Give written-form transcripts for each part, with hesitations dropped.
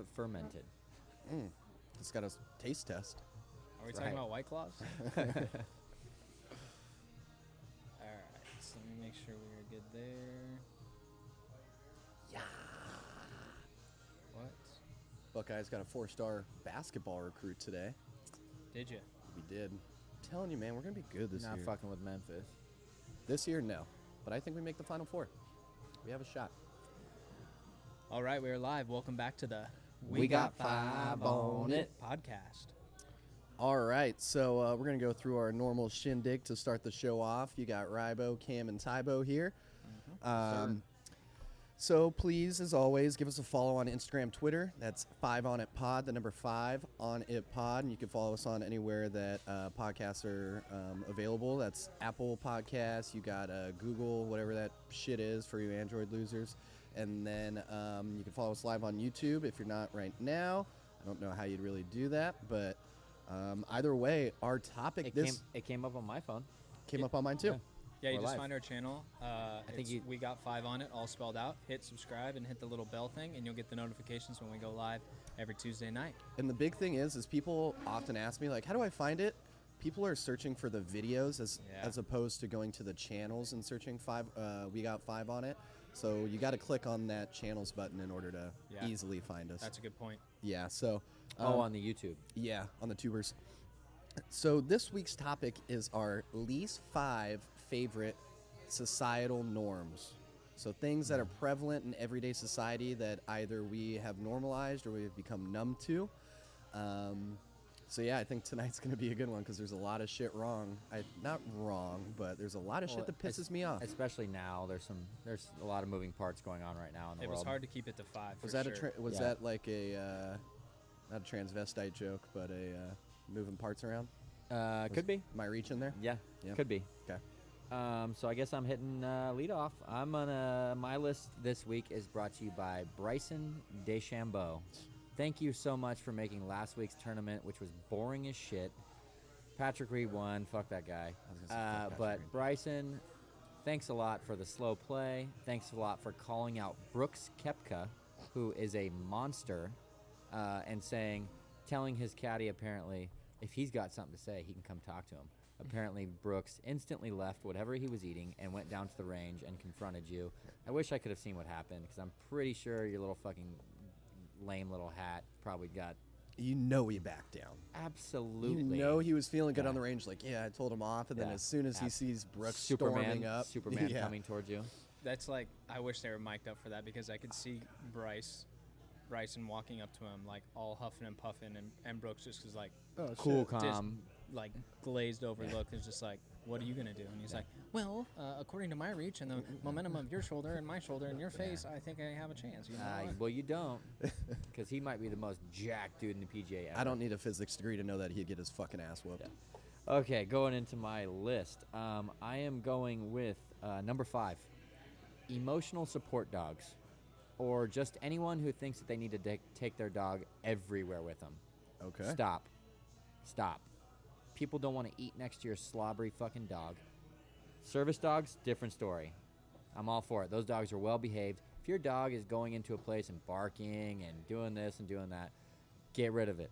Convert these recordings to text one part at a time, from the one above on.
fermented. It's got a taste test. Are we talking about White Claws? All right, so let me make sure we're good there. Yeah. What? Buckeyes got a 4-star basketball recruit today. Did you? We did. I'm telling you, man, we're going to be good this year. Not fucking with Memphis. This year, no. But I think we make the Final Four. We have a shot. All right, we are live. Welcome back to the We Got 5 on It podcast. All right, so we're going to go through our normal shindig to start the show off. You got Rybo, Cam, and Tybo here. So please, as always, give us a follow on Instagram, Twitter. That's 5 on it pod, the number 5 on it pod. And you can follow us on anywhere that podcasts are available. That's Apple Podcasts. You got Google, whatever that shit is for you Android losers. And then you can follow us live on YouTube if you're not right now. I don't know how you'd really do that, but either way, our topic It came up on my phone. came up on mine too. Yeah, you We're just live. find our channel. We got 5 on it, all spelled out. Hit subscribe and hit the little bell thing, and you'll get the notifications when we go live every Tuesday night. And the big thing is people often ask me, like, how do I find it? People are searching for the videos as opposed to going to the channels and searching we got 5 on it. So you got to click on that channels button in order to easily find us. That's a good point. Yeah, so... on the YouTube. Yeah, on the tubers. So this week's topic is our least 5 favorite societal norms. So things that are prevalent in everyday society that either we have normalized or we have become numb to. So yeah, I think tonight's going to be a good one because there's a lot of shit wrong. Not wrong, but there's a lot of shit that pisses me off. Especially now, there's a lot of moving parts going on right now in the world. It was hard to keep it to 5. Was for that sure. that like a not a transvestite joke, but a moving parts around? Could be. Am I reaching there? Yeah, Yeah. could be. Okay. So I guess I'm hitting lead off. My list this week is brought to you by Bryson DeChambeau. Thank you so much for making last week's tournament, which was boring as shit. Patrick Reed won. Fuck that guy. But Reed. Bryson, thanks a lot for the slow play. Thanks a lot for calling out Brooks Koepka, who is a monster, and telling his caddy apparently if he's got something to say, he can come talk to him. Apparently, Brooks instantly left whatever he was eating and went down to the range and confronted you. I wish I could have seen what happened because I'm pretty sure your little fucking lame little hat probably got... You know he backed down. Absolutely. You know he was feeling good on the range. Like, I told him off. And then as soon as he sees Brooks storming up... Superman coming towards you. That's like... I wish they were mic'd up for that because I could see Bryson walking up to him, like, all huffing and puffing, and Brooks just was like... Oh, cool, shit. calm. Just, like, glazed over look. It's just like, what are you going to do? And he's like, well, according to my reach and the momentum of your shoulder and my shoulder and your face, I think I have a chance. You know Well, you don't, because he might be the most jacked dude in the PGA ever. I don't need a physics degree to know that he'd get his fucking ass whooped. Yeah. Okay, going into my list. I am going with number 5, emotional support dogs, or just anyone who thinks that they need to take their dog everywhere with them. Okay. Stop. People don't want to eat next to your slobbery fucking dog. Service dogs, different story. I'm all for it. Those dogs are well behaved. If your dog is going into a place and barking and doing this and doing that, get rid of it.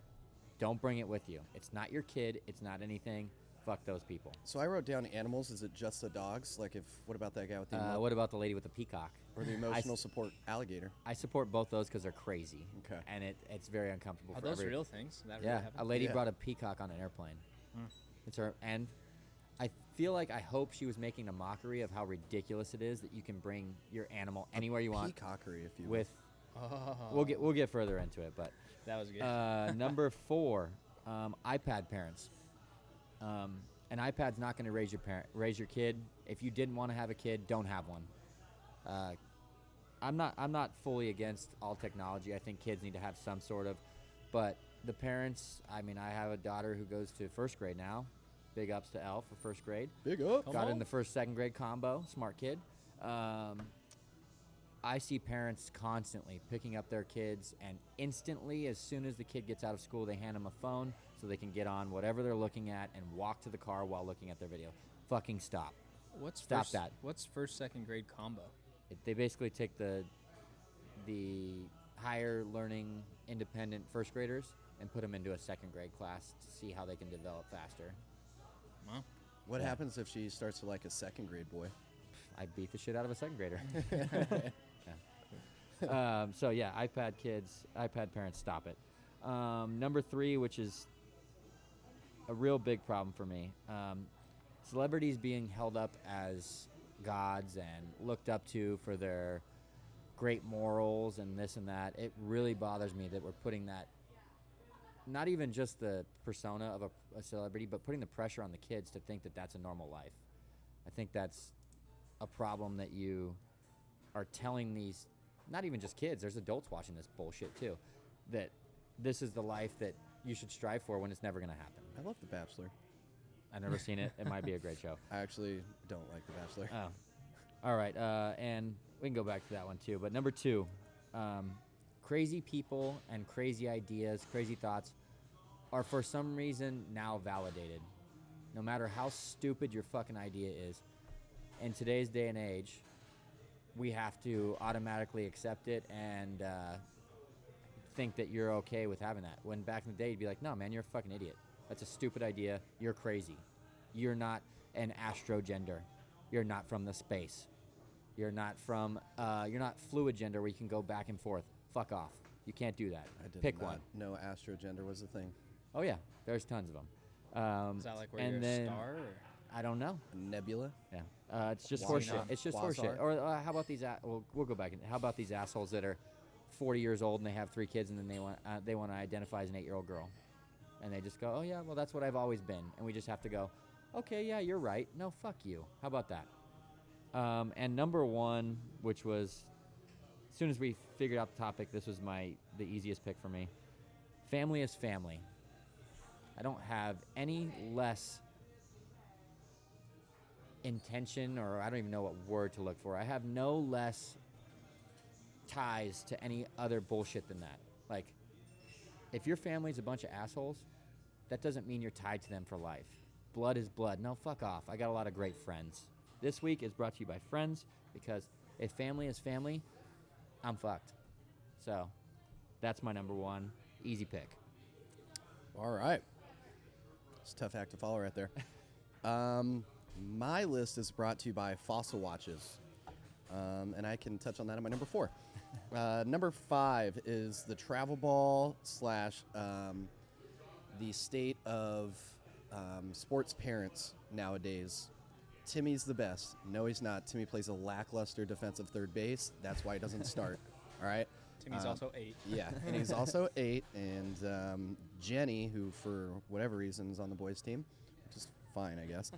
Don't bring it with you. It's not your kid. It's not anything. Fuck those people. So I wrote down animals. Is it just the dogs? Like, what about that guy with the... What about the lady with the peacock? Or the emotional support alligator? I support both those because they're crazy. Okay. And it's very uncomfortable Are for those real things? That really yeah, happened? a lady brought a peacock on an airplane. It's her, and I feel like I hope she was making a mockery of how ridiculous it is that you can bring your animal anywhere you want. Peacockery, if you will. With, we'll get further into it, but that was good. Number 4, iPad parents. An iPad's not going to raise your kid. If you didn't want to have a kid, don't have one. I'm not fully against all technology. I think kids need to have some sort of, but the parents, I mean, I have a daughter who goes to first grade now. Big ups to Elle for first grade. Big up. Got in the first, second grade combo. Smart kid. I see parents constantly picking up their kids, and instantly, as soon as the kid gets out of school, they hand them a phone so they can get on whatever they're looking at and walk to the car while looking at their video. Fucking stop. Stop that. What's first, second grade combo? They basically take the higher learning, independent first graders and put them into a second grade class to see how they can develop faster. Well, What Yeah. happens if she starts to like a second grade boy? I beat the shit out of a second grader. So yeah, iPad kids, iPad parents, stop it. Number 3, which is a real big problem for me, celebrities being held up as gods and looked up to for their great morals and this and that. It really bothers me that we're putting that, not even just the persona of a celebrity, but putting the pressure on the kids to think that that's a normal life. I think that's a problem that you are telling these, not even just kids, there's adults watching this bullshit too, that this is the life that you should strive for when it's never going to happen. I love The Bachelor. I've never seen it. It might be a great show. I actually don't like The Bachelor. Oh. All right. And we can go back to that one too. But number 2, crazy people and crazy ideas, crazy thoughts are for some reason now validated. No matter how stupid your fucking idea is, in today's day and age, we have to automatically accept it and think that you're okay with having that. When back in the day, you'd be like, no, man, you're a fucking idiot. That's a stupid idea. You're crazy. You're not an astrogender. You're not from the space. You're not fluid gender where you can go back and forth. Fuck off. You can't do that. I did Pick not one. know astrogender was a thing. Oh, yeah. There's tons of them. is that like where and you're then, a star? Or? I don't know. Nebula. Yeah. It's just Quasar. horseshit. It's just Quasar. horseshit. Or how about these? We'll go back. How about these assholes that are 40 years old and they have 3 kids and then they want to identify as an 8-year-old girl, and they just go, oh yeah, well that's what I've always been, and we just have to go, okay, yeah, you're right. No, fuck you. How about that? And number 1, which was, as soon as we figured out the topic, this was the easiest pick for me. Family is family. I don't have any less intention, or I don't even know what word to look for. I have no less ties to any other bullshit than that. Like, if your family's a bunch of assholes, that doesn't mean you're tied to them for life. Blood is blood. No, fuck off. I got a lot of great friends. This week is brought to you by Friends, because if family is family, I'm fucked. So, that's my number 1. Easy pick. All right. It's a tough act to follow right there. My list is brought to you by Fossil Watches. And I can touch on that in my number 4. Number 5 is the travel ball / the state of sports parents nowadays. Timmy's the best. No, he's not. Timmy plays a lackluster defensive third base. That's why he doesn't start. All right? Timmy's also 8. Yeah, and he's also 8. And Jenny, who for whatever reason is on the boys' team, which is fine, I guess.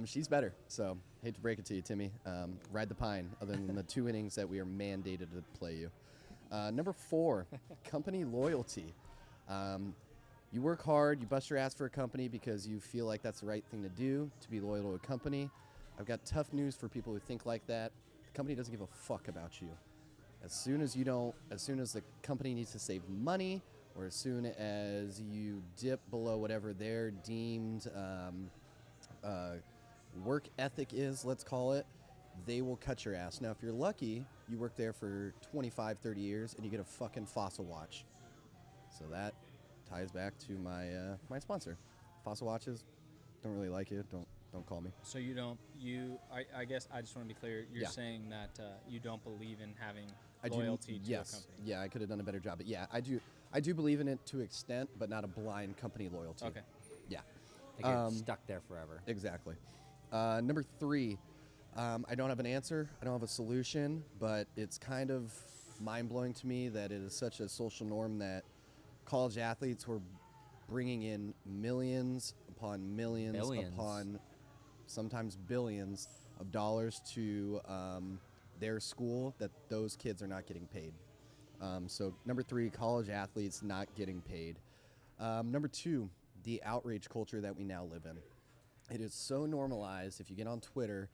She's better. So, hate to break it to you, Timmy. Ride the pine, other than the 2 innings that we are mandated to play you. Number 4, company loyalty. You work hard, you bust your ass for a company because you feel like that's the right thing to do, to be loyal to a company. I've got tough news for people who think like that. The company doesn't give a fuck about you. As soon as the company needs to save money, or as soon as you dip below whatever their deemed work ethic is, let's call it, they will cut your ass. Now, if you're lucky, you work there for 25, 30 years, and you get a fucking Fossil watch. So that ties back to my sponsor. Fossil watches, don't really like it. Don't call me. So I guess I just want to be clear. You're Yeah. saying that you don't believe in having I do. loyalty to Yes. a company. Yeah, I could have done a better job, but yeah, I do. I do believe in it to an extent, but not a blind company loyalty. Okay. Yeah. I think you're stuck there forever. Exactly. Number 3, I don't have an answer. I don't have a solution, but it's kind of mind-blowing to me that it is such a social norm that college athletes were bringing in millions upon millions Billions. upon sometimes billions of dollars to their school that those kids are not getting paid. So number 3, college athletes not getting paid. Number 2, the outrage culture that we now live in. It is so normalized if you get on Twitter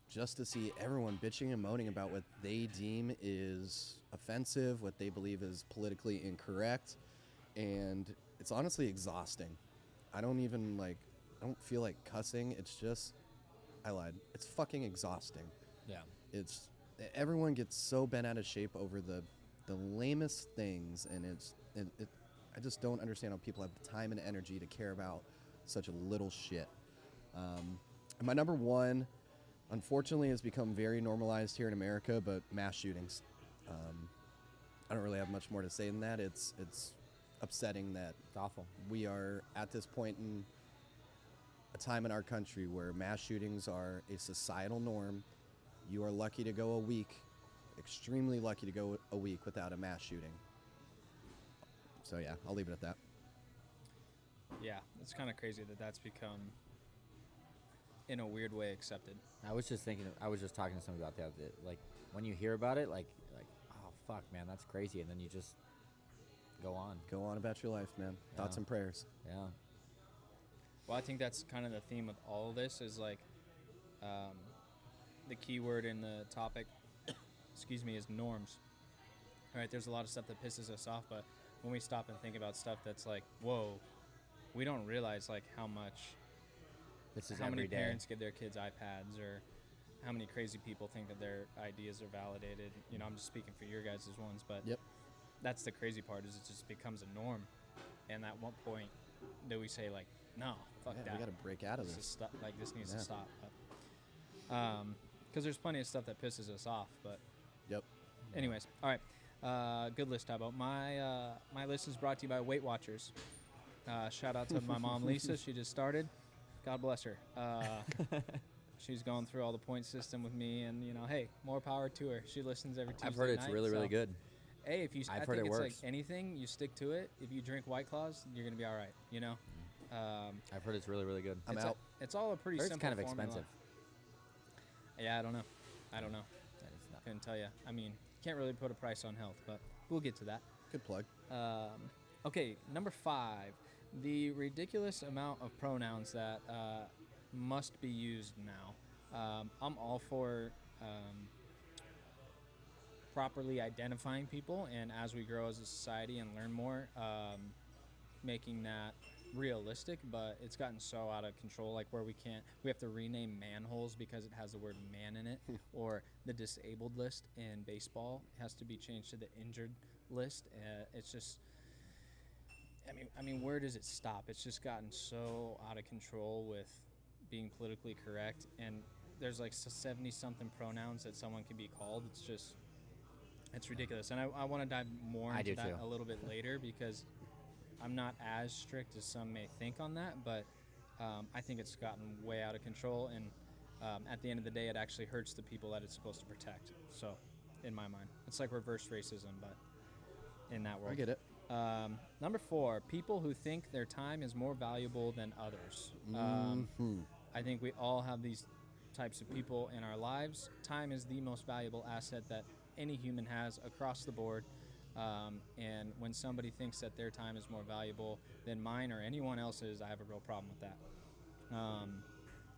just to see everyone bitching and moaning about what they deem is offensive, what they believe is politically incorrect, and it's honestly exhausting. I don't feel like cussing. It's just, I lied. It's fucking exhausting. Yeah. It's everyone gets so bent out of shape over the lamest things, and I just don't understand how people have the time and energy to care about such a little shit. And my number one, unfortunately, has become very normalized here in America, but mass shootings. I don't really have much more to say than that. It's upsetting that It's awful. we are at this point in a time in our country where mass shootings are a societal norm. You are lucky to go a week, extremely lucky to go a week without a mass shooting. So yeah, I'll leave it at that. Yeah, it's kind of crazy that that's become, in a weird way, accepted. I was just talking to somebody about that. Like, when you hear about it, like, oh fuck, man, that's crazy, and then you just go on. Go on about your life, man. Yeah. Thoughts and prayers. Yeah. Well, I think that's kind of the theme of all of this is like, the key word in the topic, excuse me, is norms. All right, there's a lot of stuff that pisses us off, but when we stop and think about stuff that's like, whoa, we don't realize like how Every many day. parents give their kids iPads, or how many crazy people think that their ideas are validated. You know, I'm just speaking for your guys' ones, but Yep. that's the crazy part is it just becomes a norm. And at what point do we say like, no, fuck Yeah, that. we got to break out of This this. is this needs Yeah. to stop. Because there's plenty of stuff that pisses us off. But Yep. anyways, all right. Good list, Tabo. My list is brought to you by Weight Watchers. Shout out to my mom, Lisa. She just started. God bless her. She's going through all the point system with me, and hey, more power to her. She listens every Tuesday I've heard it's night, really, really so, good. Hey, if you, I've I heard think it it's works. like anything, you stick to it. If you drink White Claws, you're gonna be all right. I've heard it's really, really good. I'm out. It's all a pretty Heard simple it's kind of formula. expensive. Yeah, I don't know. That is not. Couldn't tell you. I mean, can't really put a price on health, but we'll get to that. Good plug. Okay, number 5, the ridiculous amount of pronouns that must be used now. I'm all for properly identifying people, and as we grow as a society and learn more, making that realistic, but it's gotten so out of control, like where we have to rename manholes because it has the word man in it, or the disabled list in baseball has to be changed to the injured list. It's just, I mean, where does it stop? It's just gotten so out of control with being politically correct, and there's like 70-something pronouns that someone can be called. It's ridiculous, and I want to dive more I into do that too. a little bit later because I'm not as strict as some may think on that, but I think it's gotten way out of control, and at the end of the day, it actually hurts the people that it's supposed to protect. So, in my mind, it's like reverse racism, but in that world. I get it. Number 4, people who think their time is more valuable than others. I think we all have these types of people in our lives. Time is the most valuable asset that any human has across the board. And when somebody thinks that their time is more valuable than mine or anyone else's, I have a real problem with that.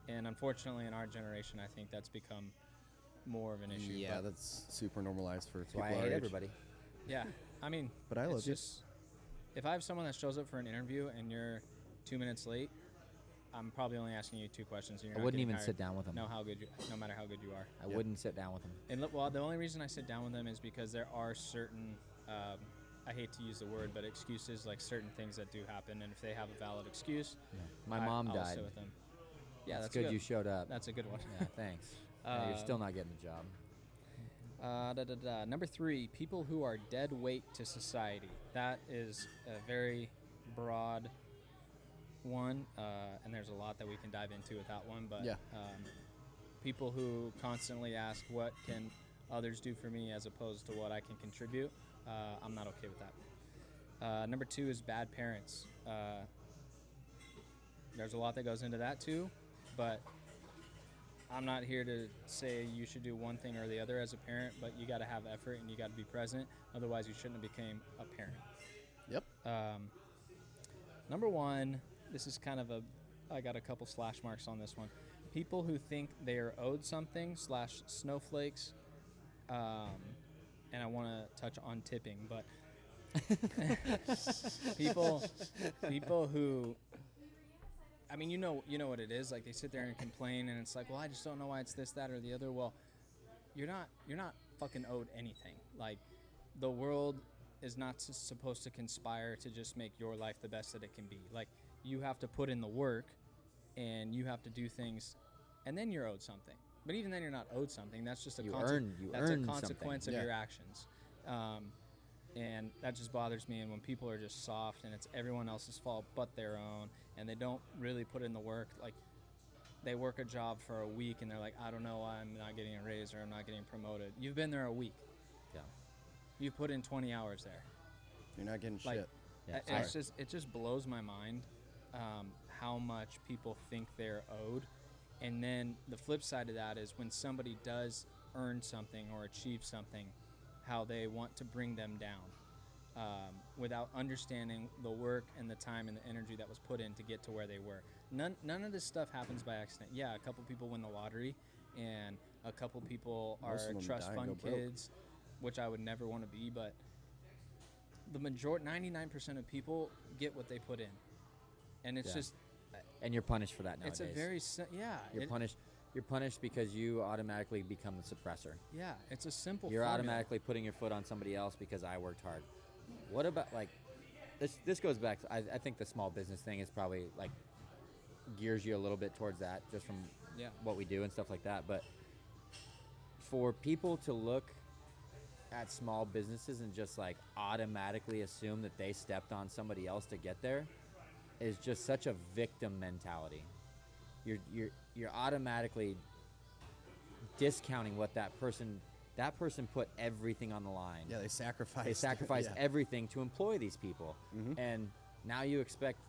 And unfortunately, in our generation, I think that's become more of an issue. Yeah, but that's super normalized for people Why I our hate age. everybody. yeah, I mean, But I it's love you. just, if I have someone that shows up for an interview and you're 2 minutes late, I'm probably only asking you 2 questions. And you're I not wouldn't getting even hired. sit down with them. No matter how good you are. I Yep. wouldn't sit down with them. And well, the only reason I sit down with them is because there are certain, I hate to use the word, but excuses, like certain things that do happen, and if they have a valid excuse, My mom I'll died. sit with them. Yeah, That's that's good you showed up. That's a good one. Yeah, thanks. Yeah, you're still not getting the job. Number 3, people who are dead weight to society. That is a very broad one, and there's a lot that we can dive into with that one. But Yeah. people who constantly ask, what can others do for me as opposed to what I can contribute, I'm not okay with that. Number 2 is bad parents. There's a lot that goes into that too, but I'm not here to say you should do one thing or the other as a parent, but you got to have effort and you got to be present. Otherwise, you shouldn't have became a parent. Yep. Number 1, this is kind of I got a couple slash marks on this one. People who think they are owed something / snowflakes, and I want to touch on tipping, but people who, I mean, you know what it is. Like, they sit there and complain, and it's like, well, I just don't know why it's this, that, or the other. Well, you're not fucking owed anything. Like, the world is not supposed to conspire to just make your life the best that it can be. Like, you have to put in the work, and you have to do things, and then you're owed something. But even then, you're not owed something. That's just a consequence of your actions. And that just bothers me. And when people are just soft and it's everyone else's fault but their own, and they don't really put in the work, like, they work a job for a week and they're like, I don't know why I'm not getting a raise or I'm not getting promoted. You've been there a week. Yeah. You've put in 20 hours there. You're not getting Like, shit. Yeah, it just blows my mind how much people think they're owed. And then the flip side of that is when somebody does earn something or achieve something, how they want to bring them down without understanding the work and the time and the energy that was put in to get to where they were. None of this stuff happens by accident. Yeah, a couple people win the lottery, and a couple people Most are of them trust die and fund go broke. kids, which I would never want to be, but the majority, 99% of people get what they put in. And it's Yeah. just, And you're punished for that nowadays. it's a very, You're punished. You're punished because you automatically become the suppressor. yeah, it's a simple You're formula. automatically putting your foot on somebody else because I worked hard. What about, like, this goes back to, I think the small business thing is probably, like, gears you a little bit towards that just from Yeah. what we do and stuff like that. But for people to look at small businesses and just, like, automatically assume that they stepped on somebody else to get there is just such a victim mentality. You're automatically discounting what that person put everything on the line. Yeah, they sacrificed. They sacrificed yeah. everything to employ these people. And now you expect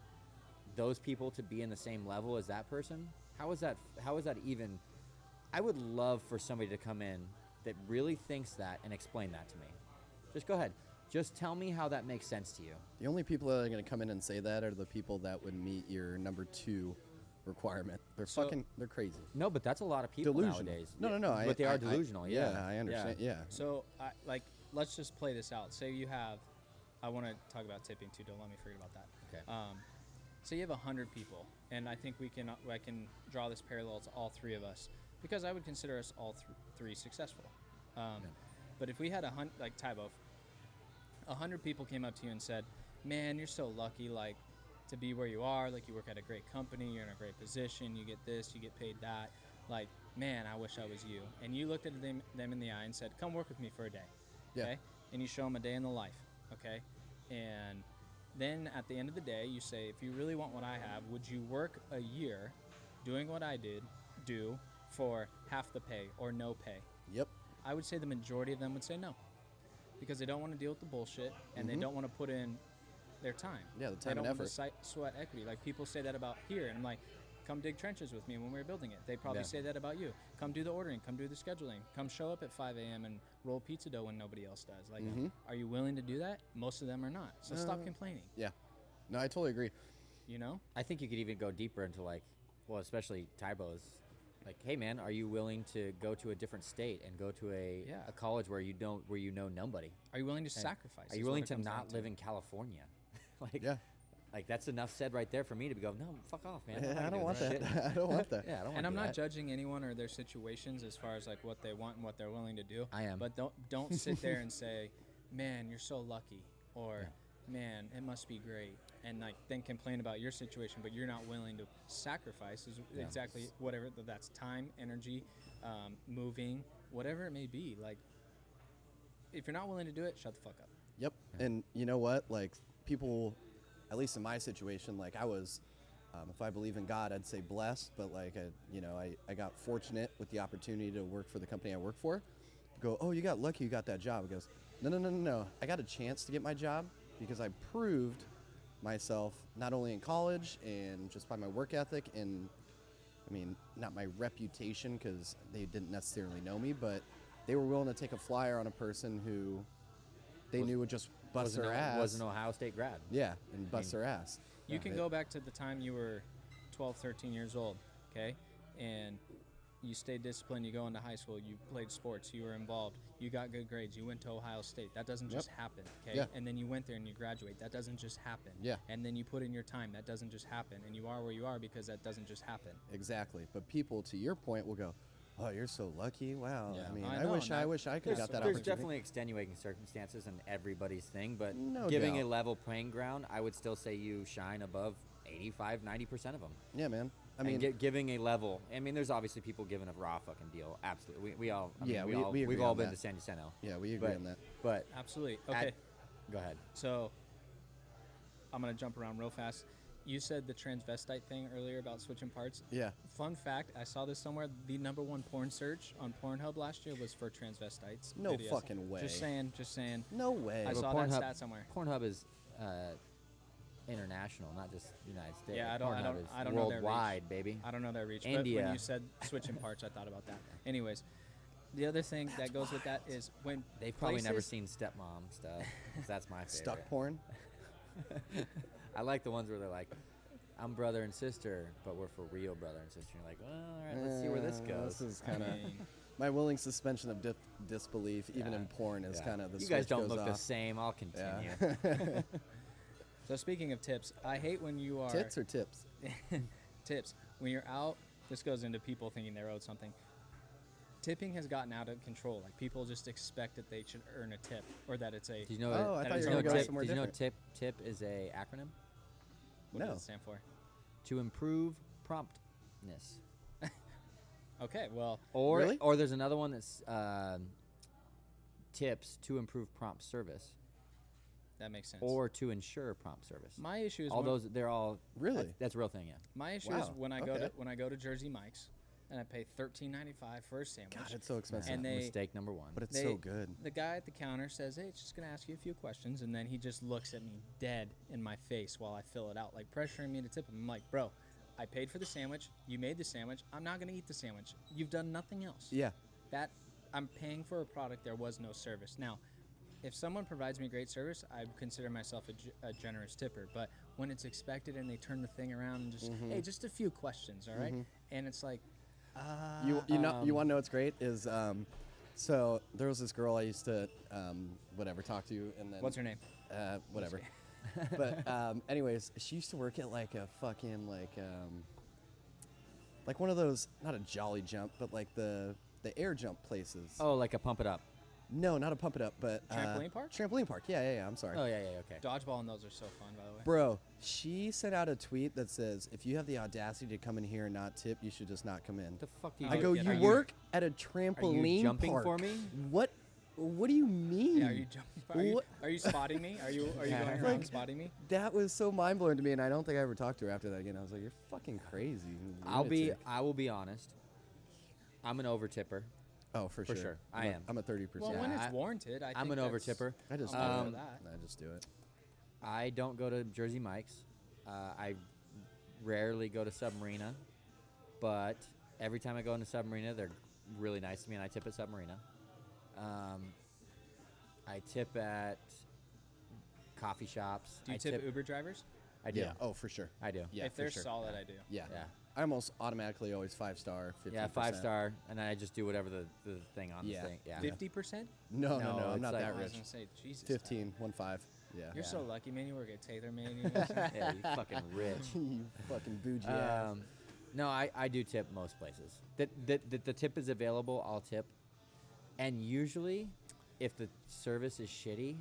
those people to be in the same level as that person? How is that even? I would love for somebody to come in that really thinks that and explain that to me. Just go ahead. Just tell me how that makes sense to you. The only people that are going to come in and say that are the people that would meet your number 2 requirement. They're they're crazy. No, but that's a lot of people Delusional. nowadays. No. But they are delusional. Yeah, I understand. Yeah. So, let's just play this out. Say you have, I want to talk about tipping too. Don't let me forget about that. Okay. Say you have 100 people, and I think I can draw this parallel to all three of us because I would consider us all three successful. But if we had like Tybo, 100 people came up to you and said, "Man, you're so lucky, like, to be where you are. Like, you work at a great company, you're in a great position, you get this, you get paid that. Like, man, I wish I was you." And you looked at them in the eye and said, "Come work with me for a day." Yeah. Okay? And you show them a day in the life. Okay? And then at the end of the day, you say, if you really want what I have, would you work a year doing what I do for half the pay or no pay? Yep. I would say the majority of them would say no, because they don't want to deal with the bullshit and they don't want to put in their time. Yeah, the time they and don't want effort. the sweat equity. Like, people say that about here, and I'm like, come dig trenches with me when we were building it. They probably say that about you. Come do the ordering, come do the scheduling, come show up at 5 a.m. and roll pizza dough when nobody else does. Like, are you willing to do that? Most of them are not. So stop complaining. Yeah. No, I totally agree. You know? I think you could even go deeper into, like, well, especially Tybo's, like, hey man, are you willing to go to a different state and go to a college where you know nobody? Are you willing to sacrifice? Are you willing to not live in California? Like, Yeah. like, that's enough said right there for me to go, no, fuck off, man. Yeah, I don't do want this that. shit." I don't want that. Yeah, I don't want And I'm not that. judging anyone or their situations as far as, like, what they want and what they're willing to do. I am. But don't sit there and say, "Man, you're so lucky," or "Man, it must be great," and, like, then complain about your situation, but you're not willing to sacrifice exactly whatever that's time, energy, moving, whatever it may be. Like, if you're not willing to do it, shut the fuck up. Yep. And you know what? Like, people, at least in my situation, like, I was, if I believe in God, I'd say blessed, but, like, I got fortunate with the opportunity to work for the company I work for. Go, oh, you got lucky, you got that job. It goes, no. I got a chance to get my job because I proved myself not only in college and just by my work ethic and, I mean, not my reputation because they didn't necessarily know me, but they were willing to take a flyer on a person who they knew would just bust their ass. Was an Ohio State grad. Yeah, and bust their ass. You can go back to the time you were 12, 13 years old, okay? And you stayed disciplined, you go into high school, you played sports, you were involved, you got good grades, you went to Ohio State. That doesn't just happen, okay? Yeah. And then you went there and you graduate. That doesn't just happen. Yeah. And then you put in your time. That doesn't just happen. And you are where you are because that doesn't just happen. Exactly. But people, to your point, will go, Oh, you're so lucky. Wow. Yeah. I mean, I I know, wish not- I could have got that There's opportunity. definitely extenuating circumstances in everybody's thing, but No giving doubt. a level playing ground, I would still say you shine above 85, 90% of them. Yeah, man. I I mean, mean, giving a level. I mean, there's obviously people giving a raw fucking deal. Absolutely, we all. I Yeah, mean, we agree we've all on been that. to San Jacinto. yeah, we agree but, on that. But Absolutely. at- Okay. go ahead. So I'm gonna jump around real fast. You said the transvestite thing earlier about switching parts. Yeah. Fun fact, I saw this somewhere. The #1 porn search on Pornhub last year was for transvestites. No videos. fucking way. Just saying. No way. I But saw that stat somewhere. Pornhub is international, not just United States. Yeah, I don't Pornhub is know their reach. worldwide, baby. I don't know their reach. But India. when you said switching parts, I thought about that. Anyways, the other thing that goes with that is when They've probably never places- seen stepmom stuff. 'Cause that's my favorite. Stuck porn. I like the ones where they're like, I'm brother and sister, but we're for real brother and sister. You're like, well, all right, let's see where this goes. This is I kind of mean, my willing suspension of disbelief, even Yeah. in porn, is Yeah. kind of the You guys switch don't goes look the off. same. I'll continue. Yeah. so speaking of tips, I hate when you are Tits or tips? tips when you're out. This goes into people thinking they're owed something. Tipping has gotten out of control. Like people just expect that they should earn a tip or that it's a. Did you know? Oh, I that thought is you no were going to right. go tip, somewhere did you know different. tip is a acronym What No. does it stand for? to improve promptness. Okay, well, Or Really? or there's another one that's tips to improve prompt service that makes sense. or to ensure prompt service. my issue is All when- those they're all Really? that's a real thing. Yeah. My issue is Wow, when I okay. go to Jersey Mike's and I pay $13.95 for a sandwich. God, it's so expensive. And they- Mistake number one. but it's they- so good. The guy at the counter says, "Hey, it's just gonna ask you a few questions," and then he just looks at me dead in my face while I fill it out, like pressuring me to tip him. I'm like, "Bro, I paid for the sandwich. You made the sandwich. I'm not gonna eat the sandwich. You've done nothing else. Yeah. That I'm paying for a product. There was no service. Now, if someone provides me great service, I consider myself a generous tipper. But when it's expected and they turn the thing around and just, hey, just a few questions, all right? And it's like, You want to know what's great is so there was this girl I used to whatever talk to, and then what's her name? whatever. But anyways, she used to work at like a fucking like one of those, not a jolly jump, but like the air jump places. Oh, like a pump it up. No, not a pump it up, but Trampoline park? Trampoline park. Yeah. I'm sorry. Oh yeah, okay. Dodgeball and those are so fun, by the way. Bro, she sent out a tweet that says, if you have the audacity to come in here and not tip, you should just not come in. What the fuck do you I I do? go, get you it. work at a trampoline jumping park. for me? What do you mean? Yeah, are you jumping? What? Are you spotting me? Are you going around Like- spotting me? That was so mind blowing to me, and I don't think I ever talked to her after that again. I was like, you're fucking crazy. you lunatic." I will be honest. I'm an over tipper. Oh, for for sure. sure. I'm I a- am. I'm a 30%. Well, when Yeah, it's warranted, I'm think an over that's- tipper. I just I'm do all for it. that. I just do it. I don't go to Jersey Mike's. I rarely go to Submarina, but every time I go into Submarina, they're really nice to me, and I tip at Submarina. I tip at coffee shops. Do you I tip Uber drivers? I do. Yeah. Oh, for sure. I do. Yeah, if for they're sure. solid, I do. Yeah. Yeah. I almost automatically always 5-star. 50%. Yeah, 5-star, and I just do whatever the thing on Yeah. the thing. Yeah. 50%? No, No, I'm it's not like- that I was rich. gonna say, Jesus. 15, 1.5. Yeah. You're Yeah. so lucky, man. You work at TaylorMade. Yeah, you fucking rich. you fucking bougie ass. No, I do tip most places. The tip is available, I'll tip. And usually, if the service is shitty,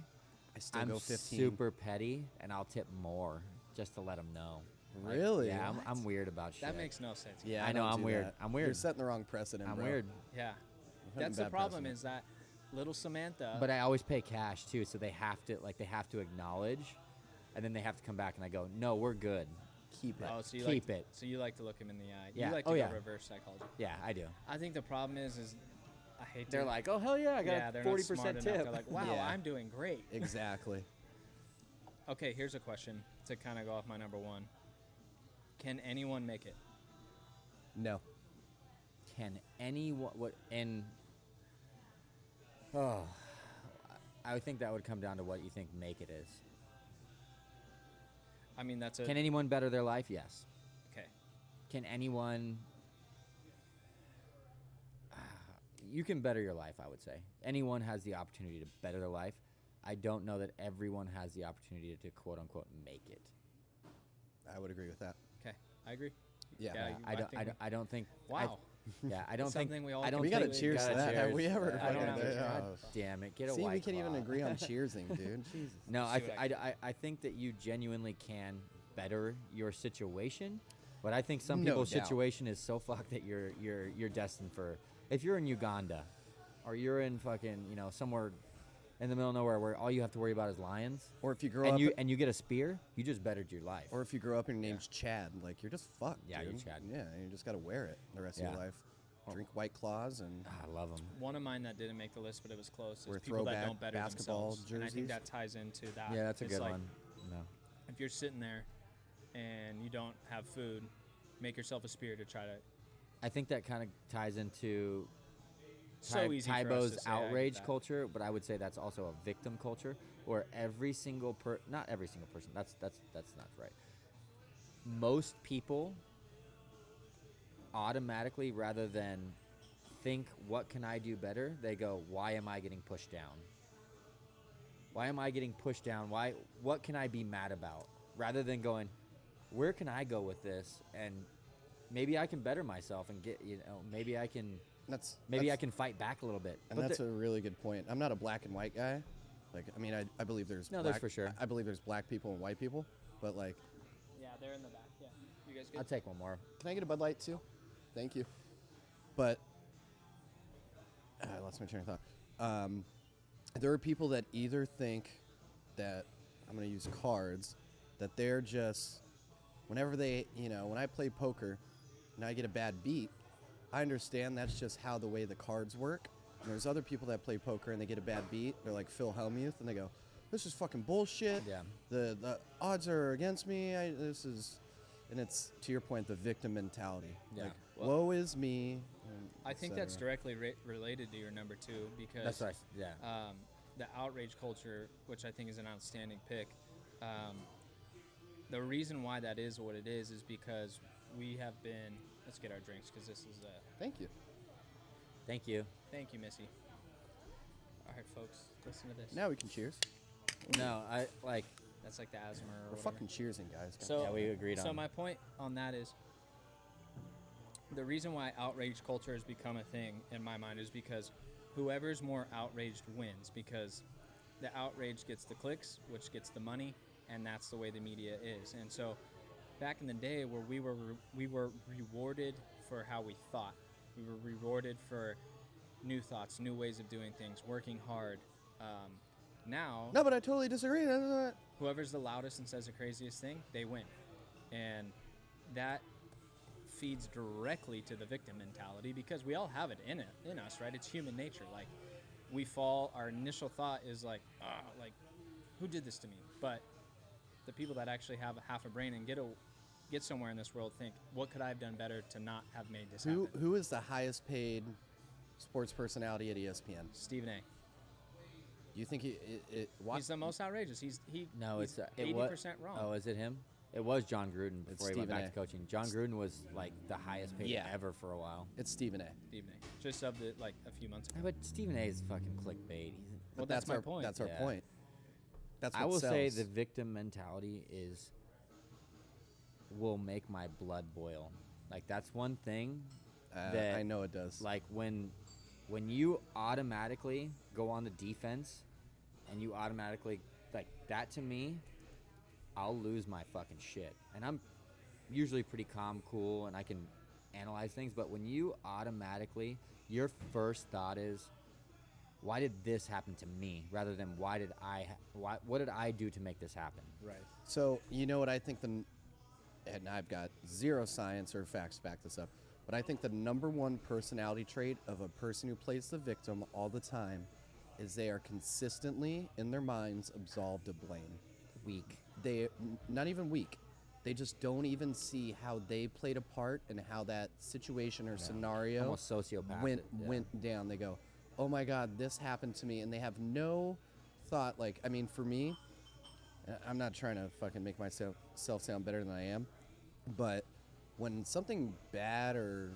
I still I'm go 15. super petty, and I'll tip more just to let them know. Like, Really? yeah, I'm weird about shit. that makes no sense. Yeah, I know, don't I'm do weird. that. I'm weird. You're setting the wrong precedent, I'm bro. weird. Yeah. You're setting That's the bad problem precedent. is that little Samantha. But I always pay cash too, so they have to acknowledge, and then they have to come back, and I go, no, we're good. Keep it. oh, so you Keep like, it. So you like to look him in the eye. Yeah. You like Oh, to yeah. go reverse psychology. Yeah, I do. I think the problem is I hate. They're to, like, oh hell yeah, I got yeah, a they're not 40% smart enough. tip. They're like, wow, Yeah. I'm doing great. Exactly. Okay, here's a question to kind of go off my number one. Can anyone make it? No. Can anyone what and oh, I would think that would come down to what you think make it is. I mean, that's a Can anyone better their life? Yes. okay. Can anyone? You can better your life, I would say. Anyone has the opportunity to better their life. I don't know that everyone has the opportunity to quote unquote make it. I would agree with that. Okay, I agree. Yeah. Yeah, I don't think. Wow. Yeah, I don't It's think something we all I don't We gotta think cheers to gotta that. Have we cheers. ever? I don't have a God Oh. damn it! Get a See, white we can't even claw. agree on cheersing, dude. Jesus. No, See what I think that you genuinely can better your situation, but I think some No people's doubt. situation is so fucked that you're destined for. If you're in Uganda, or you're in fucking somewhere in the middle of nowhere where all you have to worry about is lions, Or if you grow and up, you get a spear, you just bettered your life. or if you grow up and your name's Chad, like you're just fucked. Yeah, you're dude. Chad. Yeah, and you just gotta wear it the rest of Yeah. your life. Drink White Claws and Ah, I love them. One of mine that didn't make the list, but it was close, is Wear people that throwback don't better basketball themselves. And I think jerseys. that ties into that. Yeah, that's a It's good like, one. No. If you're sitting there and you don't have food, make yourself a spear to try to. I think that kind of ties into So easy for us to Tybo's say, I get outrage that. culture, but I would say that's also a victim culture, where every single not every single person. That's not right. Most people automatically, rather than think what can I do better, they go, why am I getting pushed down? Why am I getting pushed down? What can I be mad about? Rather than going, where can I go with this, and maybe I can better myself and get maybe I can. Maybe I can fight back a little bit. And But that's a really good point. I'm not a black and white guy. Like, I mean, I believe there's No, black, there's for sure. I believe there's black people and white people, but like, Yeah, they're in the back. Yeah, you guys I'll good? take one more. can I get a Bud Light too? Thank you. But I lost my train of thought. There are people that either think that I'm going to use cards, that they're just whenever they, when I play poker and I get a bad beat, I understand that's just how the way the cards work. And there's other people that play poker and they get a bad beat. They're like Phil Hellmuth, and they go, "This is fucking bullshit. Yeah. The odds are against me. And it's to your point, the victim mentality. Yeah. Like, Well, woe is me. and I think et that's cetera. directly related to your number two, because That's right. Yeah. the outrage culture, which I think is an outstanding pick. The reason why that is what it is because we have been. Let's get our drinks, because this is. Thank you. Thank you. Thank you, Missy. All right, folks, listen to this. Now we can cheers. No, I like. That's like the asthma or We're whatever. fucking cheersing, guys. So Yeah, we agreed So on. my point on that is, the reason why outrage culture has become a thing in my mind is because whoever's more outraged wins, because the outrage gets the clicks, which gets the money, and that's the way the media is. And so back in the day where we were rewarded for how we thought, we were rewarded for new thoughts, new ways of doing things, working hard. Now No, but I totally disagree. whoever's the loudest and says the craziest thing, they win. And that feeds directly to the victim mentality, because we all have it in us, right? It's human nature. Like, we fall, our initial thought is like, like, who did this to me? But the people that actually have a half a brain and get somewhere in this world think, what could I have done better to not have made this happen? Who is the highest paid sports personality at ESPN? Stephen A. Do you think He's the most outrageous. He's No, he's it's 80% wrong. Oh, is it him? It was John Gruden It's before he went Stephen back A. to coaching. John Gruden was like the highest paid Yeah. ever for a while. It's Stephen A. Stephen A. Just subbed it like a few months ago. Yeah, but Stephen A. is fucking clickbait. Well, that's my our point. That's our Yeah. point. That's what I will say sells. the victim mentality will make my blood boil. Like, that's one thing that I know it does. like when you automatically go on the defense and you automatically like that, to me, I'll lose my fucking shit. And I'm usually pretty calm, cool, and I can analyze things, but when you automatically, your first thought is, why did this happen to me, rather than what did I do to make this happen? Right. So you know what I think and I've got zero science or facts to back this up, but I think the number one personality trait of a person who plays the victim all the time is they are consistently in their minds absolved of blame. Weak. Not even weak. They just don't even see how they played a part and how that situation or scenario Almost sociopathic. went down. They go, "Oh my God, this happened to me," and they have no thought. Like, I mean, for me, I'm not trying to fucking make myself sound better than I am, but when something bad or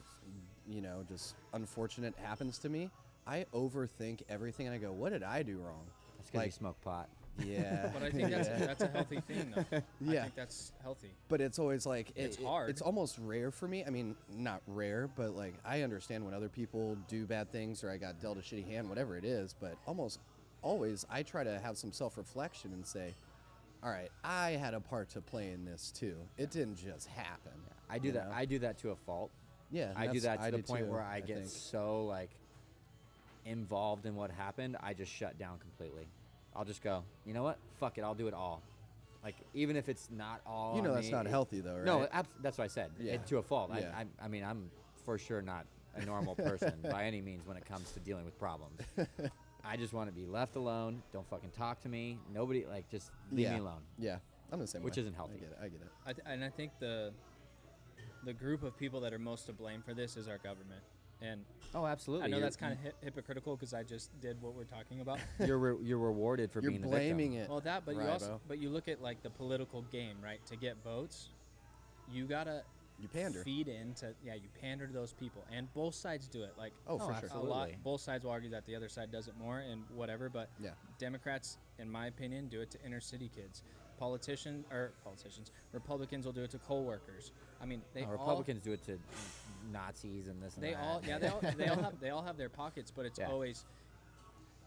just unfortunate happens to me, I overthink everything and I go, "What did I do wrong?" That's because you smoke pot. Yeah. But I think that's a healthy thing, though. Yeah. I think that's healthy. But it's always like It's hard. It's almost rare for me. I mean, not rare, but like I understand when other people do bad things or I got dealt a shitty hand, whatever it is. But almost always, I try to have some self-reflection and say, "All right, I had a part to play in this too. It didn't just happen." I do that. know? I do that to a fault. Yeah, I do that to the point too, where I get think. so like involved in what happened, I just shut down completely. I'll just go, you know what? Fuck it, I'll do it all. Like even if it's not all. You know on that's me, not healthy though, right? No, that's what I said. Yeah. To a fault. Yeah. I mean, I'm for sure not a normal person by any means when it comes to dealing with problems. I just want to be left alone. Don't fucking talk to me. Nobody, like, just leave me alone. Yeah, I'm the same Which way. isn't healthy. I get it. And I think the group of people that are most to blame for this is our government. And Oh, absolutely. I know that's kind of hypocritical because I just did what we're talking about. You're rewarded for You're being the blaming victim. it. Well, that, but Ribo. you look at like the political game, right? To get votes, you gotta You pander. feed into you pander to those people, and both sides do it. Like Oh, for sure. absolutely. a lot, both sides will argue that the other side does it more and whatever, but Yeah. Democrats, in my opinion, do it to inner city kids. Republicans will do it to coal workers. I mean, they all Republicans do it to Nazis and this and they that. all they all have their pockets, but it's Yeah. always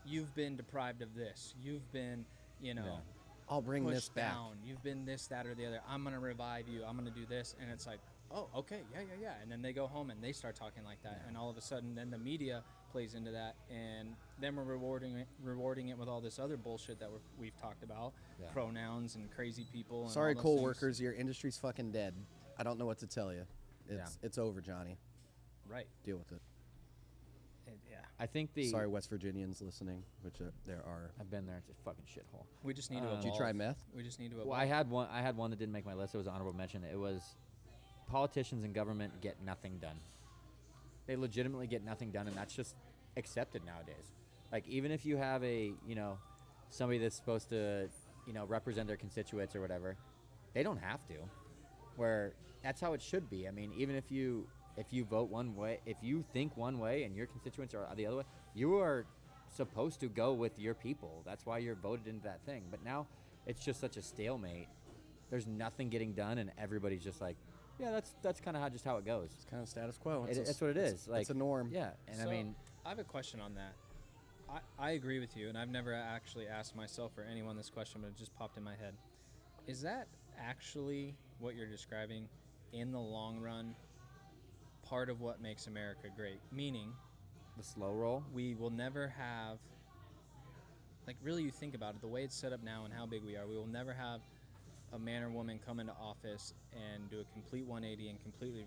you've been deprived of this. You've been, Yeah. I'll bring pushed this back. down. You've been this, that, or the other. I'm gonna revive you. I'm gonna do this, and it's like, oh, okay, yeah. And then they go home and they start talking like that, and all of a sudden, then the media plays into that, and then we're rewarding it with all this other bullshit that we've talked about, Yeah. pronouns and crazy people. And Sorry, all those coal things. workers, your industry's fucking dead. I don't know what to tell you. It's over, Johnny. Right. Deal with it. Yeah. I think the. Sorry, West Virginians listening, which there are. I've been there. It's a fucking shithole. We just need to Did evolve. you try meth? We just need to evolve. Well, I had one that didn't make my list. It was an honorable mention. It was politicians and government get nothing done. They legitimately get nothing done, and that's just accepted nowadays. Like even if you have somebody that's supposed to represent their constituents or whatever, they don't have to. Where that's how it should be. I mean, even if you vote one way, if you think one way and your constituents are the other way, you are supposed to go with your people. That's why you're voted into that thing. But now it's just such a stalemate. There's nothing getting done, and everybody's just like, yeah, that's kind of how it goes. It's kind of status quo. That's what it is. Like it's a norm. Yeah, and So, I mean, I have a question on that. I agree with you, and I've never actually asked myself or anyone this question, but it just popped in my head. Is that actually what you're describing in the long run part of what makes America great? Meaning, the slow roll. we will never have, like really you think about it, the way it's set up now and how big we are, we will never have a man or woman come into office and do a complete 180 and completely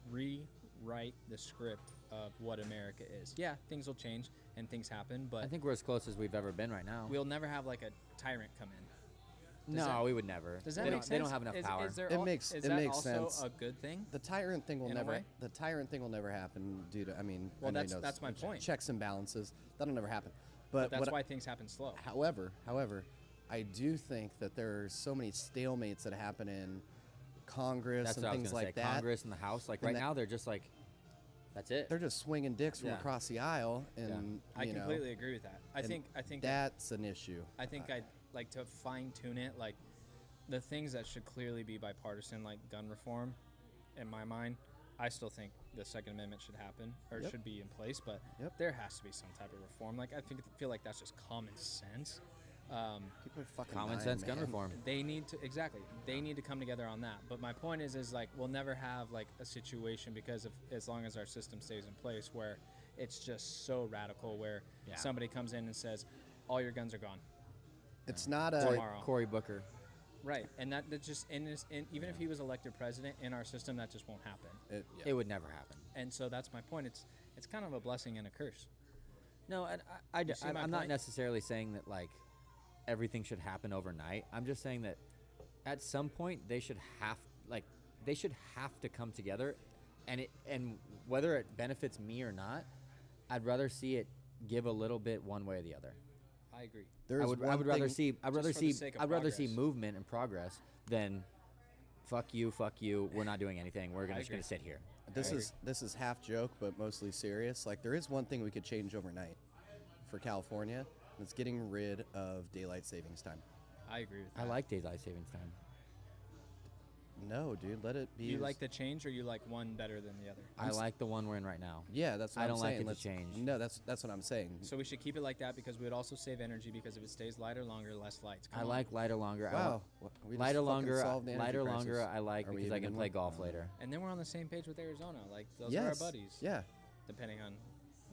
rewrite the script of what America is. Yeah, things will change and things happen, but I think we're as close as we've ever been right now. we'll never have like a tyrant come in. No, we would never. Does that they make don't, sense? They don't have enough Is- power. Is there It makes- is it that makes also sense. a good thing? The tyrant thing will In a never. way? The tyrant thing will never happen due to. I mean, Well, everybody knows that's my point. Checks and balances. That'll never happen. But But that's what why things happen slow. However, I do think that there are so many stalemates that happen in Congress That's and what I was things gonna like say. that. Congress and the House, like And right that- now, they're just like, that's it. They're just swinging dicks from Yeah. across the aisle, and I you know, completely agree with that. I and think that's an issue. I think I'd like to fine tune it. Like the things that should clearly be bipartisan, like gun reform, in my mind, I still think the Second Amendment should happen or Yep. should be in place. But Yep. there has to be some type of reform. Like I feel like that's just common sense. People are fucking Common dying, sense gun man. reform. They need to They need to come together on that. But my point is like we'll never have like a situation because of as long as our system stays in place where it's just so radical where Yeah. somebody comes in and says all your guns are gone. It's not a. Tomorrow. Cory Booker. Right, and that just even if he was elected president in our system, that just won't happen. It would never happen. And so that's my point. It's kind of a blessing and a curse. No, and You see my I'm not point? necessarily saying that like everything should happen overnight. I'm just saying that at some point they should have to come together, and whether it benefits me or not, I'd rather see it give a little bit one way or the other. I agree. There's I would one rather thing- see for the sake of see progress. movement and progress than fuck you, we're not doing anything. We're just agree. gonna sit here. This I is half joke, but mostly serious. Like there is one thing we could change overnight for California, and it's getting rid of daylight savings time. I agree with that. I like daylight savings time. No, dude, let it be. You like the change, or you like one better than the other? I like the one we're in right now. Yeah, that's what I I'm don't saying. like it to Let's- change. No, that's what I'm saying. So we should keep it like that because we would also save energy because if it stays lighter longer, less lights. I like lighter longer. Wow, we just Lighter fucking longer. solved the energy Lighter crisis. longer. I like Are we because I even can in play one? golf later. And then we're on the same page with Arizona. Like those Yes. are our buddies. Yeah, Depending on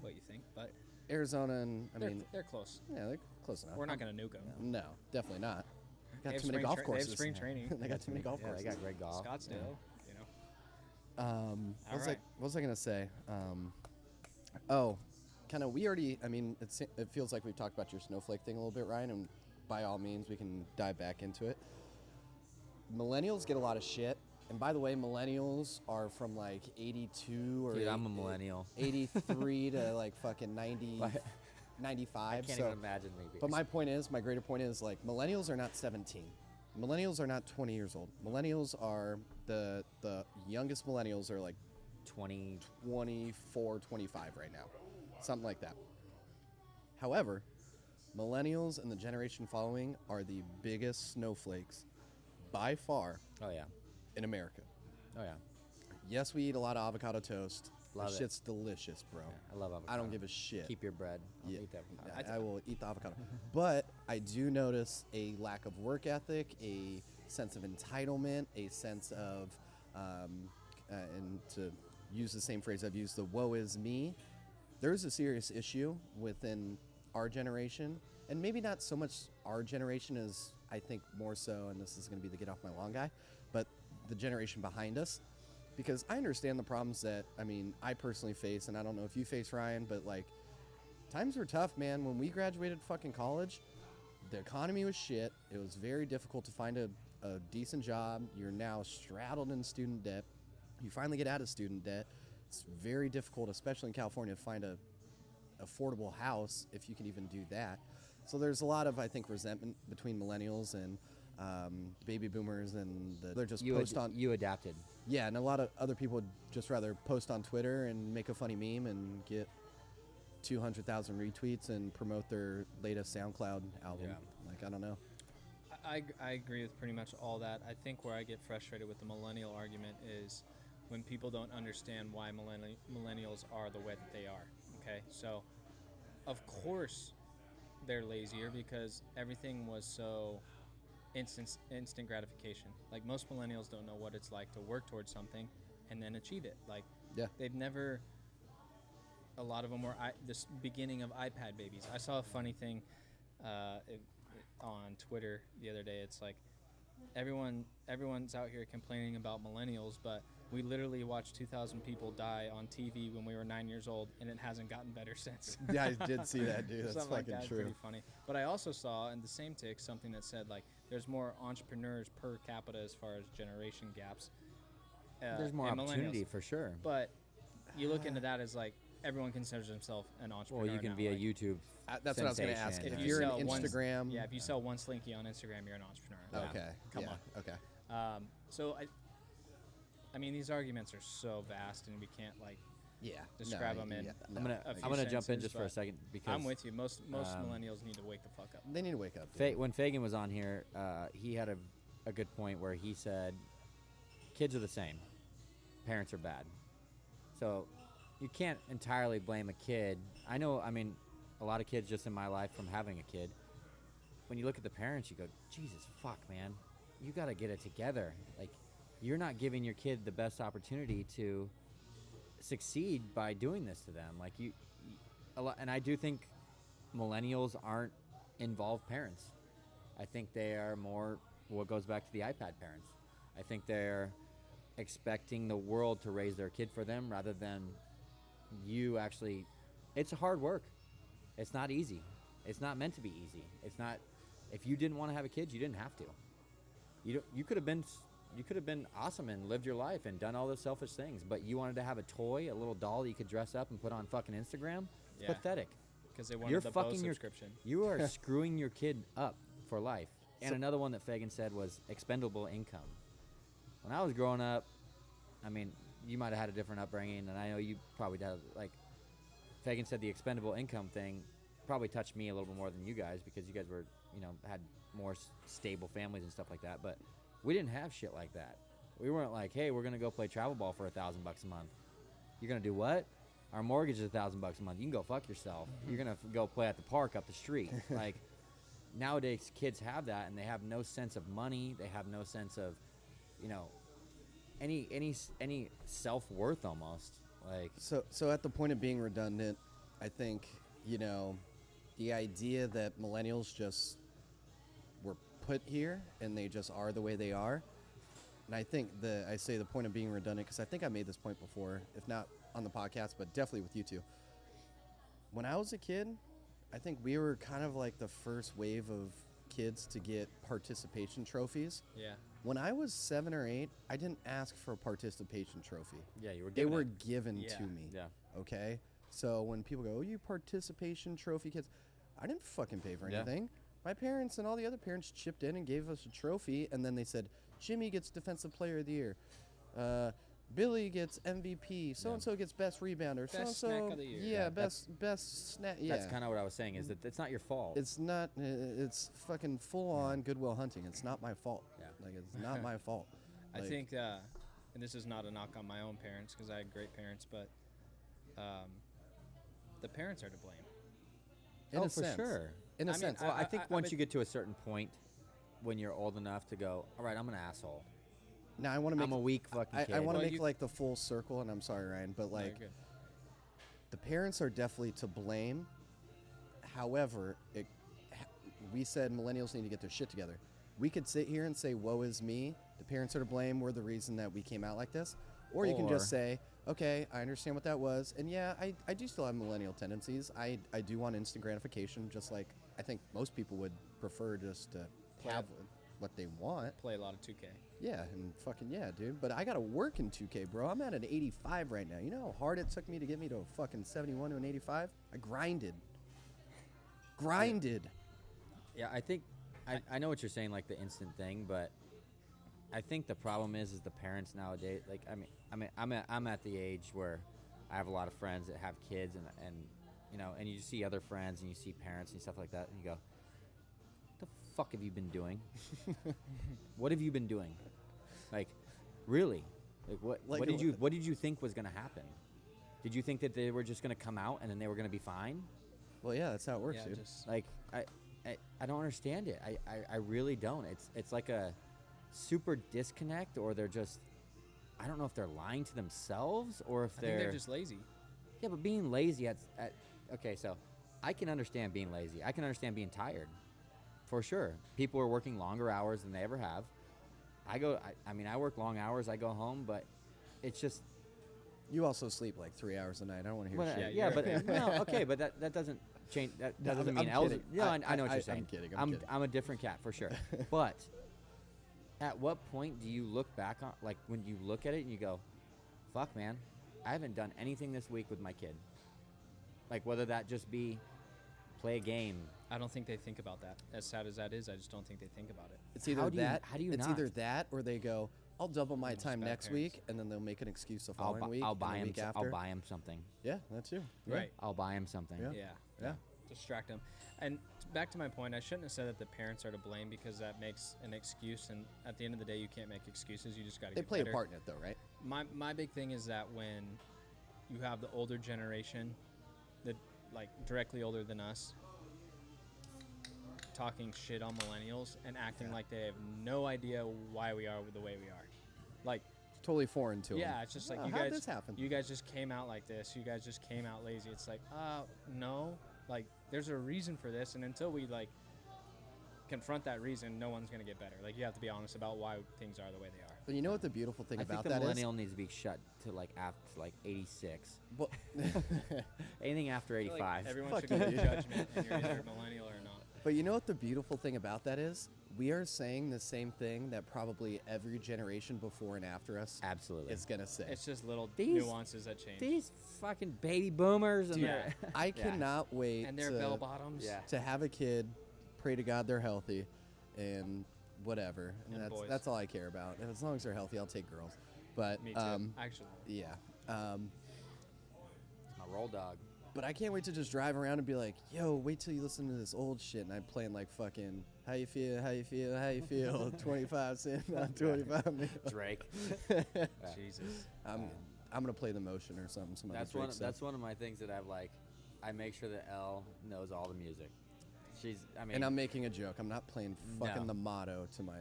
what you think, but Arizona and they're close. yeah, they're close enough. We're not gonna nuke them. No, definitely not. They Got have too many spring golf tra- they have courses. spring training. They got too many golf Yeah, courses. they got great golf. Scottsdale, you know. What was I gonna say? Kind of. We already. I mean, it feels like we've talked about your snowflake thing a little bit, Ryan. And by all means, we can dive back into it. Millennials get a lot of shit. And by the way, millennials are from like 82 or Dude, I'm a millennial. 83 to like fucking 90, But 95. I can't so, even imagine me. but my greater point is like millennials are not 17. Millennials are not 20 years old. Millennials are the youngest millennials are like 20. 24, 25 right now. Something like that. However, millennials and the generation following are the biggest snowflakes by far Oh yeah. in America. Oh yeah. Yes, we eat a lot of avocado toast. Love That it. shit's delicious, bro. Yeah, I love avocado. I don't give a shit. Keep your bread. I'll Yeah. eat that avocado. I will eat the avocado. But I do notice a lack of work ethic, a sense of entitlement, a sense of, and to use the same phrase I've used, the woe is me. There's a serious issue within our generation, and maybe not so much our generation as I think more so, and this is going to be the get off my lawn guy, but the generation behind us. Because I understand the problems that, I mean, I personally face, and I don't know if you face, Ryan, but like, times were tough, man. When we graduated fucking college, the economy was shit. It was very difficult to find a decent job. You're now straddled in student debt. You finally get out of student debt. It's very difficult, especially in California, to find a affordable house, if you can even do that. So there's a lot of, I think, resentment between millennials and baby boomers, and they're just You adapted. Yeah, and a lot of other people would just rather post on Twitter and make a funny meme and get 200,000 retweets and promote their latest SoundCloud album. Yeah. Like, I don't know. I agree with pretty much all that. I think where I get frustrated with the millennial argument is when people don't understand why millennials are the way that they are. Okay, so of course they're lazier because everything was so instant gratification. Like most millennials don't know what it's like to work towards something and then achieve it. Like Yeah. they've never. A lot of them were this beginning of iPad babies. I saw a funny thing on Twitter the other day. It's like everyone's out here complaining about millennials, but we literally watched 2,000 people die on TV when we were 9 years old, and it hasn't gotten better since. Yeah, I did see that, dude. That's Something fucking like that. true. Pretty funny. But I also saw in the same tick something that said like there's more entrepreneurs per capita as far as generation gaps. There's more in opportunity millennials. for sure. But you look into that as like everyone considers himself an entrepreneur. Well, you can now, be a like, YouTube. That's what I was going to ask. sensation. If you you're an sell one- Instagram. Yeah, if you sell one Slinky on Instagram, you're an entrepreneur. Yeah. Okay. Come yeah, on. Okay. So I mean, these arguments are so vast, and we can't like Yeah. describe them in. I'm gonna a few I'm gonna jump in sentences, just for a but second because I'm with you. Most um, millennials need to wake the fuck up. They need to wake up. dude. When Fagan was on here, he had a good point where he said, kids are the same, parents are bad. So you can't entirely blame a kid. I mean, a lot of kids just in my life from having a kid. When you look at the parents, you go, Jesus, fuck, man. You got to get it together. Like, you're not giving your kid the best opportunity to succeed by doing this to them. Like, and I do think millennials aren't involved parents. I think they are more what goes back to the iPad parents. I think they're expecting the world to raise their kid for them rather than you actually. It's hard work. It's not easy. It's not meant to be easy. It's not. If you didn't want to have a kid, you didn't have to. You could have been awesome and lived your life and done all those selfish things, but you wanted to have a toy, a little doll that you could dress up and put on fucking Instagram. It's Yeah. pathetic. Because they wanted You're the Bo fucking subscription. You are screwing your kid up for life. And another one that Fagan said was expendable income. When I was growing up, I mean, you might have had a different upbringing, and I know you probably did. Like Fagan said, the expendable income thing. probably touched me a little bit more than you guys because you guys were, had more stable families and stuff like that. But we didn't have shit like that. We weren't like, hey, we're gonna go play travel ball for $1,000 a month. You're gonna do what? Our mortgage is $1,000 a month. You can go fuck yourself. You're gonna go play at the park up the street. Like nowadays, kids have that, and they have no sense of money. They have no sense of, any self-worth almost. Like So at the point of being redundant, I think, the idea that millennials just were put here and they just are the way they are. And I think I say the point of being redundant because I think I made this point before, if not on the podcast, but definitely with you two. When I was a kid, I think we were kind of like the first wave of kids to get participation trophies. Yeah. When I was 7 or 8, I didn't ask for a participation trophy. yeah, you were. They Given were it. given Yeah. to me. Yeah. Okay? So when people go, oh, you participation trophy kids, I didn't fucking pay for Yeah. anything. My parents and all the other parents chipped in and gave us a trophy, and then they said, Jimmy gets Defensive Player of the Year. Billy gets MVP. So-and-so gets Best Rebounder. Best So-and-so, snack of the year. yeah, Yeah, best snack. Yeah. That's kind of what I was saying. Is that it's not your fault. It's not, it's fucking full-on Goodwill Hunting. It's not my fault. Yeah. Like, it's not my fault. I Like, think, and this is not a knock on my own parents because I had great parents, but the parents are to blame. in oh, a for sense. sure. In a I mean, sense. Well, I think once mean- you get to a certain point, when you're old enough to go, all right, I'm an asshole. Now, I want to make I'm a weak fucking kid. I want to Well, make you- like the full circle, and I'm sorry, Ryan, but No, like you're good. the parents are definitely to blame. However, we said millennials need to get their shit together. We could sit here and say, "Woe is me." The parents are to blame. We're the reason that we came out like this. Or you can just Or- say, "Okay, I understand what that was, and yeah, I do still have millennial tendencies. I do want instant gratification, just like I think most people would prefer just to have what they want." Play a lot of 2K. Yeah, and fucking yeah, dude. But I gotta work in 2K, bro. I'm at an 85 right now. You know how hard it took me to get me to a fucking 71 to an 85? I grinded. Yeah, I think I know what you're saying, like the instant thing, but I think the problem is the parents nowadays. Like, I'm at the age where I have a lot of friends that have kids, and you see other friends and you see parents and stuff like that, and you go, "What the fuck have you been doing? What have you been doing? Like, really? Like, Like, what did you think was gonna happen? Did you think that they were just gonna come out and then they were gonna be fine? Well, yeah, that's how it works, Yeah, dude. just Like, I don't understand it. I really don't. It's like a super disconnect, or they're just, I don't know if they're lying to themselves or if I think they're they're just lazy. yeah, but being lazy okay, so I can understand being lazy. I can understand being tired, for sure. People are working longer hours than they ever have. I work long hours. I go home, but it's just You also sleep like 3 hours a night. I don't want to hear well, shit. Yeah, yeah, you're- but no, okay, but that doesn't change. That No, doesn't I'm mean else. kidding. Yeah, I know what I'm you're saying. kidding, I'm kidding. I'm a different cat for sure. But at what point do you look back on, like when you look at it and you go, "Fuck, man, I haven't done anything this week with my kid." Like whether that just be play a game. I don't think they think about that. As sad as that is, I just don't think they think about it. It's either How do you- that. how do you It's not? either that, or they go, "I'll double my They're just time bad next parents. week," and then they'll make an excuse the I'll, following week. I'll and buy the him. week I'll after. buy him something. Yeah, that too. Yeah. Right. I'll buy him something. Yeah. Yeah. Yeah. Distract them. And back to my point, I shouldn't have said that the parents are to blame because that makes an excuse. And at the end of the day, you can't make excuses. You just got to They get play better. a part in it, though, right? My big thing is that when you have the older generation, that like directly older than us, talking shit on millennials and acting like they have no idea why we are the way we are. Like, Totally foreign to them. yeah, it's just like you how'd guys. this happen? You guys just came out like this. You guys just came out lazy. It's like, no. Like, there's a reason for this, and until we like confront that reason, no one's gonna get better. Like, you have to be honest about why things are the way they are. But you know what the beautiful thing I think about the that is? millennial needs to be shut to like after like 86. Well, Anything after I feel like 85. everyone Fuck should go to you. judgment, and you're either a millennial or not. but you know what the beautiful thing about that is? We are saying the same thing that probably every generation before and after us Absolutely. is gonna say. It's just little These- nuances that change. These fucking baby boomers and Dude, their I Yeah. cannot wait and their to, bell bottoms. Yeah. to have a kid. Pray to God they're healthy, and whatever. And boys. that's all I care about. And as long as they're healthy, I'll take girls. But Me too. Actually. yeah. my roll dog. But I can't wait to just drive around and be like, yo, wait till you listen to this old shit. And I'm playing like fucking, how you feel, how you feel, how you feel, 25 cents, not 25 mil. Drake. Jesus. I'm going to play the motion or something. Some other That's Drake one. stuff. That's one of my things that I've like. I make sure that Elle knows all the music. I mean. And I'm making a joke. I'm not playing fucking No. the motto to my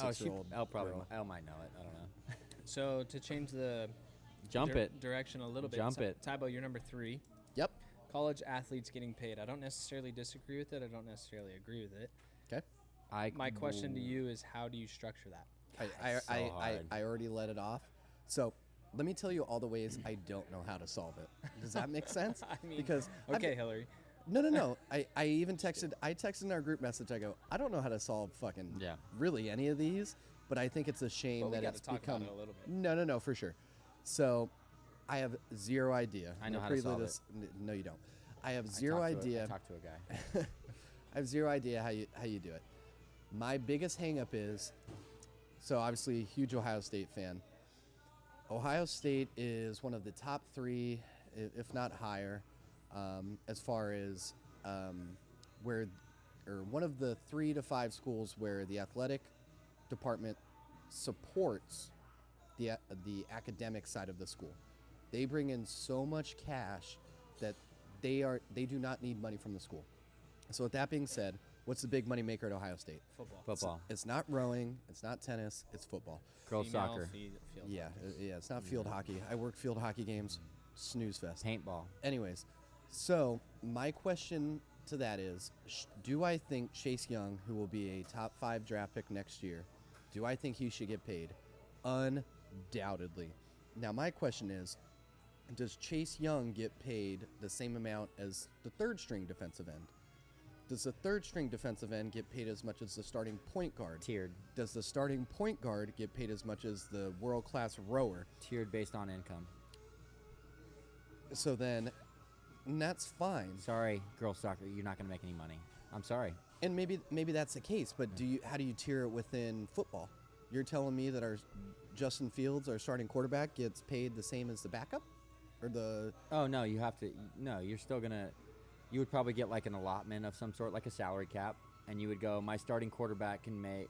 Oh, 6-year-old Elle probably. girl. Elle might know it. I don't know. So to change the Jump it. direction a little bit. Jump it. Tybo, you're number 3. Yep. College athletes getting paid. I don't necessarily disagree with it. I don't necessarily agree with it. Okay. My question to you is, how do you structure that? It's so hard. I already let it off. So let me tell you all the ways I don't know how to solve it. Does that make sense? I mean, because okay, Hillary. No. I even texted in our group message. I go, I don't know how to solve fucking really any of these, but I think it's a shame But we that gotta it's talk become about it a little bit. No, for sure. So I have zero idea. I know I'm how gonna to solve prelude No, you don't. I have zero idea. I talked to a guy. I have zero idea how you do it. My biggest hangup is, so obviously huge Ohio State fan. Ohio State is one of the top 3, if not higher, as far as one of the 3 to 5 schools where the athletic department supports the academic side of the school. They bring in so much cash that they do not need money from the school. So with that being said, what's the big money maker at Ohio State? Football. It's not rowing, it's not tennis, it's football. Girls Female soccer. field Yeah, hockey. it's not field hockey. I work field hockey games, snooze fest. Paintball. Anyways, so my question to that is, do I think Chase Young, who will be a top 5 draft pick next year, do I think he should get paid? Undoubtedly. Now my question is, does Chase Young get paid the same amount as the 3rd string defensive end? Does the 3rd string defensive end get paid as much as the starting point guard? Tiered. Does the starting point guard get paid as much as the world-class rower? Tiered based on income. So then, and that's fine. Sorry, girls soccer. You're not going to make any money. I'm sorry. And maybe that's the case, but how do you tier it within football? You're telling me that our Justin Fields, our starting quarterback, gets paid the same as the backup? Or the... Oh, no, you have to... No, you're still going to... You would probably get like an allotment of some sort, like a salary cap, and you would go, my starting quarterback can make...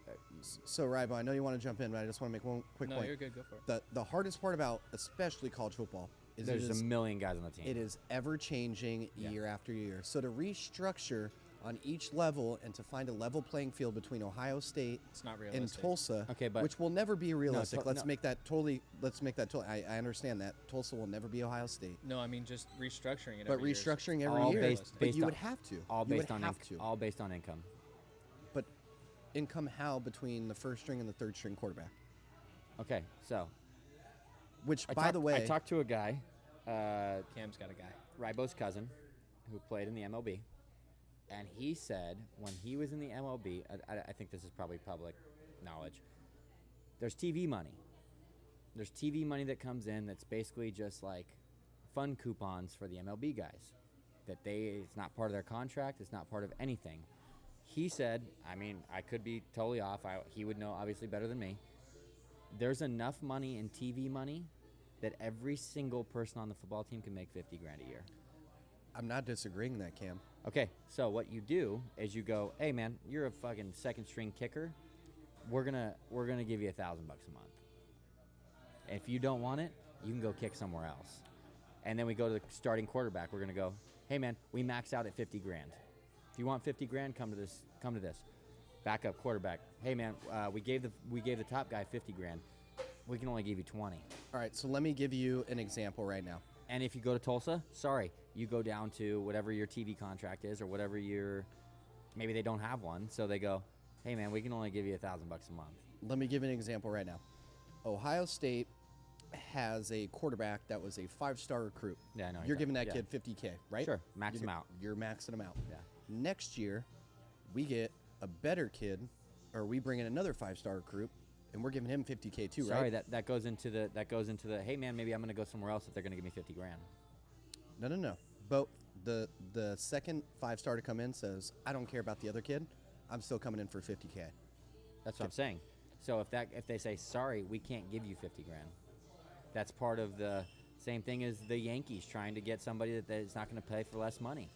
So, Rybo, I know you want to jump in, but I just want to make one quick point. No, you're good. Go for it. The hardest part about especially college football is There's a million guys on the team. it is ever-changing year after year. So to restructure on each level and to find a level playing field between Ohio State It's not and realistic. Tulsa, Okay, but- which will never be realistic. to- let's no. make that totally. I understand that Tulsa will never be Ohio State, No, I mean just restructuring it. but every year is restructuring every all year. based- but based you on- would have to. all You based would on have inc- to. all based on income. But income how between the 1st string and the 3rd string quarterback? Okay, so... Which, I by talked- the way, I talked to a guy, Cam's got a guy. Rybo's cousin, who played in the MLB, and he said when he was in the MLB, I think this is probably public knowledge, there's TV money. There's TV money that comes in that's basically just like fun coupons for the MLB guys. It's not part of their contract, it's not part of anything. He said, I mean, I could be totally off, he would know obviously better than me. There's enough money in TV money that every single person on the football team can make $50,000 a year. I'm not disagreeing that, Cam. Okay, so what you do is you go, hey man, you're a fucking 2nd string kicker. We're gonna give you $1,000 a month. And if you don't want it, you can go kick somewhere else. And then we go to the starting quarterback. We're gonna go, hey man, we max out at $50,000. If you want $50,000, come to this. Backup quarterback. Hey man, we gave the top guy $50,000. We can only give you 20. All right, so let me give you an example right now. And if you go to Tulsa, sorry, you go down to whatever your TV contract is or whatever maybe they don't have one, so they go, hey man, we can only give you $1,000 a month. Let me give you an example right now. Ohio State has a quarterback that was a 5-star recruit. Yeah, I know. You're giving that yeah. kid $50K, right? Sure, max him out. You're maxing him out. Yeah. Next year, we get a better kid, or we bring in another 5-star recruit, and we're giving him $50K too, Sorry, right? that goes into the hey man, maybe I'm gonna go somewhere else if they're gonna give me $50,000. No. But the second 5-star to come in says, I don't care about the other kid. I'm still coming in for $50K. That's what I'm saying. So if they say sorry, we can't give you $50,000, that's part of the Same thing as the Yankees trying to get somebody that is not going to pay for less money.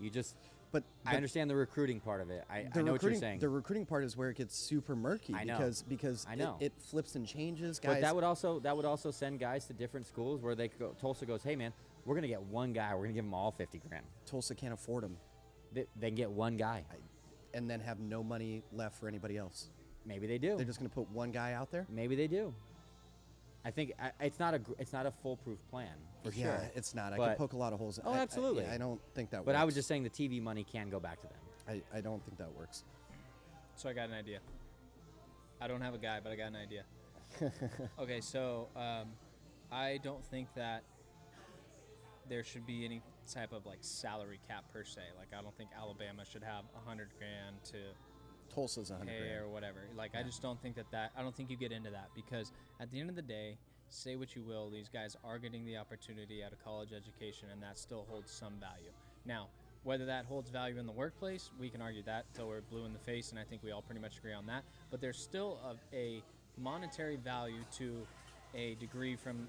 You just But I understand the recruiting part of it. I the know what you're recruiting- saying. The recruiting part is where it gets super murky I know. because I know. It flips and changes. Guys, But that would also send guys to different schools where they could go. Tulsa goes, hey man, we're gonna get one guy. We're gonna give them all 50 grand. Tulsa can't afford them, They can get one guy. and then have no money left for anybody else. Maybe they do. They're just going to put one guy out there. Maybe they do. I think it's not a foolproof plan for Yeah, sure. it's not. I But- could poke a lot of holes. Oh, absolutely. I don't think that. But works. I was just saying the TV money can go back to them. I don't think that works. So I got an idea. I don't have a guy, but I got an idea. Okay, so I don't think that there should be any type of like salary cap per se. Like I don't think Alabama should have 100 grand to Tulsa's 100 pay grand. or whatever. Like I just don't think that I don't think you get into that because at the end of the day, say what you will, these guys are getting the opportunity at a college education, and that still holds some value. Now, whether that holds value in the workplace, we can argue that till we're blue in the face, and I think we all pretty much agree on that. But there's still a monetary value to a degree from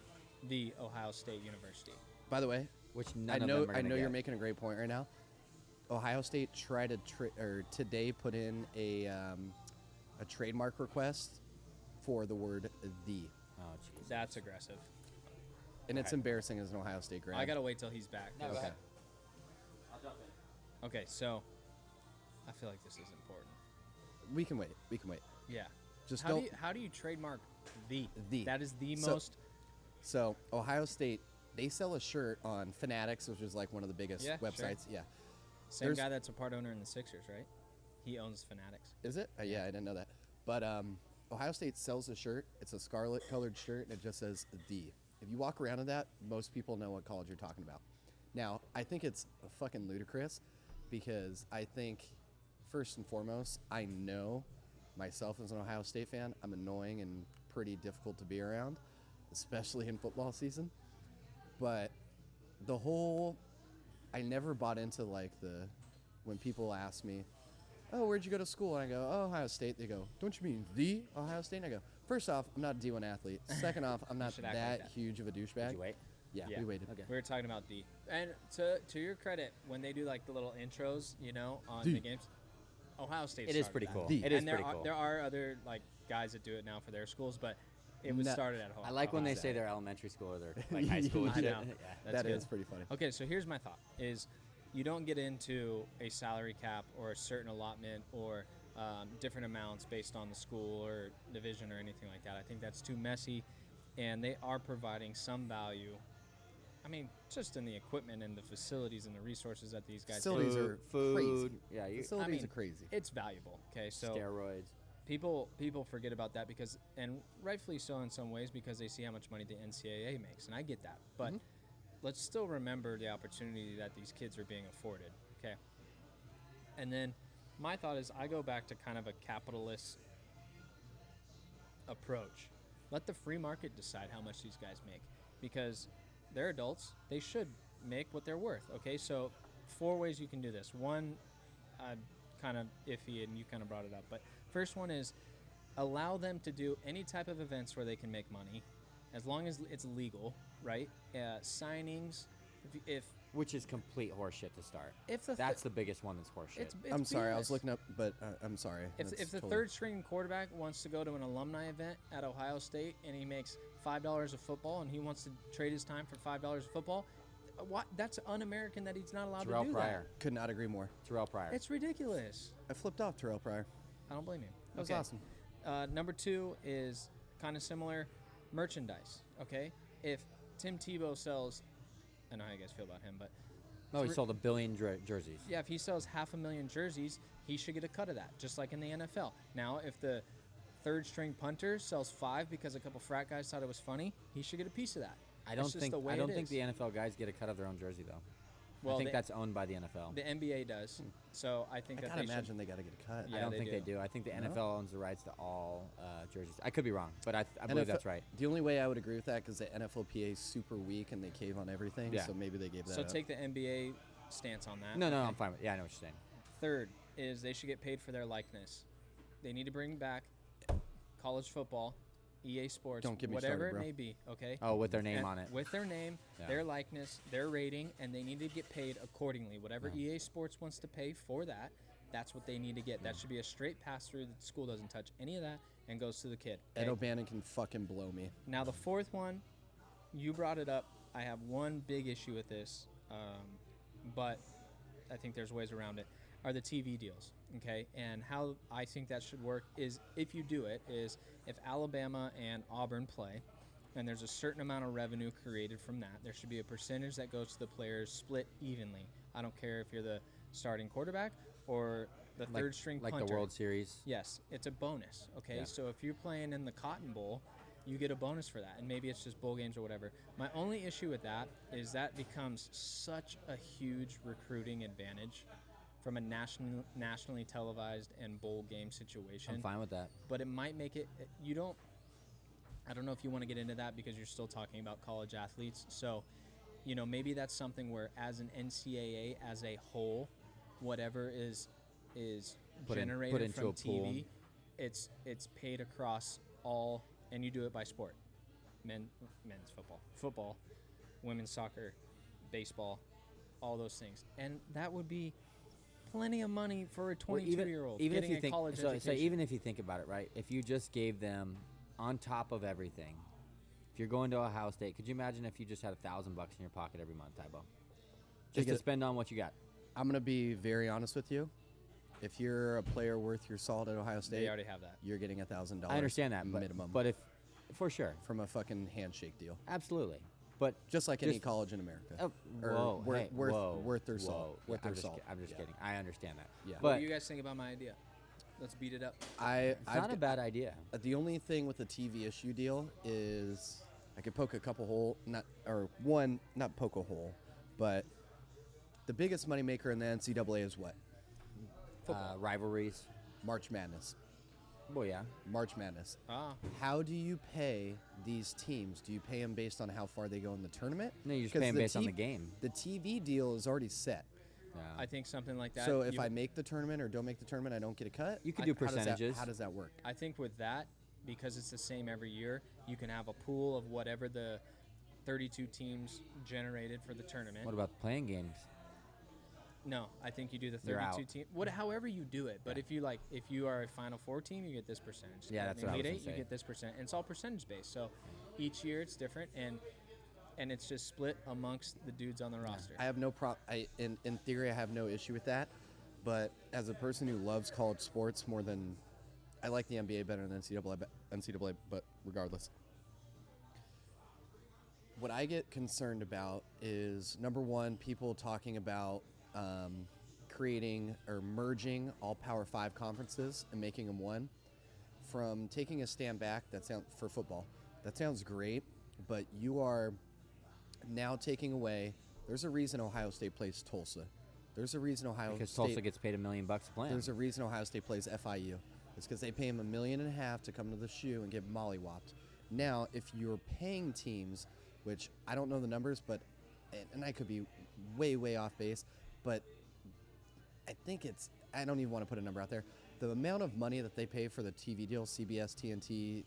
the Ohio State University. By the way, Which I none of know them are I gonna know you're get. making a great point right now. Ohio State tried to today put in a trademark request for the word "the," Oh, Jesus. That's aggressive. and it's Alright. embarrassing as an Ohio State grad. I gotta wait till he's back. No, go Okay. ahead. I'll jump in. Okay, so I feel like this is important. We can wait. We can wait. Yeah. Just How don't. do you trademark the? The. That is the So- most. So Ohio State, they sell a shirt on Fanatics, which is like one of the biggest Yeah, sure. websites. Yeah. Same there's- guy that's a part owner in the Sixers, right? He owns Fanatics. Is it? Yeah, I didn't know that. But Ohio State sells a shirt. It's a scarlet colored shirt, and it just says "the." If you walk around in that, most people know what college you're talking about. Now, I think it's fucking ludicrous because I think, first and foremost, I know myself as an Ohio State fan, I'm annoying and pretty difficult to be around, especially in football season. But the whole, I never bought into like when people ask me, oh, where'd you go to school? And I go, oh, Ohio State. They go, don't you mean the Ohio State? And I go, first off, I'm not a D1 athlete. Second off, I'm not should act like that that. huge of a douchebag. Did you wait? Yeah, Yeah. we waited. Okay. We were talking about D. And to your credit, when they do like the little intros, on D. the games, Ohio State. It is started pretty that. cool. The. It is And pretty cool. there are other like guys that do it now for their schools, but it was No. started at home. I like when they Ohio say State. they're elementary school or they're like high school. and I shit. know. Yeah. That's That good. is pretty funny. Okay, so here's my thought: is you don't get into a salary cap or a certain allotment or different amounts based on the school or division or anything like that. I think that's too messy, and they are providing some value. I mean, just in the equipment and the facilities and the resources that these guys Facilities have, are Food. crazy. Yeah, you, Facilities mean, are crazy. it's valuable. Okay, so steroids. people forget about that because, and rightfully so in some ways, because they see how much money the NCAA makes, and I get that. But let's still remember the opportunity that these kids are being afforded. Okay, and then my thought is I go back to kind of a capitalist approach. Let the free market decide how much these guys make because they're adults. They should make what they're worth. Okay, so 4 ways you can do this. One, I'm kind of iffy, and you kind of brought it up. But first one is allow them to do any type of events where they can make money, as long as it's legal, right? Signings, if Which is complete horseshit to start. If the That's the biggest one that's horseshit. it's I'm sorry, I was BS. looking up, but I'm sorry. If That's the totally- third string quarterback wants to go to an alumni event at Ohio State and he makes $5 a football and he wants to trade his time for $5 a football, what? That's un-American that he's not allowed Terrell to do Pryor. Could not agree more. Terrell Pryor. that. It's ridiculous. I flipped off Terrell Pryor. I don't blame you. That was Okay. awesome. Number 2 is kind of similar, merchandise. Okay, if Tim Tebow sells, I know how you guys feel about him, but Oh, he Thr- sold 1 billion jerseys. yeah, if he sells 500,000 jerseys, he should get a cut of that, just like in the NFL. Now, if the third string punter sells 5 because a couple frat guys thought it was funny, he should get a piece of that. I That's don't just think the way I don't it think is. the NFL guys get a cut of their own jersey though. Well, I think the- that's owned by the NFL. The NBA does, so I think I that gotta they imagine they gotta get a cut. Yeah, I don't they think they do. do. I think the No? NFL owns the rights to all jerseys. I could be wrong, but I And believe if- that's right. The only way I would agree with that because the NFLPA is super weak and they cave on everything, Yeah. so maybe they gave that So up. take the NBA stance on that. No, okay? I'm fine with. Yeah, I know what you're saying. Third is they should get paid for their likeness. They need to bring back college football EA Sports, Don't get me whatever started, bro. it may be, okay? Oh, with their name And on it. With their name, Yeah. their likeness, their rating, and they need to get paid accordingly. Whatever Yeah. EA Sports wants to pay for that, that's what they need to get. That should be a straight pass-through. The school doesn't touch any of that and goes to the kid. Ed okay? O'Bannon can fucking blow me. Now, the fourth one, you brought it up. I have one big issue with this, but I think there's ways around it, are the TV deals, okay? And how I think that should work is, if you do it, is if Alabama and Auburn play, and there's a certain amount of revenue created from that, there should be a percentage that goes to the players split evenly. I don't care if you're the starting quarterback or the third string like punter. the World Series. Yes, it's a bonus, okay? Yeah. So if you're playing in the Cotton Bowl, you get a bonus for that, and maybe it's just bowl games or whatever. My only issue with that is that becomes such a huge recruiting advantage from a nationally televised and bowl game situation. I'm fine with that. But it might make it, I don't know if you want to get into that because you're still talking about college athletes. So, maybe that's something where as an NCAA as a whole, whatever is generated into from a pool. TV, it's paid across all, and you do it by sport. Men's football, women's soccer, baseball, all those things. And that would be plenty of money for a 22-year-old even if getting you a think college so education. even if you think about it, right? If you just gave them on top of everything, if you're going to Ohio State, could you imagine if you just had $1,000 in your pocket every month, Tybo? Just to Because- spend on what you got. I'm going to be very honest with you. If you're a player worth your salt at Ohio State, They already have that. you're getting $1,000 I understand that, minimum but if for sure, from a fucking handshake deal. absolutely. But Just like any Just- college in America. Or whoa, worth, hey, worth, whoa, worth their salt. whoa. Worth their I'm just, salt. I'm just Yeah. kidding. I understand that. Yeah. What But do you guys think about my idea? Let's beat it up. it's not a bad idea. The only thing with the TV issue deal is I could poke a couple hole, not poke a hole, but the biggest moneymaker in the NCAA is what? Rivalries. March Madness. Well, yeah. March Madness. Ah, How do you pay these teams? Do you pay them based on how far they go in the tournament? No, you just 'Cause pay 'em the based on the game. The TV deal is already set. Yeah. I think something like that. So if you- I make the tournament or don't make the tournament, I don't get a cut? You could I- do How does that- percentages. How does that work? I think with that, because it's the same every year, you can have a pool of whatever the 32 teams generated for the tournament. What about playing games? No, I think you do the You're 32 out. team. However you do it, but if you are a Final Four team, you get this percentage. Yeah, that's In what I was Elite gonna Eight, you say. get this percent, and it's all percentage based. So each year it's different, and it's just split amongst the dudes on the roster. I have no in theory, I have no issue with that. But as a person who loves college sports more than I like the NBA better than NCAA, but regardless. What I get concerned about is, number one, people talking about creating or merging all Power 5 conferences and making them one. From taking a stand back, for football, that sounds great, but you are now taking away. There's a reason Ohio State plays Tulsa. There's a reason Because Tulsa gets paid $1 million to play 'em. There's a reason Ohio State plays FIU. It's because they pay him $1.5 million to come to the shoe and get mollywopped. Now, if you're paying teams, which I don't know the numbers, but and I could be way off base, but I think I don't even want to put a number out there. The amount of money that they pay for the TV deal, CBS, TNT,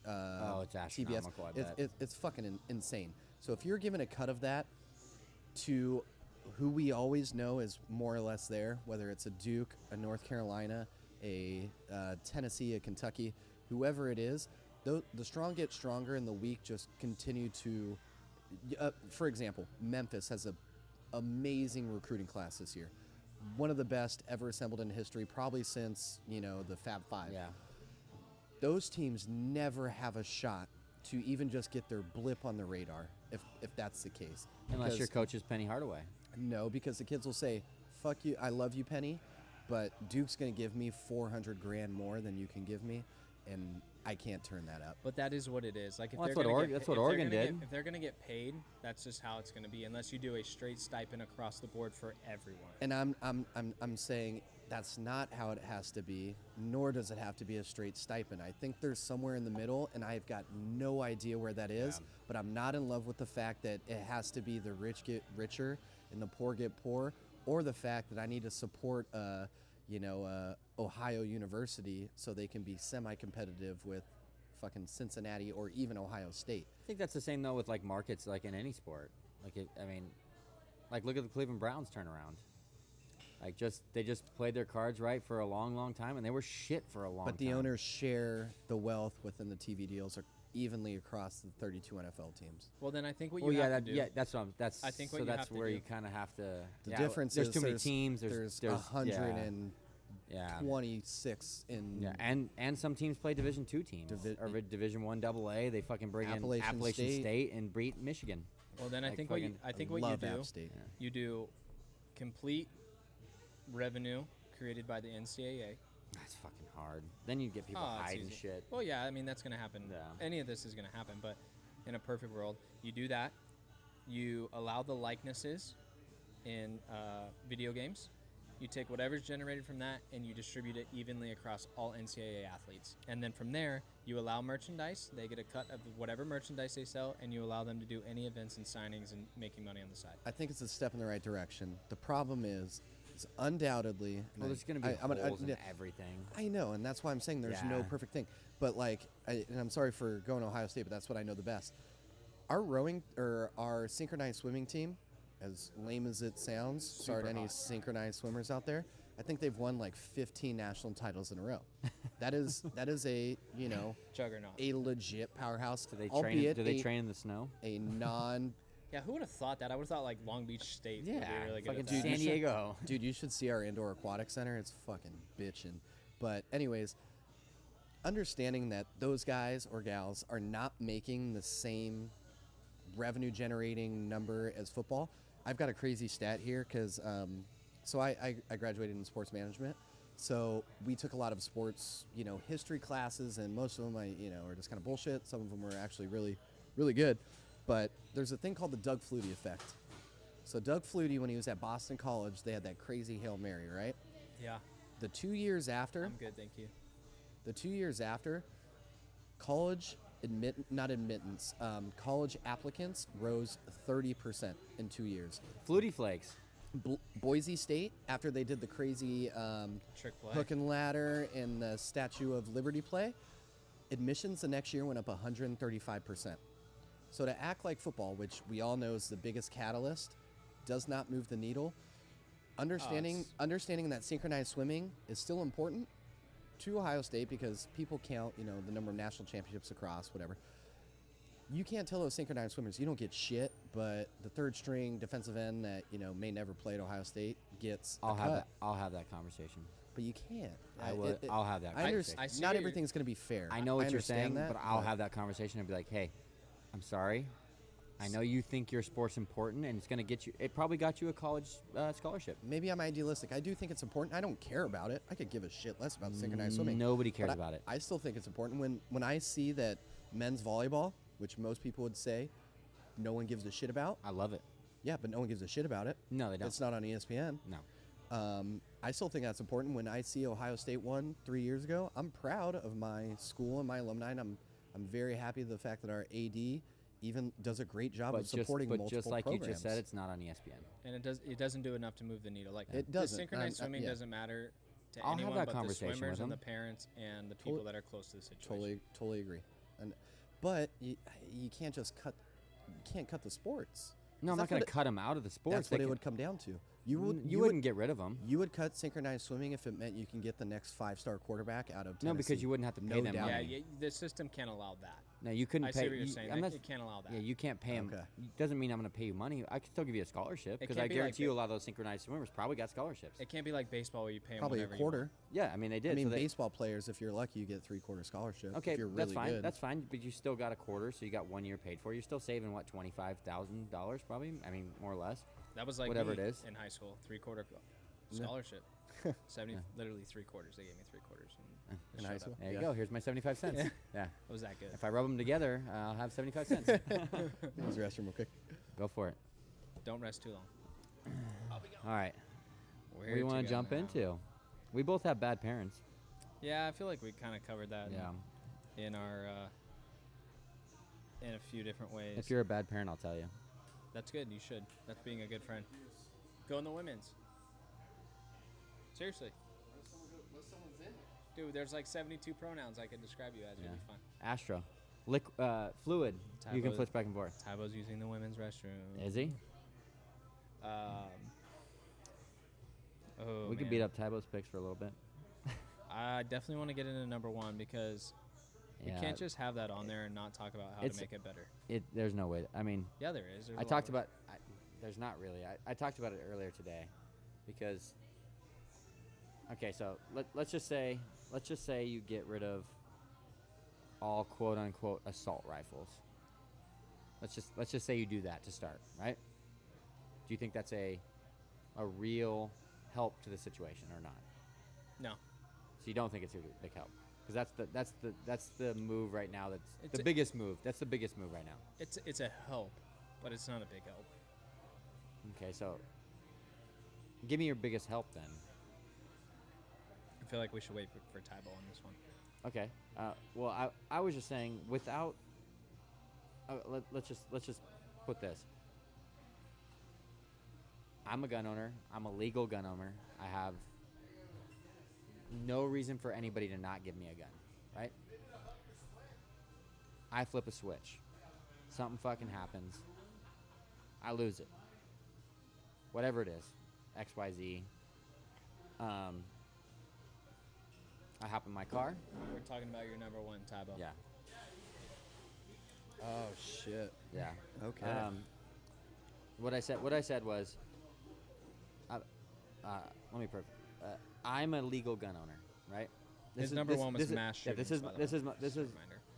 it's astronomical, I bet. it's fucking insane. So if you're giving a cut of that to who we always know is more or less there, whether it's a Duke, a North Carolina, a Tennessee, a Kentucky, whoever it is, the strong get stronger and the weak just continue to. For example, Memphis has a amazing recruiting class this year, one of the best ever assembled in history, probably since the Fab Five. Yeah. Those teams never have a shot to even just get their blip on the radar, if that's the case. Unless your Because- coach is Penny Hardaway. No, because the kids will say, "Fuck you, I love you, Penny, but Duke's gonna give me $400,000 more than you can give me, and I can't turn that up." But that is what it is. Like if Well, they're that's what gonna Oregon- get, that's what if they're Oregon gonna did. If they're going to get paid, that's just how it's going to be. Unless you do a straight stipend across the board for everyone. And I'm saying that's not how it has to be, nor does it have to be a straight stipend. I think there's somewhere in the middle, and I've got no idea where that is. Yeah. But I'm not in love with the fact that it has to be the rich get richer and the poor get poor, or the fact that I need to support Ohio University so they can be semi-competitive with fucking Cincinnati or even Ohio State. I think that's the same though with like markets, like in any sport. Like look at the Cleveland Browns turnaround. Like they just played their cards right for a long, long time, and they were shit for a long time. But the owners share the wealth within the TV deals evenly across the 32 NFL teams. Well, then I think what you have to do. Yeah, that's what I'm. That's I think what so. you That's have to where do. you kind of have to. The difference there's is too many teams. There's yeah. 126 in. Yeah, and some teams play Division II teams or Division I AA. They fucking bring in Appalachian State and beat Michigan. Well, then I Like think what you love do, App State. you do complete revenue created by the NCAA. That's fucking hard. Then you get people It's hiding easy. shit. Well, yeah, I mean that's gonna happen. Yeah. Any of this is gonna happen, but in a perfect world, you do that. You allow the likenesses in video games. You take whatever's generated from that and you distribute it evenly across all NCAA athletes. And then from there, you allow merchandise. They get a cut of whatever merchandise they sell, and you allow them to do any events and signings and making money on the side. I think it's a step in the right direction. The problem is undoubtedly. Well, there's going to be holes in everything. I know, and that's why I'm saying there's no perfect thing. But and I'm sorry for going to Ohio State, but that's what I know the best. Our rowing or our synchronized swimming team, as lame as it sounds, sorry to any synchronized swimmers out there, I think they've won like 15 national titles in a row. that is a Juggernaut. a legit powerhouse. Do they train in the snow? A non. Yeah, who would have thought that? I would have thought like Long Beach State would be really good fucking at that. San Diego. Dude, you should see our indoor aquatic center. It's fucking bitchin'. But anyways, understanding that those guys or gals are not making the same revenue generating number as football. I've got a crazy stat here because I graduated in sports management. So we took a lot of sports, history classes, and most of them are just kind of bullshit. Some of them were actually really, really good. But there's a thing called the Doug Flutie effect. So Doug Flutie, when he was at Boston College, they had that crazy Hail Mary, right? Yeah. The 2 years after, I'm good, thank you. the 2 years after, college college applicants rose 30% in 2 years. Flutie Flakes. Boise State, after they did the crazy Trick play. hook and ladder and the Statue of Liberty play, admissions the next year went up 135%. So to act like football, which we all know is the biggest catalyst, does not move the needle. Understanding that synchronized swimming is still important to Ohio State because people count, the number of national championships across, whatever. You can't tell those synchronized swimmers you don't get shit, but the third string defensive end that may never play at Ohio State gets a cut. I'll have that conversation. But you can't. I'll have that I conversation. understand. Not everything's going to be fair. I know what you're saying, that, but I'll have that conversation and be like, hey, I'm sorry. I know you think your sport's important, and it's going to get you. It probably got you a college scholarship. Maybe I'm idealistic. I do think it's important. I don't care about it. I could give a shit less about synchronized swimming. Nobody cares But about it. I still think it's important. When I see that men's volleyball, which most people would say no one gives a shit about. I love it. Yeah, but no one gives a shit about it. No, they don't. It's not on ESPN. No. I still think that's important. When I see Ohio State won 3 years ago, I'm proud of my school and my alumni, and I'm very happy the fact that our AD even does a great job of supporting multiple But just like programs. you just said, it's not on ESPN. And it doesn't do enough to move the needle. Like It doesn't. The synchronized Yeah. swimming doesn't matter to I'll have anyone that but the conversation swimmers with and the them. parents and the people that are close to the situation. Totally agree. But you can't just cut the sports. No, I'm not going to cut them out of the sports. That's what it would come down to. You wouldn't get rid of them. You would cut synchronized swimming if it meant you can get the next 5-star quarterback out of Tennessee. No, because you wouldn't have to pay No them doubt. money. Yeah, the system can't allow that. No, you couldn't I pay. see what you're saying. I'm not- It can't allow that. Yeah, you can't pay them. Okay. Doesn't mean I'm going to pay you money. I can still give you a scholarship because can't I be guarantee like you a lot of those synchronized swimmers probably got scholarships. It can't be like baseball where you pay them Probably a whatever quarter. Yeah, I mean they did. I mean, so they, baseball players, if you're lucky, you get 3/4 scholarship. okay, if you're really that's fine. good. That's fine. But you still got a quarter, so you got 1 year paid for. You're still saving what, $25,000 probably? I mean, more or less. That was like whatever me it is. in high school, 3/4 scholarship. 70, literally 3/4. They gave me 3/4. In high school? There you go. Here's my 75 cents. Yeah. Was that good? If I rub them together, I'll have 75 cents. Use the restroom real quick. Go for it. Don't rest too long. All right. What do Where you want to to go jump now? into? We both have bad parents. Yeah, I feel like we kind of covered that. Yeah. In our in a few different ways. If you're a bad parent, I'll tell you. That's good. You should. That's being a good friend. Go in the women's. Seriously. Dude, there's like 72 pronouns I could describe you as. It'd be fun. Astro. Fluid. You can flip back and forth. Tybo's using the women's restroom. Is he? We could beat up Tybo's picks for a little bit. I definitely want to get into number one because we can't just have that on there and not talk about how to make it better. There's no way. I mean, yeah, there is. I talked about. There's not really. I talked about it earlier today, because. Okay, so let's just say you get rid of all quote unquote assault rifles. Let's just say you do that to start, right? Do you think that's a real help to the situation or not? No. So you don't think it's a big help? Because that's the move right now. That's the biggest move. That's the biggest move right now. It's a help, but it's not a big help. Okay, so give me your biggest help then. I feel like we should wait for Tybo on this one. Okay. Well, I was just saying without. Let's just put this. I'm a gun owner. I'm a legal gun owner. I have no reason for anybody to not give me a gun, right? I flip a switch. Something fucking happens. I lose it. Whatever it is. XYZ. I hop in my car. We're talking about your number one, Tybo. Yeah. Oh shit. Yeah. Okay. What I said was, let me prove. I'm a legal gun owner, right? His number one was mass shootings. This is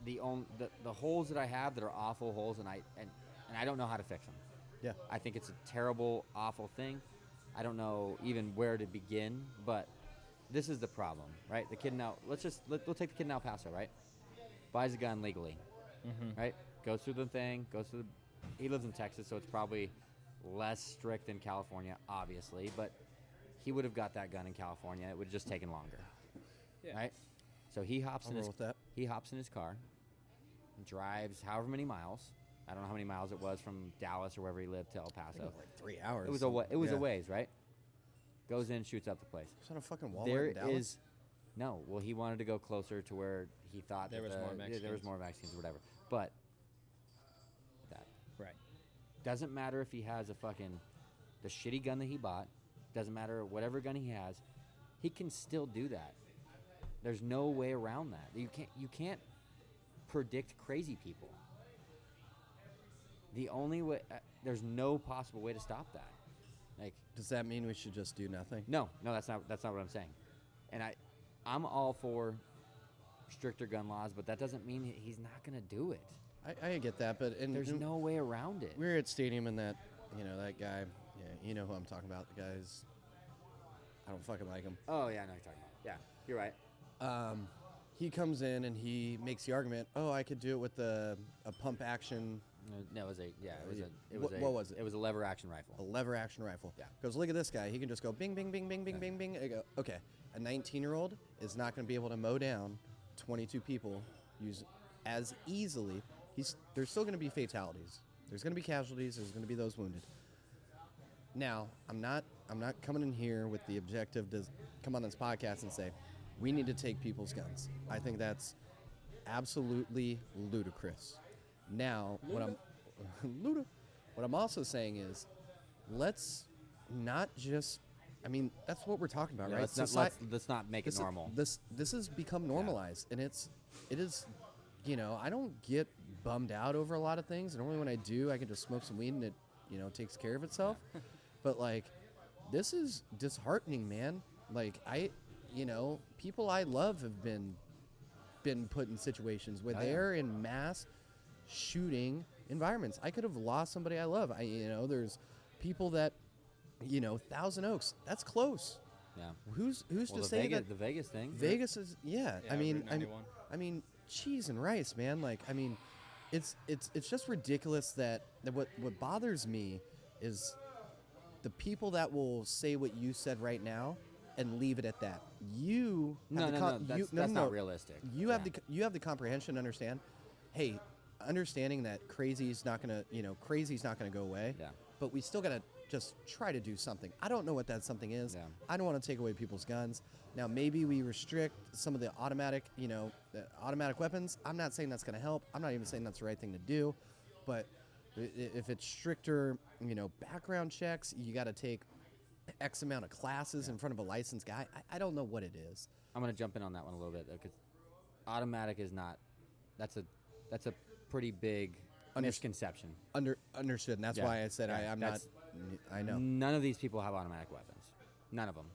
the holes that I have that are awful holes, and I don't know how to fix them. Yeah. I think it's a terrible, awful thing. I don't know even where to begin, but this is the problem, right? The kid now. We'll take the kid in El Paso, right? Buys a gun legally, right? Goes through the thing. He lives in Texas, so it's probably less strict than California, obviously. But he would have got that gun in California. It would have just taken longer, right? So he hops in his car, drives however many miles. I don't know how many miles it was from Dallas or wherever he lived to El Paso. It was like 3 hours. It was a ways, right? Goes in, shoots up the place. It's on a fucking Walmart in Dallas? No. Well, he wanted to go closer to where he thought there was more Mexicans or whatever. But that right doesn't matter if he has the shitty gun that he bought. Doesn't matter whatever gun he has. He can still do that. There's no way around that. You can't predict crazy people. The only way there's no possible way to stop that. Like, does that mean we should just do nothing? No, that's not what I'm saying. And I'm all for stricter gun laws, but that doesn't mean he's not going to do it. I get that, but there's no way around it. We were at Stadium and that guy, you know who I'm talking about. The guy's, I don't fucking like him. Oh yeah, I know what you're talking about. Yeah, you're right. He comes in and he makes the argument, I could do it with a pump action. No, what was it? It was a lever action rifle. A lever action rifle. Yeah. Goes, look at this guy. He can just go bing, bing, bing, bing, bing, bing, bing. I go, okay. A 19-year-old is not going to be able to mow down 22 people as easily. There's still going to be fatalities. There's going to be casualties. There's going to be those wounded. Now, I'm not coming in here with the objective to come on this podcast and say we need to take people's guns. I think that's absolutely ludicrous. Now, what I'm also saying is, let's not just. I mean, that's what we're talking about, right? Let's not make it normal. This has become normalized, and it is. I don't get bummed out over a lot of things. Normally, when I do, I can just smoke some weed and it, takes care of itself. But like, this is disheartening, man. Like people I love have been put in situations where they're in mass shooting environments. I could have lost somebody I love. There's people that, Thousand Oaks, that's close. Yeah. Who's to say that the Vegas thing? Vegas is I mean, cheese and rice, man. Like, I mean, it's just ridiculous that what bothers me is the people that will say what you said right now and leave it at that. That's not realistic. You have the comprehension to understand. Hey, understanding that crazy's not gonna go away. Yeah. But we still gotta just try to do something. I don't know what that something is. Yeah. I don't want to take away people's guns. Now, maybe we restrict some of the automatic, the automatic weapons. I'm not saying that's going to help. I'm not even saying that's the right thing to do. But if it's stricter, background checks, you got to take X amount of classes in front of a licensed guy. I don't know what it is. I'm going to jump in on that one a little bit because automatic is not. That's a pretty big misconception. Understood, and that's why I said I'm not. I know. None of these people have automatic weapons. None of them.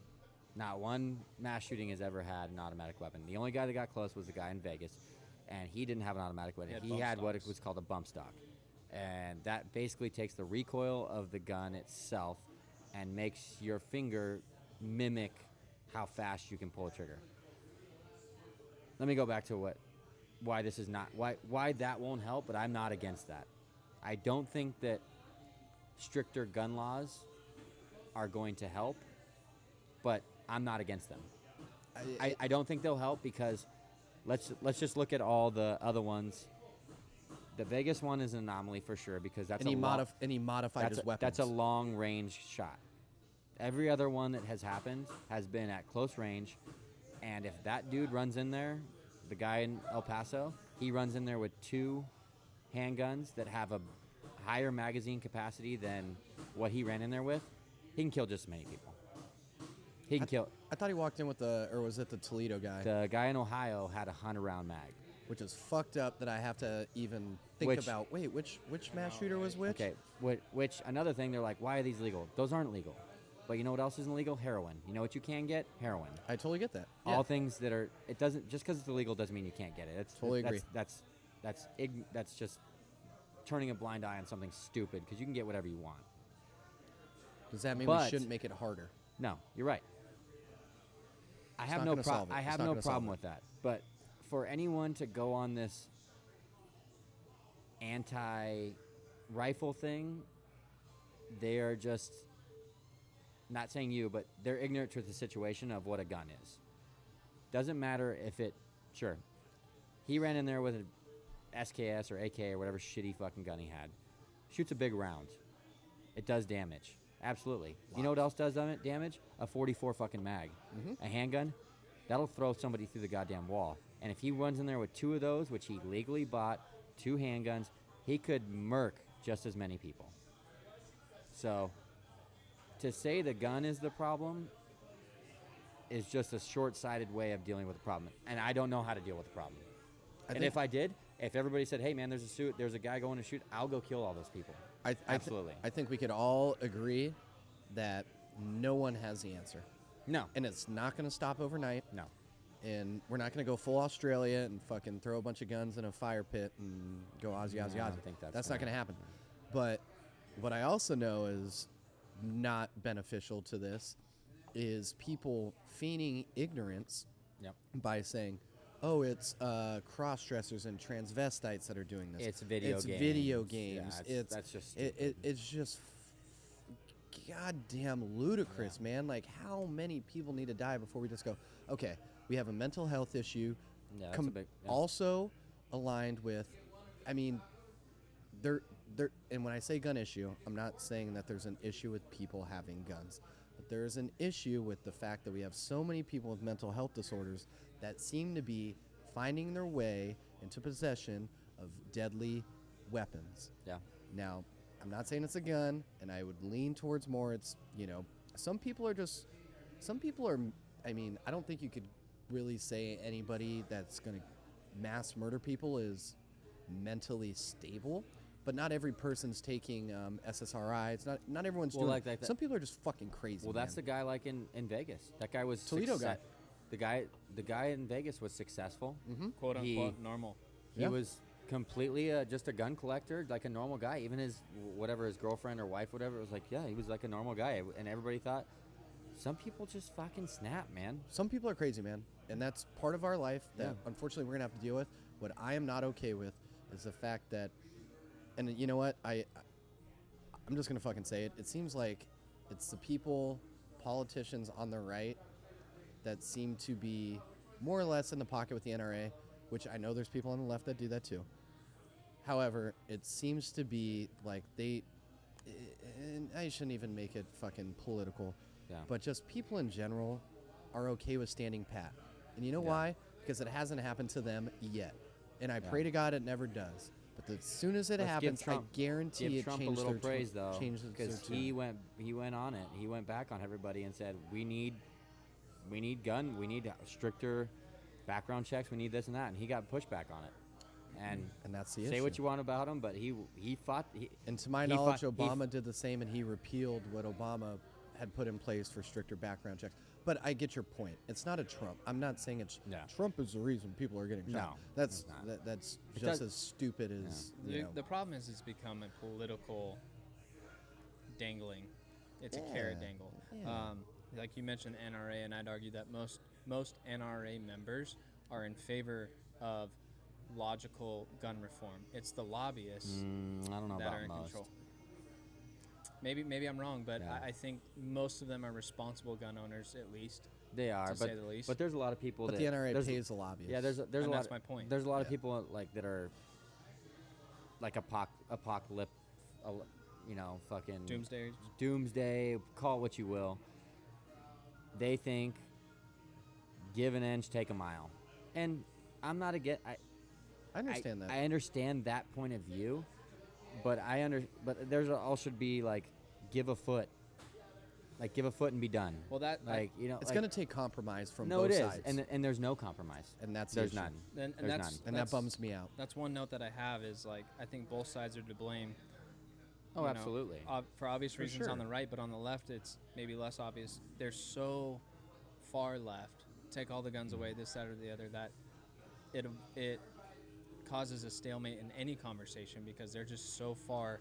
Not one mass shooting has ever had an automatic weapon. The only guy that got close was the guy in Vegas, and he didn't have an automatic weapon. He had what was called a bump stock, and that basically takes the recoil of the gun itself and makes your finger mimic how fast you can pull a trigger. Let me go back to why this is not why that won't help, but I'm not against that. I don't think that stricter gun laws are going to help, but I'm not against them. I don't think they'll help because let's just look at all the other ones. The Vegas one is an anomaly for sure because that's and he modified his weapons. That's a long range shot. Every other one that has happened has been at close range, and if that dude runs in there, the guy in El Paso, he runs in there with 2 handguns that have a higher magazine capacity than what he ran in there with, he can kill just as many people. He can kill. I thought he walked in with or was it the Toledo guy? The guy in Ohio had a 100-round mag. Which is fucked up that I have to even think about. Wait, which mass shooter was which? Okay, which another thing, they're like, why are these legal? Those aren't legal. But you know what else isn't legal? Heroin. You know what you can get? Heroin. I totally get that. All things that are, it doesn't, just because it's illegal doesn't mean you can't get it. Totally agree. That's just turning a blind eye on something stupid because you can get whatever you want. Does that mean we shouldn't make it harder? No, you're right. I have no problem with that. But for anyone to go on this anti-rifle thing, they are just, not saying you, but they're ignorant to the situation of what a gun is. Doesn't matter if sure, he ran in there with an SKS or AK or whatever shitty fucking gun he had. Shoots a big round. It does damage. Absolutely. Wow. You know what else does damage? A 44 fucking mag. Mm-hmm. A handgun, that'll throw somebody through the goddamn wall. And if he runs in there with 2 of those, which he legally bought, 2 handguns, he could murk just as many people. So, to say the gun is the problem is just a short-sighted way of dealing with the problem. And I don't know how to deal with the problem. And if I did, if everybody said, hey, man, there's a guy going to shoot, I'll go kill all those people. Absolutely. I think we could all agree that no one has the answer. No. And it's not going to stop overnight. No. And we're not going to go full Australia and fucking throw a bunch of guns in a fire pit and go Aussie, Aussie, Aussie. I don't think that's not going to happen. But what I also know is not beneficial to this is people feigning ignorance by saying, oh, it's cross-dressers and transvestites that are doing this. It's video games. Yeah, that's just it's just goddamn ludicrous, man. Like, how many people need to die before we just go, okay, we have a mental health issue. Yeah, that's a big, also aligned with, I mean, and when I say gun issue, I'm not saying that there's an issue with people having guns. But there is an issue with the fact that we have so many people with mental health disorders that seem to be finding their way into possession of deadly weapons. Yeah. Now, I'm not saying it's a gun, and I would lean towards more it's, some people are, I mean, I don't think you could really say anybody that's going to mass murder people is mentally stable. But not every person's taking SSRI. It's not everyone's doing. Like some people are just fucking crazy. Well, that's the guy like in Vegas. That guy was Toledo guy. The guy in Vegas was successful. Mm-hmm. Quote unquote normal. He was completely just a gun collector, like a normal guy. Even his girlfriend or wife, whatever, it was like, yeah, he was like a normal guy. And everybody thought, some people just fucking snap, man. Some people are crazy, man, and that's part of our life that unfortunately we're gonna have to deal with. What I am not okay with is the fact that. And you know what? I'm just going to fucking say it. It seems like it's the politicians on the right that seem to be more or less in the pocket with the NRA, which I know there's people on the left that do that too. However, it seems to be like and I shouldn't even make it fucking political, Yeah. but just people in general are okay with standing pat. And you know Yeah. why? Because it hasn't happened to them yet. And I Yeah. pray to God it never does. But as soon as it Let's give happens, Trump- I guarantee Give it Trump a changed little their praise though, changed their because tune. he went on it. He went back on everybody and said, we need stricter background checks. We need this and that, and he got pushback on it. And that's the say issue. what you want about him, but he fought. And to my he knowledge, fought- he f- Obama did the same, and he repealed what Obama had put in place for stricter background checks. But I get your point. It's not a Trump. I'm not saying it's No. Trump is the reason people are getting shot. No, That's it's not. that's It just does- as stupid as you know. The problem is it's become a political dangling. It's a carrot Yeah, dangle. yeah. Like you mentioned NRA, and I'd argue that most NRA members are in favor of logical gun reform. It's the lobbyists I don't know that are about in most. control. Maybe I'm wrong, but Yeah. I think most of them are responsible gun owners, at least. They are, to but say the least. but there's a lot of people But that the NRA there's- pays the lobbyists. Yeah, there's a And lot. that's my point. There's a lot of Yeah. people like that are like apocalypse, fucking Doomsday. call it what you will. They think give an inch, take a mile, and I'm not against. I understand that. I understand that point of view, but but there's also should be like give a foot, and be done. Well, that it's going to take compromise from no, both it is, sides. and there's no compromise. And that's the there's issue. none. And There's that's none. And that bums me out. That's one note that I have is like I think both sides are to blame. Oh, you know, absolutely. For obvious For reasons sure. on the right, but on the left it's maybe less obvious. They're so far left. Take all the guns away, this, that, or the other. That it causes a stalemate in any conversation because they're just so far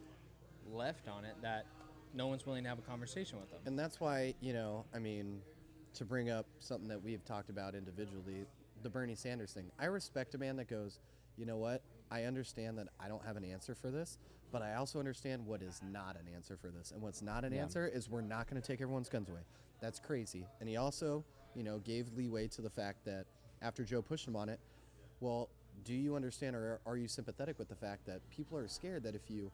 left on it that no one's willing to have a conversation with them. And that's why, to bring up something that we've talked about individually, the Bernie Sanders thing. I respect a man that goes, you know what? I understand that I don't have an answer for this, but I also understand what is not an answer for this. And what's not an Yeah. answer is we're not going to take everyone's guns away. That's crazy. And he also, gave leeway to the fact that after Joe pushed him on it, well, do you understand or are you sympathetic with the fact that people are scared that if you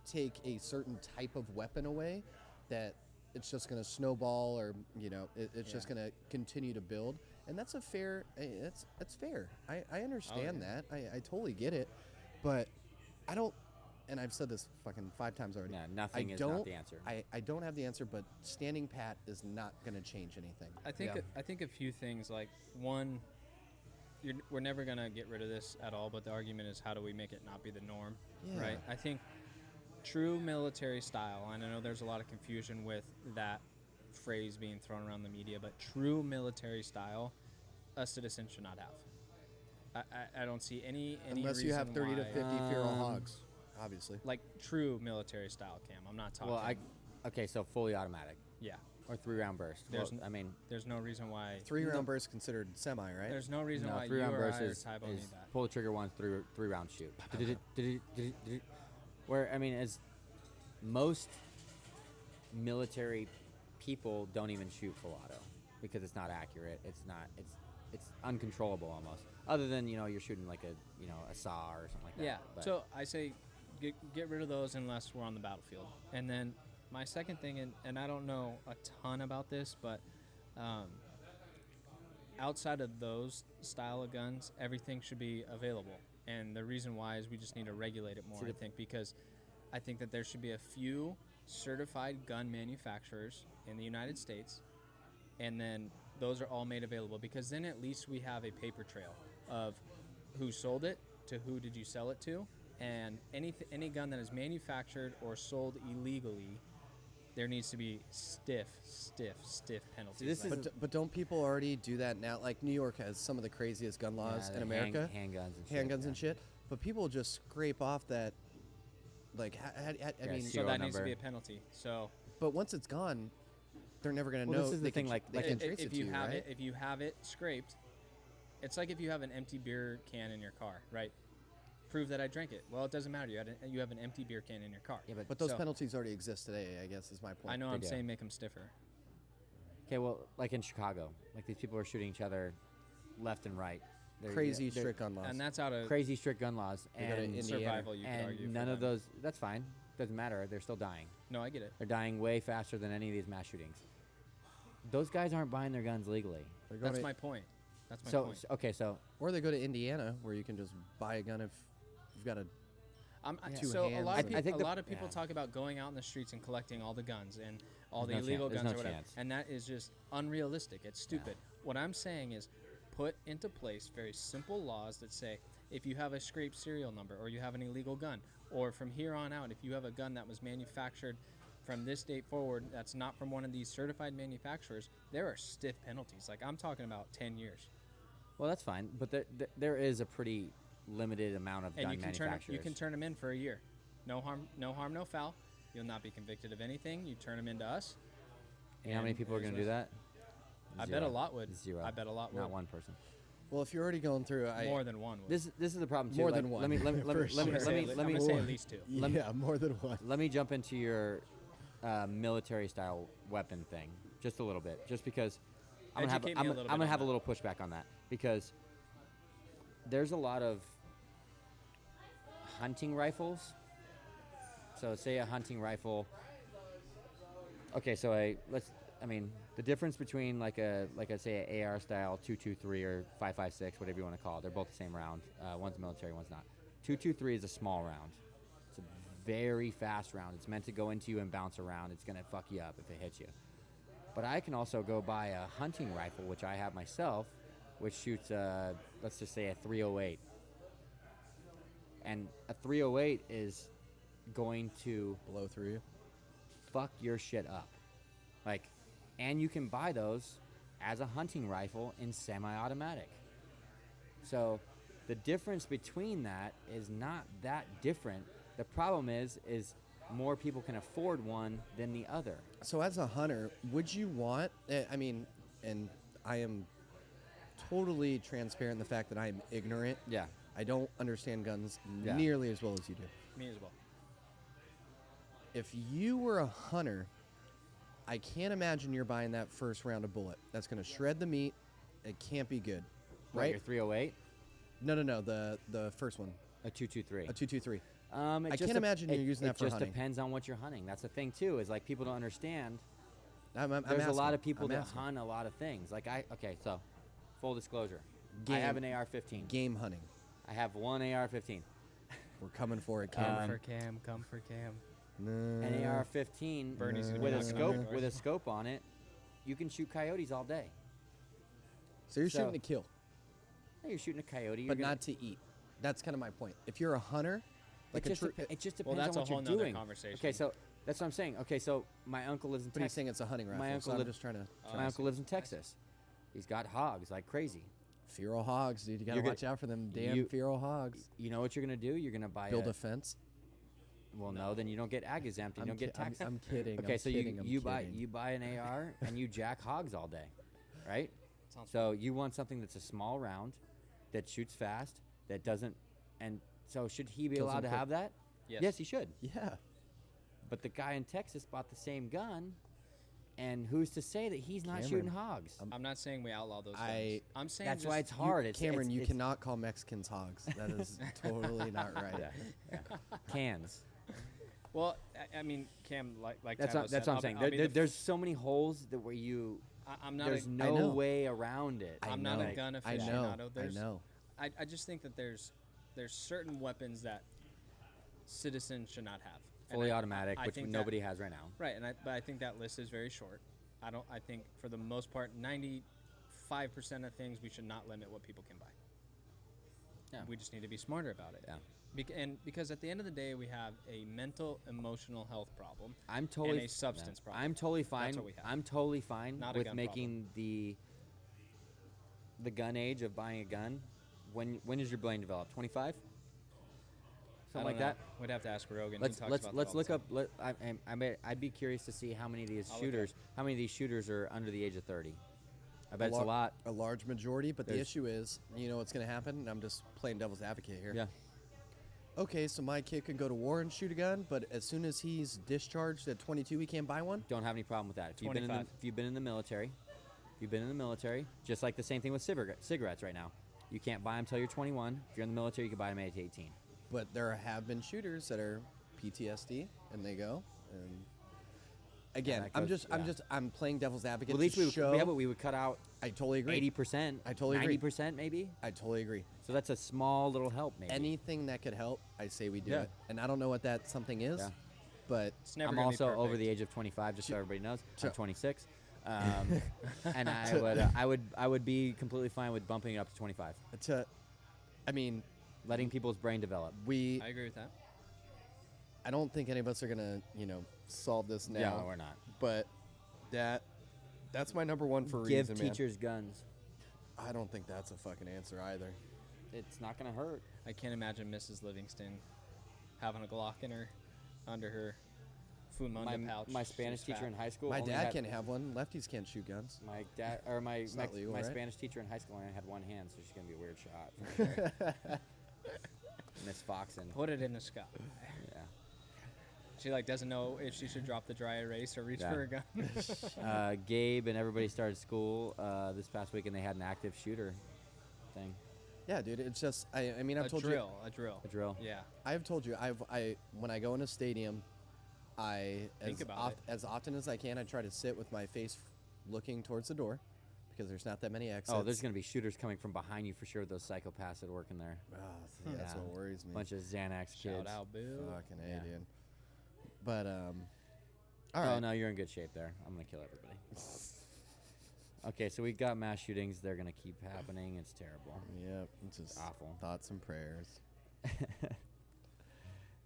take a certain type of weapon away, that it's just going to snowball or, it's just going to continue to build? And that's a fair, that's fair. I understand that. I totally get it. But I don't, and I've said this fucking 5 times already. Yeah, nothing I is don't, not the answer. I don't have the answer, but standing pat is not going to change anything. I think a few things like one, we're never gonna get rid of this at all. But the argument is how do we make it not be the norm, Yeah. right? I think true military style, and I know there's a lot of confusion with that phrase being thrown around the media, but true military style, a citizen should not have. I don't see any Unless you have reason 30 to why- 50 feral hogs, obviously. like true military style, Cam. I'm not talking. Well, okay, so fully automatic yeah. or 3-round burst. There's Well, I mean, There's no reason why. 3-round burst considered semi, right? There's no reason no, why 3-round you or burst I or is Tybo need that. pull the trigger once, 3-round shoot. Where I mean, as most military people don't even shoot full auto because it's not accurate. It's uncontrollable almost. Other than you're shooting like a SAW or something like that. Yeah. But So I say get rid of those unless we're on the battlefield. And then my second thing, and I don't know a ton about this, but outside of those style of guns, everything should be available. And the reason why is we just need to regulate it more, I think, because I think that there should be a few certified gun manufacturers in the United States, and then those are all made available, because then at least we have a paper trail of who sold it to who did you sell it to, and any gun that is manufactured or sold illegally, there needs to be stiff penalties. this is- But don't people already do that now? Like New York has some of the craziest gun laws Yeah, in the America. handguns and handguns shit, and shit. But people just scrape off that. Like, I Yeah, mean, so serial that needs to number. be a penalty. So but once it's gone, they're never gonna Well, know. this is the they thing, can, like- they like can if, trace it if to you you, have right? it, if you have it scraped, it's like if you have an empty beer can in your car, right? Prove that I drank it. Well, it doesn't matter. You have an empty beer can in your car. Yeah, But those So, penalties already exist today. I guess is my point. I know They I'm do. saying make them stiffer. Okay, well, like in Chicago, like these people are shooting each other left and right. Crazy they're strict gun laws. And that's out of crazy strict gun laws, They go to and Indiana. survival, you could argue. and for none of them. those. That's fine. Doesn't matter. They're still dying. No, I get it. They're dying way faster than any of these mass shootings. Those guys aren't buying their guns legally. That's my point. That's my point. Okay, so Or they go to Indiana, where you can just buy a gun if you've got a. So a hands lot of and- people, a lot of people talk about going out in the streets and collecting all the guns and all the There's no illegal chance. guns There's or no whatever, chance. and that is just unrealistic. It's stupid. What I'm saying is, put into place very simple laws that say if you have a scraped serial number or you have an illegal gun, or from here on out, if you have a gun that was manufactured from this date forward, that's not from one of these certified manufacturers, there are stiff penalties. Like I'm talking about 10 years. well, that's fine, but there is a pretty limited amount of And gun you can manufacturers. turn them in for a year. No harm, no foul. You'll not be convicted of anything. You turn them into us. You know how many and people are going to do that? I bet Zero. a lot would. Zero. I bet a lot would. Not one person. Well, if you're already going through, More than one would. This is the problem too. More like, than one. Let me For let me sure. I'm gonna say More. at least two. yeah, more than one. let me jump into your military style weapon thing just a little bit, just because I'm gonna Educate me a little bit I'm gonna on have a that. little pushback on that because there's a lot of hunting rifles. So say a hunting rifle. Okay, so the difference between like a say an AR style 223 or 5.56, whatever you want to call it, they're both the same round. One's military, one's not. 223 is a small round. It's a very fast round. It's meant to go into you and bounce around. It's gonna fuck you up if it hits you. But I can also go buy a hunting rifle, which I have myself, which shoots let's just say a 308. And a 308 is going to Blow through you. fuck your shit up. Like, and you can buy those as a hunting rifle in semi-automatic. So the difference between that is not that different. The problem is more people can afford one than the other. So as a hunter, would you want? I mean, and I am totally transparent in the fact that I am ignorant. Yeah. I don't understand guns Yeah. nearly as well as you do. Me as well. If you were a hunter, I can't imagine you're buying that first round of bullet. That's going to shred the meat. It can't be good, What, right? your 308, No, the first one, a 223. a 223. I can't imagine you're using that for It just hunting. depends on what you're hunting. That's the thing too. Is like people don't understand. I'm There's a asking. lot of people I'm that asking. hunt a lot of things. Like so full disclosure, I Game- have an AR-15. Game hunting. I have one AR-15. We're coming for it, Come Cameron. for Cam. Come for Cam. An AR-15 Bernie's gonna be with a knocking on scope our doors. with a scope on it, you can shoot coyotes all day. So you're So- shooting to kill, Hey, you're shooting a coyote, but not to eat. That's kind of my point. If you're a hunter, like it a just, true, it just Well, depends that's a on what whole you're nother doing. conversation. Okay, so that's what I'm saying. Okay, so my uncle lives in but he's Texas. saying it's a hunting rifle. uncle So I'm live- just trying to My uncle lives in Texas. He's got hogs like crazy. feral hogs, dude. You gotta You're gonna- watch out for them damn you- feral hogs. You know what you're gonna do? You're gonna buy Build a fence. Well, no, then you don't get ag exempt and you don't get tax. I'm kidding. Okay, I'm so kidding, I'm you buy kidding. an AR and you jack hogs all day, right? Sounds So you want something that's a small round, that shoots fast, that doesn't, and so should he be Kills allowed him to quick. have that? Yes. he should. Yeah. But the guy in Texas bought the same gun, and who's to say that he's not Cameron, shooting hogs? I'm not saying we outlaw those I- guns. I'm saying That's just, why it's hard. It's Cameron, you it's, cannot call Mexicans hogs. That is totally not right. Yeah, cans. Well, I mean, Cam, like That's Tavo what, said, that's what I'm I'll be- saying. I'll be the There's so many holes that where you I'm not there's a, no know. way around it. I'm not know. a gun I aficionado. know. There's, I know. I just think that there's certain weapons that citizens should not have. And Fully I- automatic, I which think nobody has right now. Right, but I think that list is very short. I think for the most part, 95% of things we should not limit what people can buy. Yeah. We just need to be smarter about it. Yeah. Because at the end of the day, we have a mental, emotional health problem I'm totally and a substance problem. I'm totally fine. what we have. I'm totally fine Not a with gun making the gun age of buying a gun. When is your brain developed? 25? Something like that. We'd have to ask Rogan. Let's he talks let's about let's that all look the up. I'd be curious to see how many of these I'll look shooters are under the age of 30. I bet it's a lar- lot. A large majority, but the There's- issue is, you know what's going to happen? I'm just playing devil's advocate here. Yeah. Okay, so my kid can go to war and shoot a gun, but as soon as he's discharged at 22, he can't buy one? Don't have any problem with that. If you've been in 25. if you've been in the military, just like the same thing with cigarettes right now. You can't buy them until you're 21. If you're in the military, you can buy them at 18. But there have been shooters that are PTSD, and they go. And again, that goes- I'm playing devil's advocate. Well, at least to show. yeah, but we would cut out I totally agree. 80%. I totally agree. 90% maybe. I totally agree. So that's a small little help, maybe. Anything that could help, I say we do Yeah. it. And I don't know what that something is, Yeah. but It's never I'm gonna also be over perfect. the age of 25, just so everybody knows. I'm Sure. 26, and I would be completely fine with bumping it up to 25, I mean, letting people's brain develop. I agree with that. I don't think any of us are gonna, solve this now. No, we're not. But that's my number one for a Give reason, man. teachers guns. I don't think that's a fucking answer either. It's not gonna hurt. I can't imagine Mrs. Livingston having a Glock under her Fumunda pouch. My Spanish She's teacher fat. in high school. My only dad had- can have one. Lefties can't shoot guns. My dad or my It's not legal, my right? Spanish teacher in high school only had one hand, so she's gonna be a weird shot. For sure. Miss Foxen. Put it in the sky. Yeah. She doesn't know if she should drop the dry erase or reach Yeah. for a gun. Gabe and everybody started school this past week, and they had an active shooter thing. Yeah, dude. It's just I mean I've a told drill. A drill. Yeah. I've told you when I go in a stadium, Think about it. as often as I can, I try to sit with my face looking towards the door because there's not that many exits. Oh, there's gonna be shooters coming from behind you for sure. Those psychopaths that work in there. That's Yeah. what worries me. Bunch of Xanax Shout kids. out, Boo. Fucking Yeah. alien. But all Oh right. no, you're in good shape there. I'm gonna kill everybody. Okay, so we got mass shootings. They're gonna keep happening. It's terrible. Yep. It's just Awful. thoughts and prayers.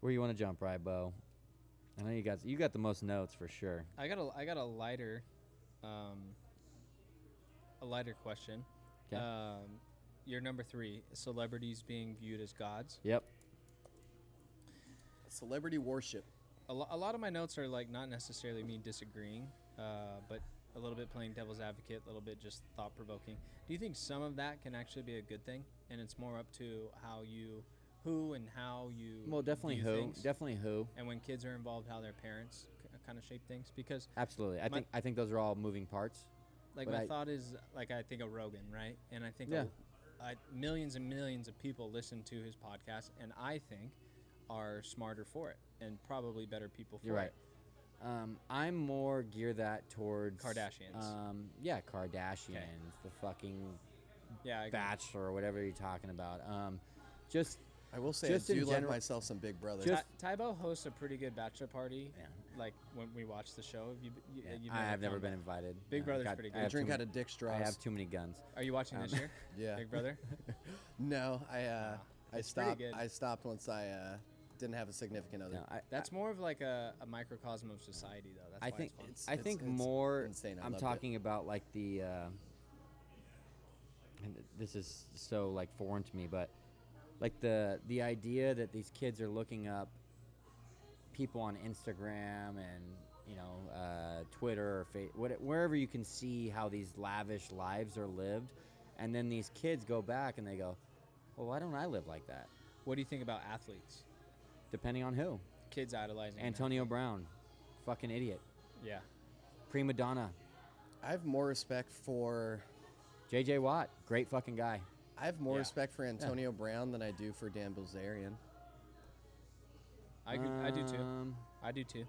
Where you want to jump, right, Bo? I know you got the most notes for sure. I got a lighter question. 'Kay. Your number 3, celebrities being viewed as gods. Yep. Celebrity worship. A lot of my notes are not necessarily me disagreeing, but a little bit playing devil's advocate, a little bit just thought provoking. Do you think some of that can actually be a good thing, and it's more up to who and how you Well, definitely view who. things? Definitely who. And when kids are involved, how their parents kind of shape things? Because Absolutely. My- I think those are all moving parts. But my I- thought is I think of Rogan, right? And I think Yeah. millions and millions of people listen to his podcast, and I think are smarter for it and probably better people for You're right. it. I'm more gear that towards Kardashians. Yeah, Kardashians, the fucking Yeah, I agree. Bachelor or whatever you're talking about. Just I will say Just I in do love general- myself some Big Brother. Just- Tybo hosts a pretty good bachelor party. Yeah. When we watch the show. You've I have never come. been invited. Big No, Brother's got- pretty I good. I have drink too out of dick straws. I have too many guns. Are you watching this year? Yeah. Big Brother. No, I It's pretty stopped. good. I stopped once I didn't have a significant other. No, That's more of a microcosm of society, though. That's I why think it's fun. I think it's more. insane. I I'm loved it. talking about the. And this is so foreign to me, but the idea that these kids are looking up people on Instagram and Twitter or wherever you can see how these lavish lives are lived, and then these kids go back and they go, well, why don't I live like that? What do you think about athletes? Depending on who. Kids idolizing them. Antonio Brown, fucking idiot. Yeah. Prima donna. I have more respect for. JJ Watt, great fucking guy. I have more Yeah. respect for Antonio Brown than I do for Dan Bilzerian. I do too. Um, I do too.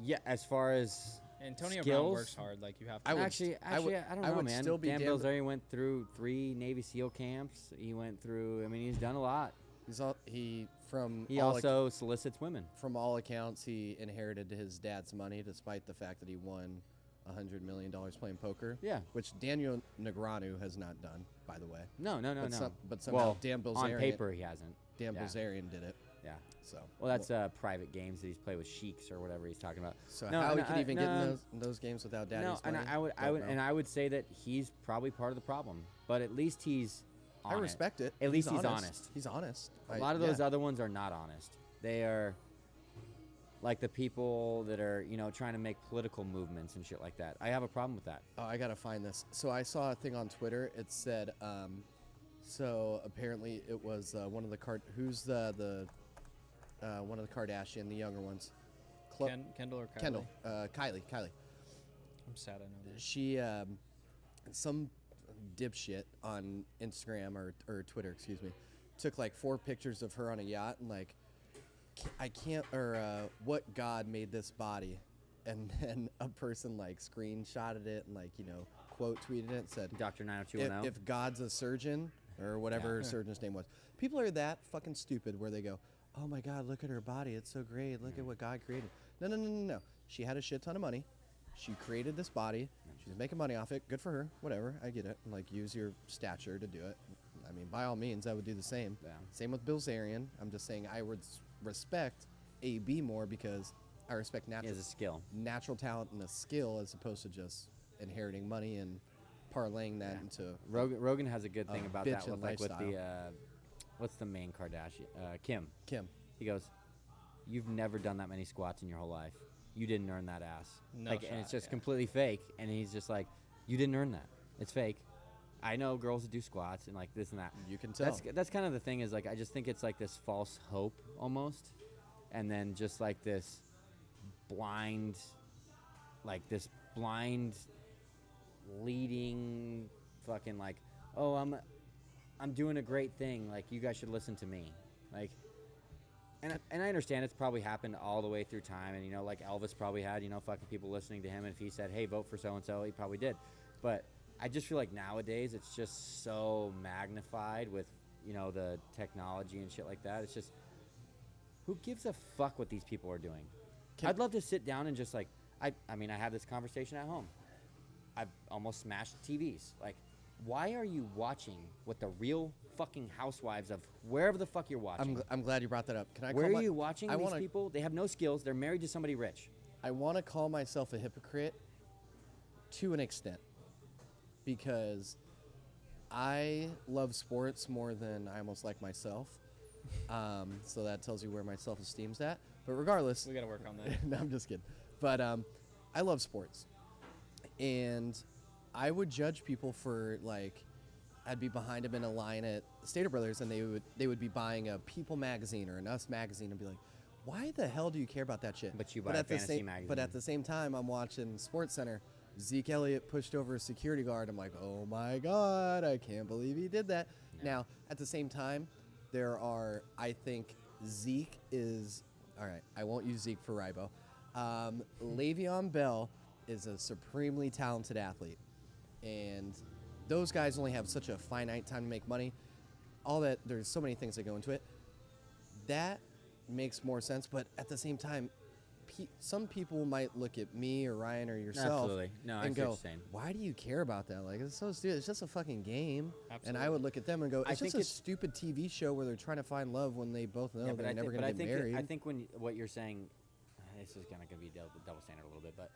Yeah, as far as Antonio Brown skills? works hard. You have to. I would actually, I would- I don't I know, would man. still be Dan Dan- Bilzerian went through 3 Navy SEAL camps. He went through. I mean, he's done a lot. He from He all also solicits women. from all accounts he inherited his dad's money, despite the fact that he won $100 million playing poker. Yeah. Which Daniel Negreanu has not done, by the way. No. But somehow well, Dan on Bilzerian paper he hasn't. Dan Yeah. Bilzerian did it. Yeah. So Well, that's private games that he's played with sheiks or whatever he's talking about. so No, how he and could I- even no, get in those games without daddy's No, and money? I would say that he's probably part of the problem, but at least he's. I on respect it. At least he's honest. He's honest. A lot of those other ones are not honest. They are like the people that are, trying to make political movements and shit like that. I have a problem with that. Oh, I gotta find this. So I saw a thing on Twitter. It said, so apparently it was one of the who's the one of the Kardashian, the younger ones. Kendall or Kylie? Kendall, Kylie. I'm sad I know that. She, some dipshit on Instagram or Twitter, excuse me, took like 4 pictures of her on a yacht and like, I can't, or what God made this body, and then a person like screenshotted it and like, you know, quote tweeted it and said, Dr. 90210. if God's a surgeon or whatever her surgeon's name was. People are that fucking stupid where they go, oh my God, look at her body, it's so great, look at what God created. No. She had a shit ton of money. She created this body. She's making money off it. Good for her. Whatever. I get it. Like, use your stature to do it. I mean, by all means, I would do the same. Yeah. Same with Bill Zarian. I'm just saying I would respect AB more because I respect He has a skill. natural talent and a skill as opposed to just inheriting money and parlaying that into Rogan has a good thing about that bitchin' with like with the lifestyle. what's the main Kardashian? Kim. Kim. He goes, "You've never done that many squats in your whole life. You didn't earn that ass." No like, shot, and it's just yeah. completely fake. And he's just like, "You didn't earn that. It's fake." I know girls that do squats and like this and that. You can tell. That's kind of the thing is like I just think it's like this false hope almost, and then just like this blind leading fucking like, oh, I'm doing a great thing, like you guys should listen to me, like, and I understand it's probably happened all the way through time, and you know, like Elvis probably had, you know, fucking people listening to him, and if he said, hey, vote for so and so, he probably did. But I just feel like nowadays it's just so magnified with, you know, the technology and shit like that. It's just, who gives a fuck what these people are doing? I'd love to sit down and just like, I mean, I had this conversation at home. I've almost smashed TVs. Like, why are you watching what the real fucking housewives of wherever the fuck you're watching? I'm glad you brought that up. Can I? Where call are my- you watching I these wanna, people? They have no skills. They're married to somebody rich. I want to call myself a hypocrite to an extent because I love sports more than I almost like myself. So that tells you where my self-esteem's at. But regardless, We got to work on that. no, I'm just kidding. But I love sports, and I would judge people for like, I'd be behind them in a line at Stater Brothers, and they would be buying a People magazine or an Us magazine, and be like, why the hell do you care about that shit? But you buy a at the fantasy same, magazine. But at the same time, I'm watching Sports Center. Zeke Elliott pushed over a security guard. I'm like, oh my God, I can't believe he did that. Now, at the same time, I think Zeke is, all right, I won't use Zeke for Rybo. Le'Veon Bell is a supremely talented athlete. And those guys only have such a finite time to make money. There's so many things that go into it. That makes more sense, but at the same time, some people might look at me or Ryan or yourself Absolutely. No, I and see what go, you're saying. why do you care about that? Like, it's so stupid. It's just a fucking game. And I Absolutely. would look at them and go, I it's think just a it's- stupid TV show where they're trying to find love when they both know they're never going to get married. I think what you're saying, this is kind of going to be double standard a little bit, but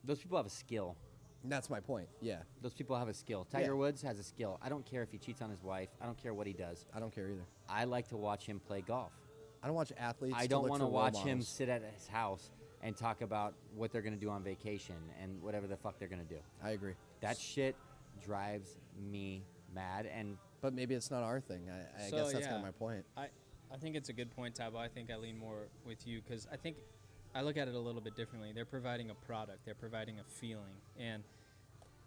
those people have a skill. That's my point. Yeah. Those people have a skill. Tiger Woods has a skill. I don't care if he cheats on his wife. I don't care what he does. I don't care either. I like to watch him play golf. I don't watch athletes. I don't want want to watch him sit at his house and talk about what they're going to do on vacation and whatever the fuck they're going to do. I agree. That shit drives me mad. And But maybe it's not our thing. I So, guess that's kind yeah. of my point. I think it's a good point, Tabo. I think I lean more with you because I think I look at it a little bit differently. They're providing a product. They're providing a feeling. And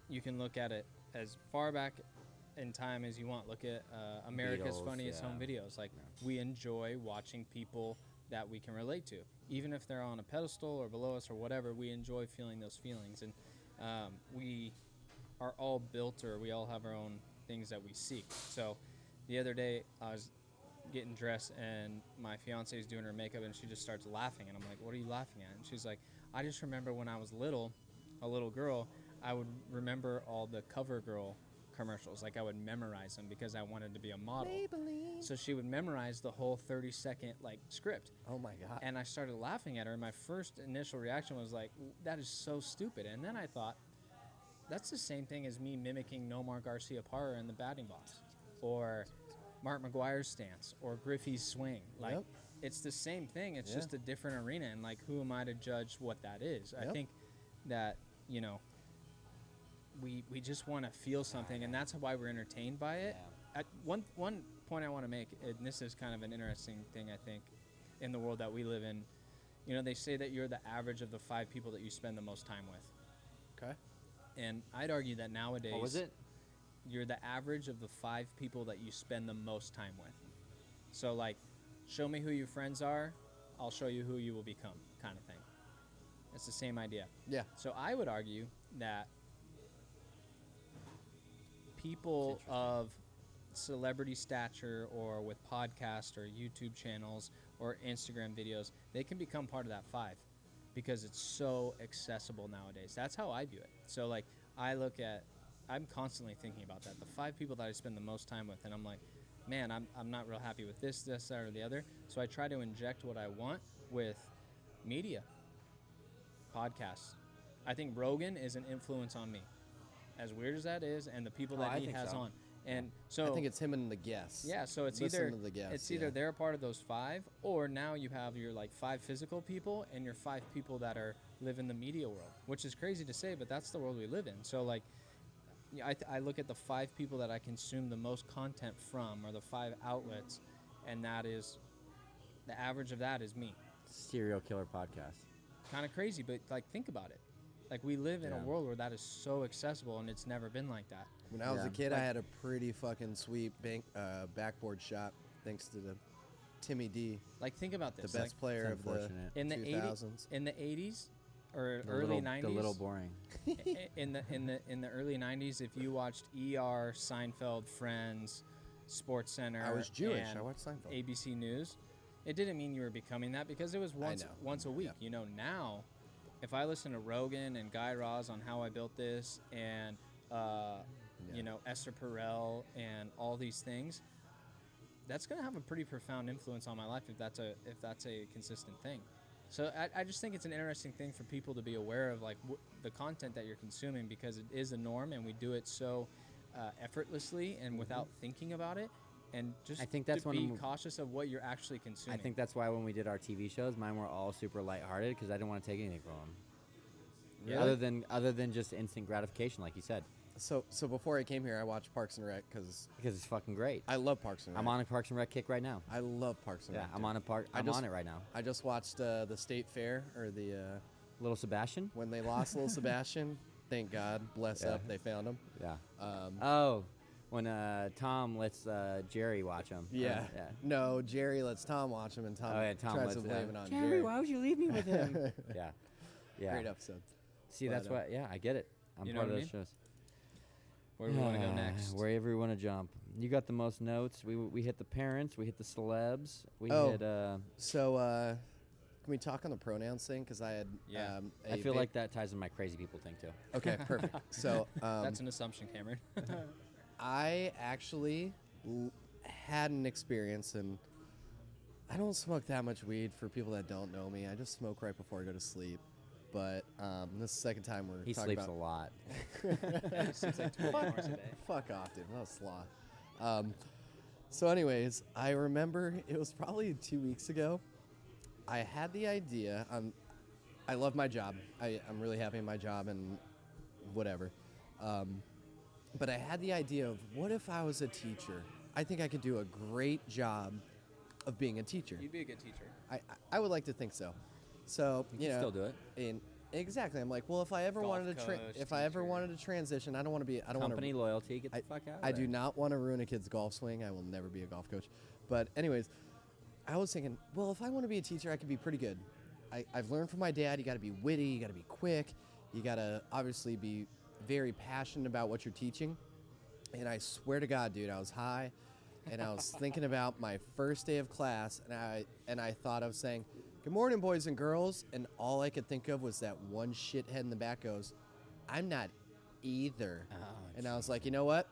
you can look at it as far back in time as you want. Look at America's Beatles, Funniest yeah. Home Videos. Like, we enjoy watching people that we can relate to. Even if they're on a pedestal or below us or whatever, we enjoy feeling those feelings. And we are all built, or we all have our own things that we seek. So the other day, I was getting dressed, and my fiance is doing her makeup, and she just starts laughing. And I'm like, what are you laughing at? And she's like, I just remember when I was a little girl, I would remember all the CoverGirl commercials. Like, I would memorize them because I wanted to be a model. Maybelline. So she would memorize the whole 30-second like script. Oh my God. And I started laughing at her. And my first initial reaction was like, that is so stupid. And then I thought, that's the same thing as me mimicking Nomar Garcia Parra in the batting box, or Mark McGuire's stance, or Griffey's swing. Like, Yep. it's the same thing. It's Yeah. just a different arena. And like, who am I to judge what that is? I Yep. think that, you know, we just want to feel something, and that's why we're entertained by it. One point I want to make, and this is kind of an interesting thing, I think, in the world that we live in. You know, they say that you're the average of the 5 people that you spend the most time with. Okay. And I'd argue that nowadays... what was it? you're the average of the 5 people that you spend the most time with. So like, show me who your friends are, I'll show you who you will become, kind of thing. It's the same idea. Yeah. So I would argue that people of celebrity stature or with podcasts or YouTube channels or Instagram videos, they can become part of that 5 because it's so accessible nowadays. That's how I view it. So like I'm constantly thinking about that. The 5 people that I spend the most time with, and I'm like, man, I'm not real happy with this, that, or the other. So I try to inject what I want with media, podcasts. I think Rogan is an influence on me, as weird as that is, and the people that he has on. And so I think it's him and the guests. yeah, so it's Listen either to the guests, it's either they're a part of those 5, or now you have your like 5 physical people and your 5 people that live in the media world, which is crazy to say, but that's the world we live in. So like, I look at the 5 people that I consume the most content from, or the 5 outlets, and that is the average of that is me. Serial killer podcast. Kind of crazy, but like think about it. Like we live in a world where that is so accessible, and it's never been like that. When I was a kid, I had a pretty fucking sweet backboard shot, thanks to the Timmy D, Like think about this. the best player of the unfortunate. in the 2000s. in the 80s or The early little, 90s. The little boring. in the early 90s, if you watched ER, Seinfeld, Friends, Sports Center, I was Jewish. and I watched Seinfeld. ABC News, it didn't mean you were becoming that because it was once a week. Yeah. You know, now if I listen to Rogan and Guy Raz on How I Built This, and you know, Esther Perel and all these things, that's going to have a pretty profound influence on my life if that's a consistent thing. So I just think it's an interesting thing for people to be aware of, like the content that you're consuming, because it is a norm and we do it so effortlessly and without thinking about it. And just I think that's to one be of cautious of what you're actually consuming. I think that's why when we did our TV shows, mine were all super lighthearted because I didn't want to take anything from them. Really? Other than just instant gratification, like you said, So before I came here, I watched Parks and Rec because because it's fucking great. I love Parks and Rec. I'm on a Parks and Rec kick right now. I love Parks and Yeah, Rec. I'm dude. on a park. I'm on it right now. I just watched the State Fair, or the Little Sebastian. when they lost Little Sebastian. Thank God, bless up, they found him. Yeah. Um, When Tom lets Jerry watch him. yeah. Yeah. No, Jerry lets Tom watch him, and Tom, Oh, yeah, Tom tries to lets blame it on Jerry, Jerry. why would you leave me with him? Yeah. Yeah. Great episode. See, But, that's why. Yeah, I get it. I'm You know part of what I those shows. Where do we want to go next? Wherever you want to jump. You got the most notes. We hit the parents. We hit the celebs. We Oh. hit. So, can we talk on the pronouns thing? Because I had. Yeah. I feel like that ties in my crazy people thing too. Okay, perfect. So, That's an assumption, Cameron. I actually had an experience, and I don't smoke that much weed. For people that don't know me, I just smoke right before I go to sleep. But this is the second time we're He talking sleeps about. a lot. It seems like 12 hours a day. Fuck off, dude. What a sloth. So, anyways, I remember it was probably 2 weeks ago. I had the idea. I love my job. I'm really happy in my job and whatever. But I had the idea of, what if I was a teacher? I think I could do a great job of being a teacher. You'd be a good teacher. I would like to think so. So You can still do it. Exactly. I'm like, well, if I ever Golf wanted to coach, ever teacher. wanted to transition, I don't want to be. I don't want to. Company loyalty. Get the fuck out. I do not want to ruin a kid's golf swing. I will never be a golf coach. But anyways, I was thinking, well, if I want to be a teacher, I could be pretty good. I've learned from my dad, you got to be witty, you got to be quick, you got to obviously be very passionate about what you're teaching. And I swear to God, dude, I was high, and I was thinking about my first day of class, and I thought of saying, "Good morning, boys and girls," and all I could think of was that one shithead in the back goes, "I'm not either." Oh, And I was like, you know what?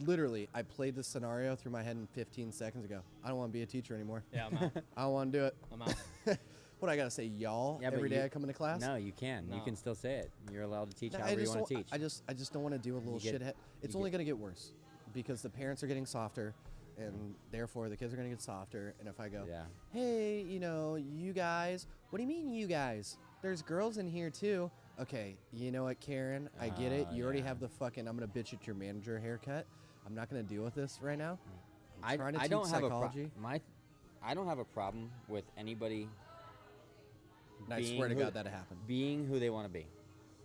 Literally, I played this scenario through my head in 15 seconds ago. I don't want to be a teacher anymore. Yeah, I'm out. I don't want to do it. I'm out. What, I got to say y'all Yeah, but every day you- I come into class? No, you can. You No. can still say it. You're allowed to teach No, however you want to don't- teach. I just don't want to do a little get- shithead. It's you only get- going to get worse because the parents are getting softer, and therefore the kids are going to get softer. And if I go, Yeah. hey, you guys, what do you mean you guys? There's girls in here too. Okay, you know what, Karen? I get it. You already yeah. have the fucking I'm going to bitch at your manager haircut. I'm not going to deal with this right now. I'm trying to I teach don't have psychology. I don't have a problem with anybody And I being swear to who- God that happened. being who they want to be,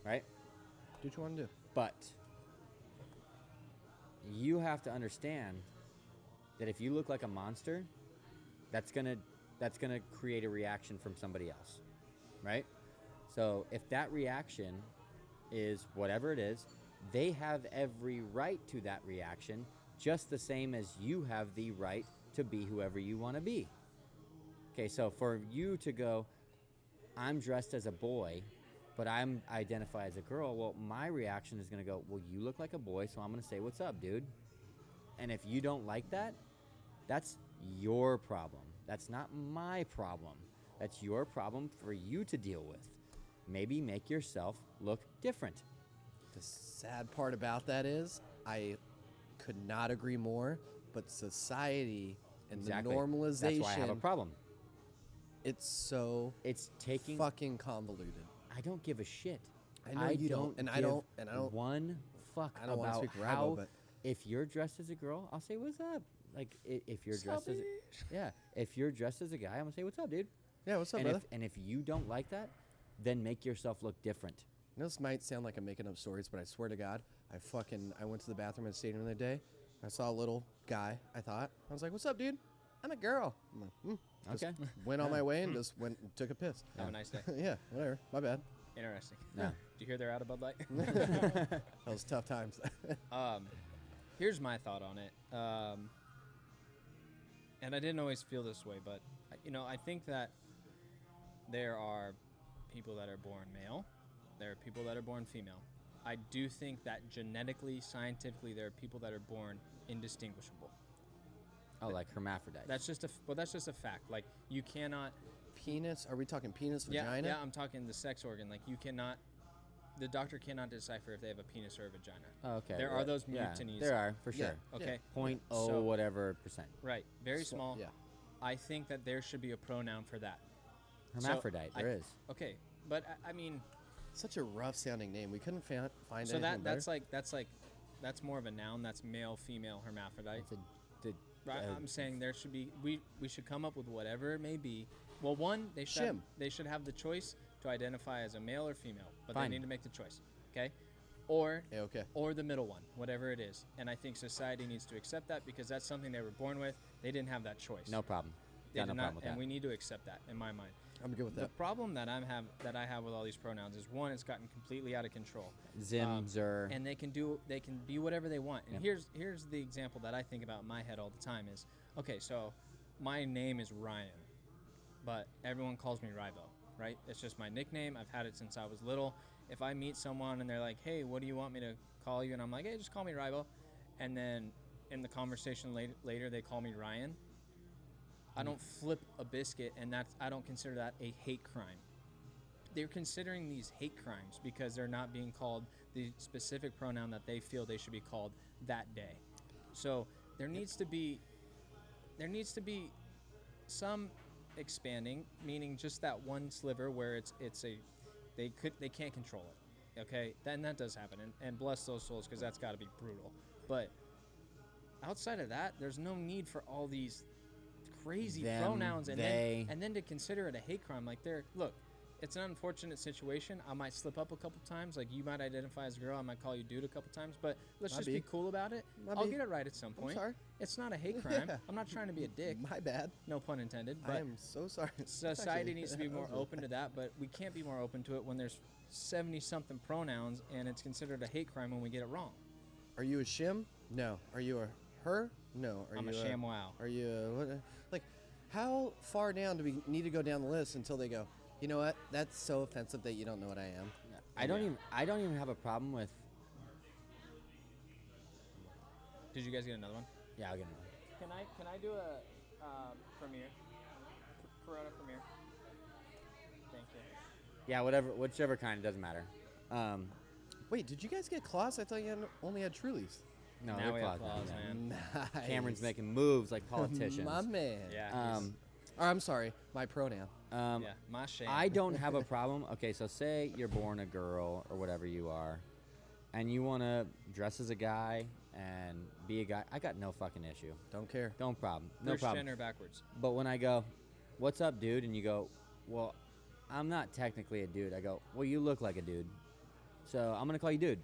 right? Do what you want to do. But you have to understand that if you look like a monster, that's gonna create a reaction from somebody else, right? So if that reaction is whatever it is, they have every right to that reaction, just the same as you have the right to be whoever you want to be. Okay, so for you to go, I'm dressed as a boy, but I'm identify as a girl, well, my reaction is going to go, well, you look like a boy, so I'm going to say, what's up, dude? And if you don't like that, that's your problem. That's not my problem. That's your problem for you to deal with. Maybe make yourself look different. The sad part about that is I could not agree more, but society and Exactly. the normalization, That's why I have a problem. it's taking fucking convoluted. I don't give a shit. I know you don't, and I don't one fuck I don't want about to speak for how Rybo, but if you're dressed as a girl, I'll say what's up. Like if you're dressed as if you're dressed as a guy, I'm gonna say what's up, dude. yeah, what's up, And brother? if you don't like that, then make yourself look different. You know, this might sound like I'm making up stories, but I swear to God, I went to the bathroom at the stadium the other day. I saw a little guy. I was like, "What's up, dude? I'm a girl." I'm like, Just Okay. went on my way and just went and took a piss. Have a nice day. Yeah, whatever. My bad. Interesting. No. Do you hear they're out of Bud Light? That was tough times. Here's my thought on it. And I didn't always feel this way, but I think that there are people that are born male. There are people that are born female. I do think that genetically, scientifically, there are people that are born indistinguishable. Oh, like hermaphrodite. That's just a fact. Like you cannot. Penis? Are we talking penis, vagina? Yeah, I'm talking the sex organ. Like you cannot. The doctor cannot decipher if they have a penis or a vagina. Oh, okay. There are those mutinies. There are for sure. Yeah. Okay. Point oh So- whatever percent. Right. Very small. Yeah. I think that there should be a pronoun for that. Hermaphrodite. So, There is. Okay, but I mean, Such a rough sounding name. We couldn't find so anything that's more of a noun. That's male, female, hermaphrodite. It's a Right. I'm saying there should be we should come up with whatever it may be. Well, one they Shim. should have the choice to identify as a male or female, but Fine. they need to make the choice. Okay, or Yeah, okay. or the middle one, whatever it is. And I think society needs to accept that because that's something they were born with. They didn't have that choice. no problem. They Got no did problem not, with and that. we need to accept that in my mind. I'm good with The that. problem that I have with all these pronouns is one, it's gotten completely out of control. Zim, Zer. And they can be whatever they want. And Yep. here's the example that I think about in my head all the time is, okay, so my name is Ryan, but everyone calls me Rybo, right? It's just my nickname. I've had it since I was little. If I meet someone and they're like, hey, what do you want me to call you? And I'm like, hey, just call me Rybo. And then in the conversation later they call me Ryan. I don't flip a biscuit, and I don't consider that a hate crime. They're considering these hate crimes because they're not being called the specific pronoun that they feel they should be called that day. So there needs to be some expanding, meaning just that one sliver where they can't control it. Okay, then that does happen, and bless those souls because that's got to be brutal. But outside of that, there's no need for all these crazy Them, pronouns and they. then to consider it a hate crime. Like look, it's an unfortunate situation. I might slip up a couple times. Like you might identify as a girl, I might call you dude a couple times, but let's Might just be. be cool about it. Might I'll be. get it right at some point. sorry. It's not a hate crime. Yeah. I'm not trying to be a dick. My bad. No pun intended. I But am so sorry. society Actually, needs to be more open to that, but we can't be more open to it when there's 70-something pronouns and it's considered a hate crime when we get it wrong. Are you a shim? No. Are you a her? No. Are I'm you a ShamWow. Are you like? How far down do we need to go down the list until they go? You know what? That's so offensive that you don't know what I am. I don't even have a problem with. Did you guys get another one? Yeah, I'll get another. Can I do a premiere? Corona premiere. Thank you. Yeah, whichever kind, it doesn't matter. Wait, did you guys get claws? I thought you only had Trulies. No, Now they're we have claws, claws, yeah. man. Nice. Cameron's making moves like politicians. My man. Yeah. Or, I'm sorry, my pronoun. Yeah. My shame. I don't have a problem. Okay, so say you're born a girl or whatever you are, and you want to dress as a guy and be a guy. I got no fucking issue. Don't care. No problem. No Bruce problem. Jenner backwards. But when I go, what's up, dude? And you go, well, I'm not technically a dude. I go, well, you look like a dude. So I'm going to call you dude.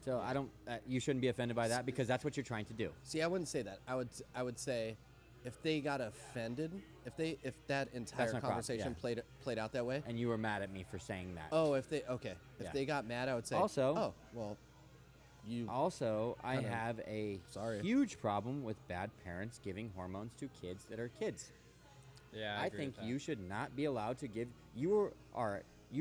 So I don't. You shouldn't be offended by that because that's what you're trying to do. See, I wouldn't say that. I would say if they got offended, if that entire my problem, conversation played out that way. And you were mad at me for saying that. Oh, if they Yeah. they got mad, I would say Also- oh, well, you Also, I Kinda- have a sorry. huge problem with bad parents giving hormones to kids that are kids. Yeah, I agree think with that. you should not be allowed to give. You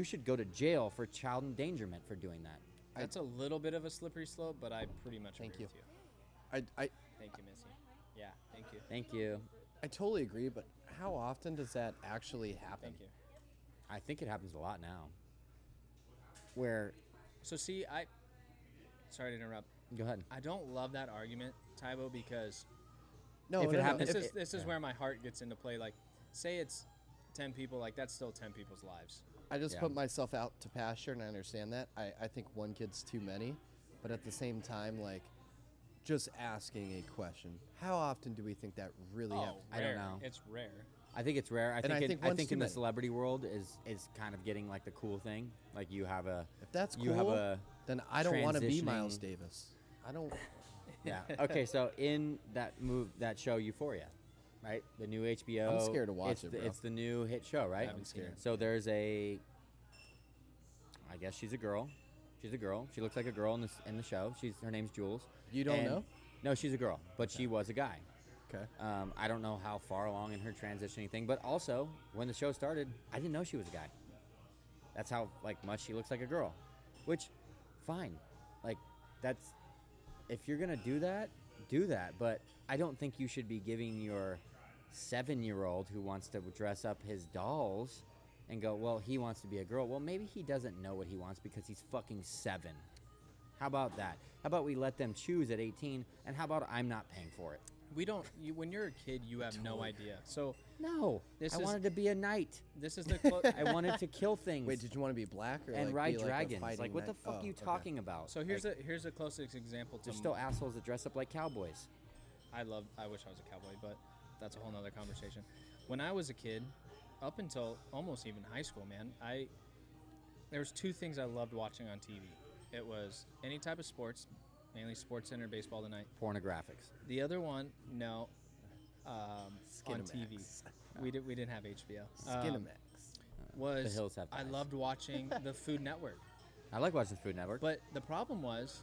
should go to jail for child endangerment for doing that. That's a little bit of a slippery slope, but I pretty much Thank agree you. with you. I Thank you, Missy. Yeah, thank you. Thank you. I totally agree, but how often does that actually happen? Thank you. I think it happens a lot now. Where, So see, sorry to interrupt. go ahead. I don't love that argument, Tybo, because No, If it no, no. happens- this If is it- this is yeah. where my heart gets into play. Like, say it's 10 people, like that's still 10 people's lives. I just Yeah. put myself out to pasture, and I understand that. I think one kid's too many, but at the same time, like, just asking a question. How often do we think that really happens? I don't rare. know. It's rare. I think it's rare. I And I think, think I one's think too in the many. celebrity world is kind of getting like the cool thing. Like you have a. If that's cool, You have a then I don't want to be Miles transitioning- Davis. I don't. Yeah. Okay. So in that show Euphoria, right? The new HBO. I'm scared to watch it's it, the, bro. It's the new hit show, right? haven't seen it. So there's a. I guess she's a girl. She's a girl. She looks like a girl in the show. Her name's Jules. You don't And- know? No, she's a girl, but she was a guy. Okay. I don't know how far along in her transitioning thing, but also when the show started, I didn't know she was a guy. That's how much she looks like a girl, which, fine, that's if you're gonna do that, do that. But I don't think you should be giving your 7-year-old who wants to dress up his dolls and go, well, he wants to be a girl. Well, maybe he doesn't know what he wants because he's fucking 7. How about that? How about we let them choose at 18? And how about I'm not paying for it? We don't. When you're a kid, you have no idea. So No, This I is- wanted to be a knight. this is the I wanted to kill things. Wait, did you want to be black or and like, ride be like a dragons. fighting What the knight? fuck Oh, are you okay. talking about? so here's the closest example to There's still assholes that dress up like cowboys. I wish I was a cowboy, but that's a whole nother conversation. When I was a kid, up until almost even high school, man, there was 2 things I loved watching on TV. It was any type of sports, mainly Sports Center, Baseball Tonight. Pornographics. The other one, no, on TV. Skinamax. We didn't have HBO. Skinamax. Was The hills have I eyes. loved watching the Food Network. I like watching Food Network. But the problem was,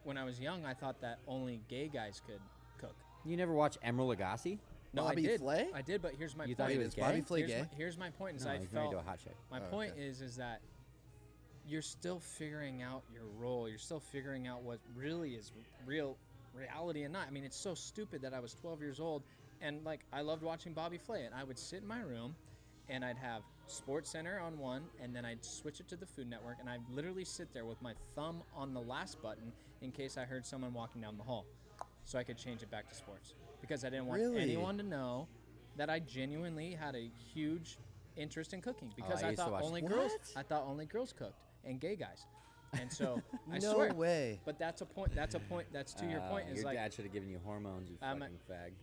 when I was young, I thought that only gay guys could cook. You never watch Emeril Lagasse? No, Bobby I did. Flay? I did, but here's my You point. thought he Wait, was is Bobby gay? Flay gay? Here's my point. Is No, I he's married felt to a hot chick. my Oh, point okay. is that you're still figuring out your role. You're still figuring out what really is reality and not. I mean, it's so stupid that I was 12 years old and I loved watching Bobby Flay, and I would sit in my room and I'd have Sports Center on one, and then I'd switch it to the Food Network, and I'd literally sit there with my thumb on the last button in case I heard someone walking down the hall, so I could change it back to sports, because I didn't want Really? anyone to know that I genuinely had a huge interest in cooking, because I I used to thought watch- only What? girls cooked, and gay guys, and so I No swear. way. But that's a point. That's to your point. Is Your dad should have given you hormones, you I'm a- fucking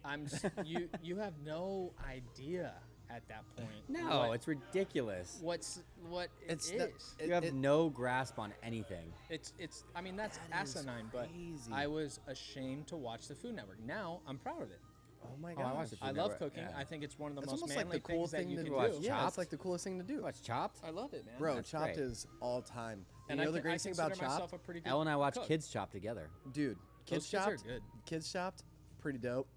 fag. you have no idea at that point. No, what, it's ridiculous. what It's it not- is. it- You have it- no grasp on anything. It's I mean, that's That is asinine, but crazy. I was ashamed to watch the Food Network. Now I'm proud of it. Oh my I god. watched the Food I love Network, cooking. yeah. I think it's one of the It's most almost like manly the cool things that thing you to can do. watch do. Yeah, Chopped? it's like the coolest thing to do. You watch Chopped? I love it, man. Bro, That's Chopped great. is all time. and you know I, the I greatest thing about consider myself Chopped? a pretty good Elle and I watched cook. Kids Chopped together. Dude, Kids kids are Chopped. good. Kids Chopped, pretty dope.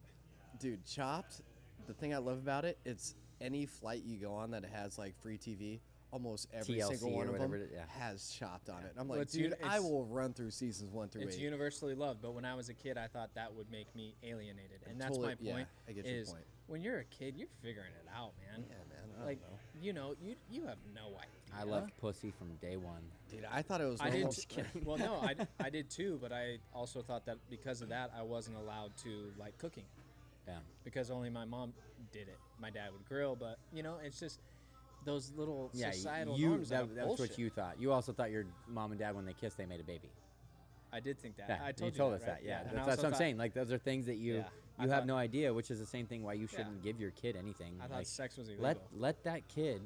Dude, Chopped, the thing I love about it, it's any flight you go on that has free TV, almost every TLC single one or of them whatever it is, yeah. has Chopped on it. And I'm Well, like, it's dude, uni- I it's- will run through seasons 1 through It's 8. universally loved, but when I was a kid, I thought that would make me alienated, and that's Totally- my point. yeah, I get your is point. when you're a kid, you're figuring it out, man. Yeah, man. I Like don't know. you have no idea. I loved pussy from day one. Dude, I thought it was I did. normal. Well, no, I did too, but I also thought that because of that, I wasn't allowed to like cooking Yeah. because only my mom did it. My dad would grill, but it's just those little Yeah, societal you, norms. that was what bullshit. you thought. You also thought your mom and dad, when they kissed, they made a baby. I did think that. Yeah, I told you told us right? that. Yeah, and I that's also what I'm thought- saying. Like those are things that you Yeah, I you have thought- no idea, which is the same thing why you shouldn't give your kid anything. I thought Like, sex was illegal. let that kid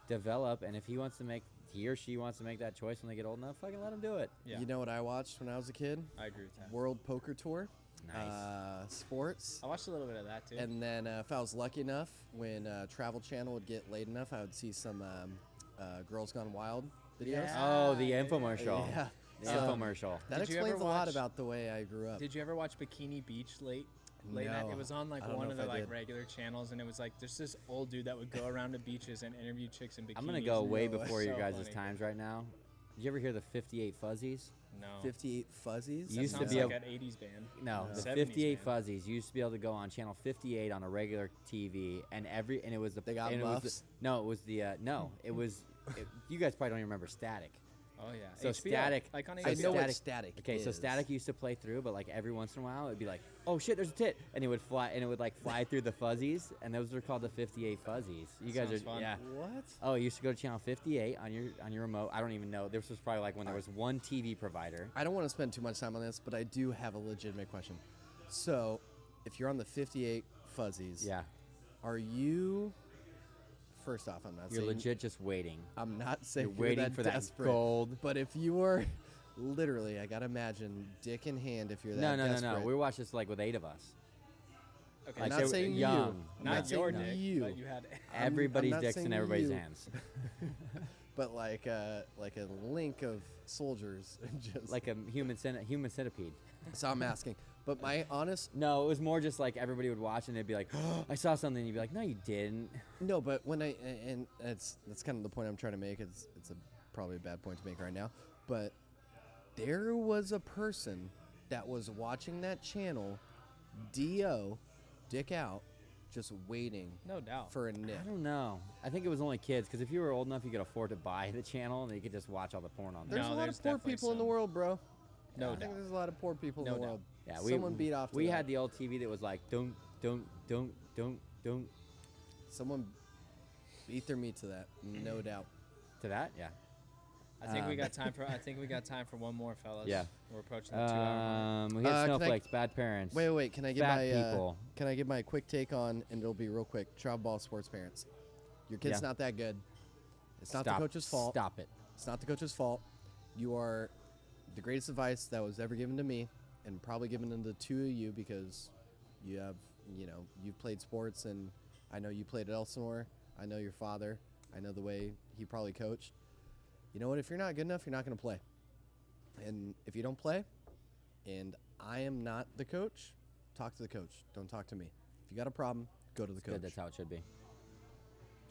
develop, and if he wants to make he or she wants to make that choice when they get old enough, fucking let them do it. Yeah, You know what I watched when I was a kid? I agree with that. World Poker Tour. Nice. Sports. I watched a little bit of that too. And then if I was lucky enough, when Travel Channel would get late enough, I would see some Girls Gone Wild videos. Yeah. Oh, the infomercial. Yeah. The So, infomercial. that Did you ever explains a lot watch- about the way I grew up. Did you ever watch Bikini Beach late night? No, It was on like I don't one know of if the I like did. regular channels, and it was like there's this old dude that would go around to beaches and interview chicks in bikinis. I'm gonna go way No way. before your So guys' funny. times right now. Did you ever hear the 58 Fuzzies? No. 58 Fuzzies? You That used to sounds be like able- an 80s band. No, No. the 70s 58 band. Fuzzies used to be able to go on channel 58 on a regular TV, and it was the They got and it was buffs? the, no, it was the no, it was you guys probably don't even remember Static. Oh yeah. So HBO, Static, like on so I HBO. know what Static- Static Okay, so is. Static used to play through, but like every once in a while it'd be like, oh shit, there's a tit, and it would fly, and it would like fly through the fuzzies, and those are called the 58 Fuzzies. You guys Sounds are fun. yeah. What? Oh, you used to go to channel 58 on your remote. I don't even know. This was probably like when there was one TV provider. I don't want to spend too much time on this, but I do have a legitimate question. So, if you're on the 58 Fuzzies, Yeah, are you? First off, I'm not you're saying legit just waiting. I'm not saying You're waiting that for that desperate, gold. But if you were, literally, I gotta imagine, dick in hand, if you're that No. desperate. We watched this like with 8 of us. Okay. I'm Like not they were saying young. you. not saying your dick, you. but you had. Everybody's not dicks in saying everybody's you. hands. But like a link of soldiers, and just Like a human centipede. So I'm asking. But my honest No, it was more just like everybody would watch and they'd be like, oh, I saw something. And you'd be like, no, you didn't. No, but when and that's kind of the point I'm trying to make. It's probably a bad point to make right now, but there was a person that was watching that channel, dick out, just waiting No doubt. for a nip. I don't know. I think it was only kids because if you were old enough, you could afford to buy the channel and you could just watch all the porn on there. There's No, a lot there's of poor definitely people in the some. world, bro. No I think doubt. there's a lot of poor people No in the doubt. world. Yeah, Someone beat off to We that. had the old TV that was like, don't. Someone beat their meat to that, no doubt. To that, yeah. I think we got time for. I think we got time for one more, fellas. Yeah. We're approaching the 2 hour mark. We hit Can I- snowflakes, bad parents. Wait. Can I give Fat my people. Can I give my quick take on? And it'll be real quick. Child ball sports parents. Your kid's Yeah. not that good. It's not Stop- the coach's fault. Stop it. It's not the coach's fault. You are the greatest advice that was ever given to me, and probably given to the two of you because you have, you've played sports, and I know you played at Elsinore. I know your father. I know the way he probably coached. You know what? If you're not good enough, you're not going to play. And if you don't play, and I am not the coach, talk to the coach. Don't talk to me. If you got a problem, go to the coach. Good, that's how it should be.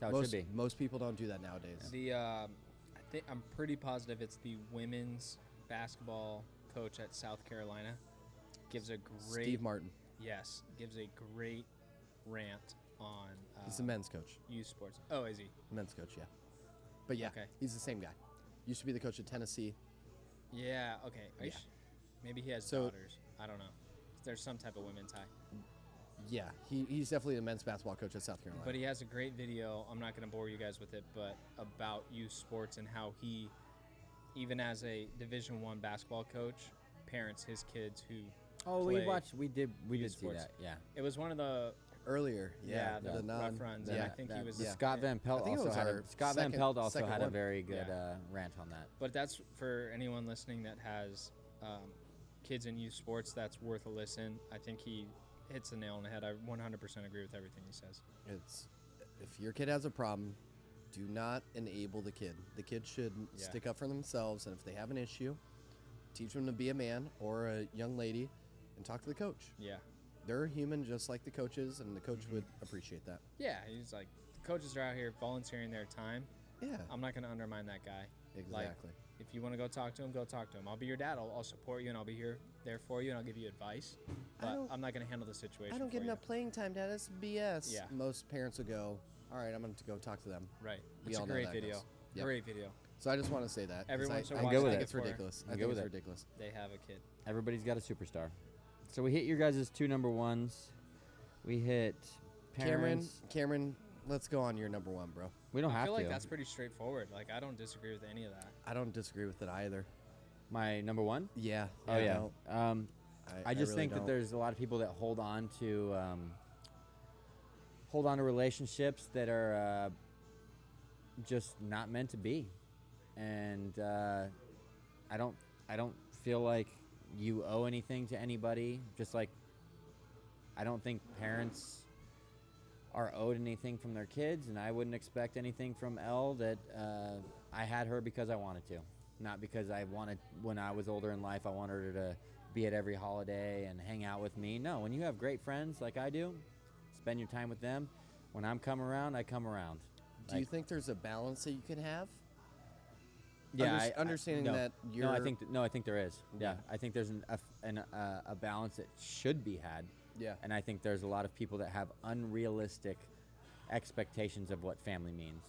That's how it should be. Most people don't do that nowadays. The I think I'm pretty positive it's the women's basketball coach at South Carolina. Gives a great Steve Martin. Yes, gives a great rant on He's the men's coach. youth sports. Oh, is he? Men's coach, yeah. But yeah, Okay. he's the same guy. Used to be the coach at Tennessee. Yeah. Okay. Are you Yeah. maybe he has So- daughters. I don't know. There's some type of women's tie. Yeah, he's definitely the men's basketball coach at South Carolina. But he has a great video. I'm not going to bore you guys with it, but about youth sports and how he, even as a Division I basketball coach, parents his kids who. Oh, play we did youth see sports. that. Yeah. It was one of the Earlier, the the non rough runs, yeah, and I think he That- was the yeah. Scott Van Pelt I think it also was had our a Scott Van second- Pelt also second had a one. very good Yeah. rant on that. But that's for anyone listening that has kids in youth sports. That's worth a listen. I think he hits the nail on the head. I 100% agree with everything he says. It's if your kid has a problem, do not enable the kid. The kid should Yeah. stick up for themselves, and if they have an issue, teach them to be a man or a young lady, and talk to the coach. Yeah. They're human just like the coaches, and the coach would appreciate that. Yeah, he's like, the coaches are out here volunteering their time. Yeah, I'm not going to undermine that guy. exactly. If you want to go talk to him, go talk to him. I'll be your dad. I'll support you, and I'll be there for you, and I'll give you advice. But don't- I'm not going to handle the situation. I don't get for you. enough playing time, Dad. That's BS. Yeah. Most parents would go, all right, I'm going to go talk to them. Right. We It's a all know great that video. goes. Yep. Great video. So I just want to say that. 'cause Everyone should I, watch good with think it. it's ridiculous. I I'm think good it's with it. ridiculous. They have a kid. Everybody's got a superstar. So we hit your guys' 2 number ones. We hit parents. Cameron, let's go on your number one, bro. We don't I have feel to. like that's pretty straightforward. Like, I don't disagree with any of that. I don't disagree with it either. My number one. Yeah. Oh yeah. no, I just really think that don't. there's a lot of people that hold on to relationships that are just not meant to be. and I don't feel like you owe anything to anybody. Just like I don't think parents are owed anything from their kids, and I wouldn't expect anything from Elle. That I had her because I wanted to, not because I wanted. When I was older in life, I wanted her to be at every holiday and hang out with me. No, when you have great friends like I do, spend your time with them. When I'm come around, I come around. Do you think there's a balance that you can have? Yeah, Understanding no. that you're. No, I think there is. Yeah, I think there's a balance that should be had. Yeah. And I think there's a lot of people that have unrealistic expectations of what family means.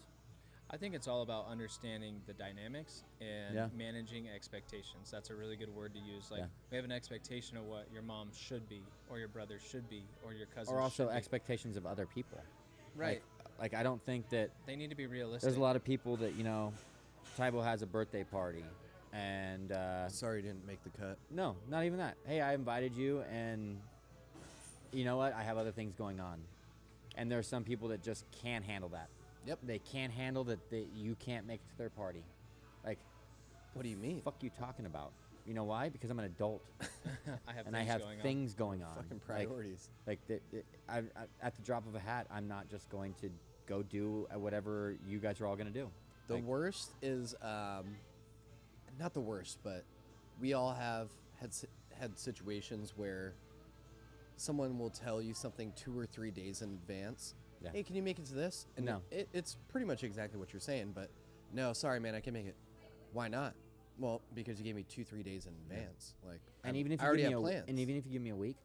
I think it's all about understanding the dynamics and managing expectations. That's a really good word to use. Like we have an expectation of what your mom should be, or your brother should be, or your cousin. Or also should be. expectations of other people. Right. Like I don't think that They need to be realistic. there's a lot of people that Tybo has a birthday party, and Sorry, you didn't make the cut. no, not even that. Hey, I invited you, and you know what? I have other things going on, and there are some people that just can't handle that. Yep. They can't handle that you can't make it to their party. Like, What do you mean? fuck you talking about? You know why? Because I'm an adult I have and things I have going on. things going on. Fucking priorities. I, at the drop of a hat, I'm not just going to go do whatever you guys are all going to do. The Like, worst is, not the worst, but we all have had situations where someone will tell you something 2 or 3 days in advance. Yeah. Hey, can you make it to this? And No. it's pretty much exactly what you're saying, but no, sorry, man, I can't make it. Why not? Well, because you gave me 2-3 days in advance. Like, and even if I you already give me have a, plans. and even if you give me a week,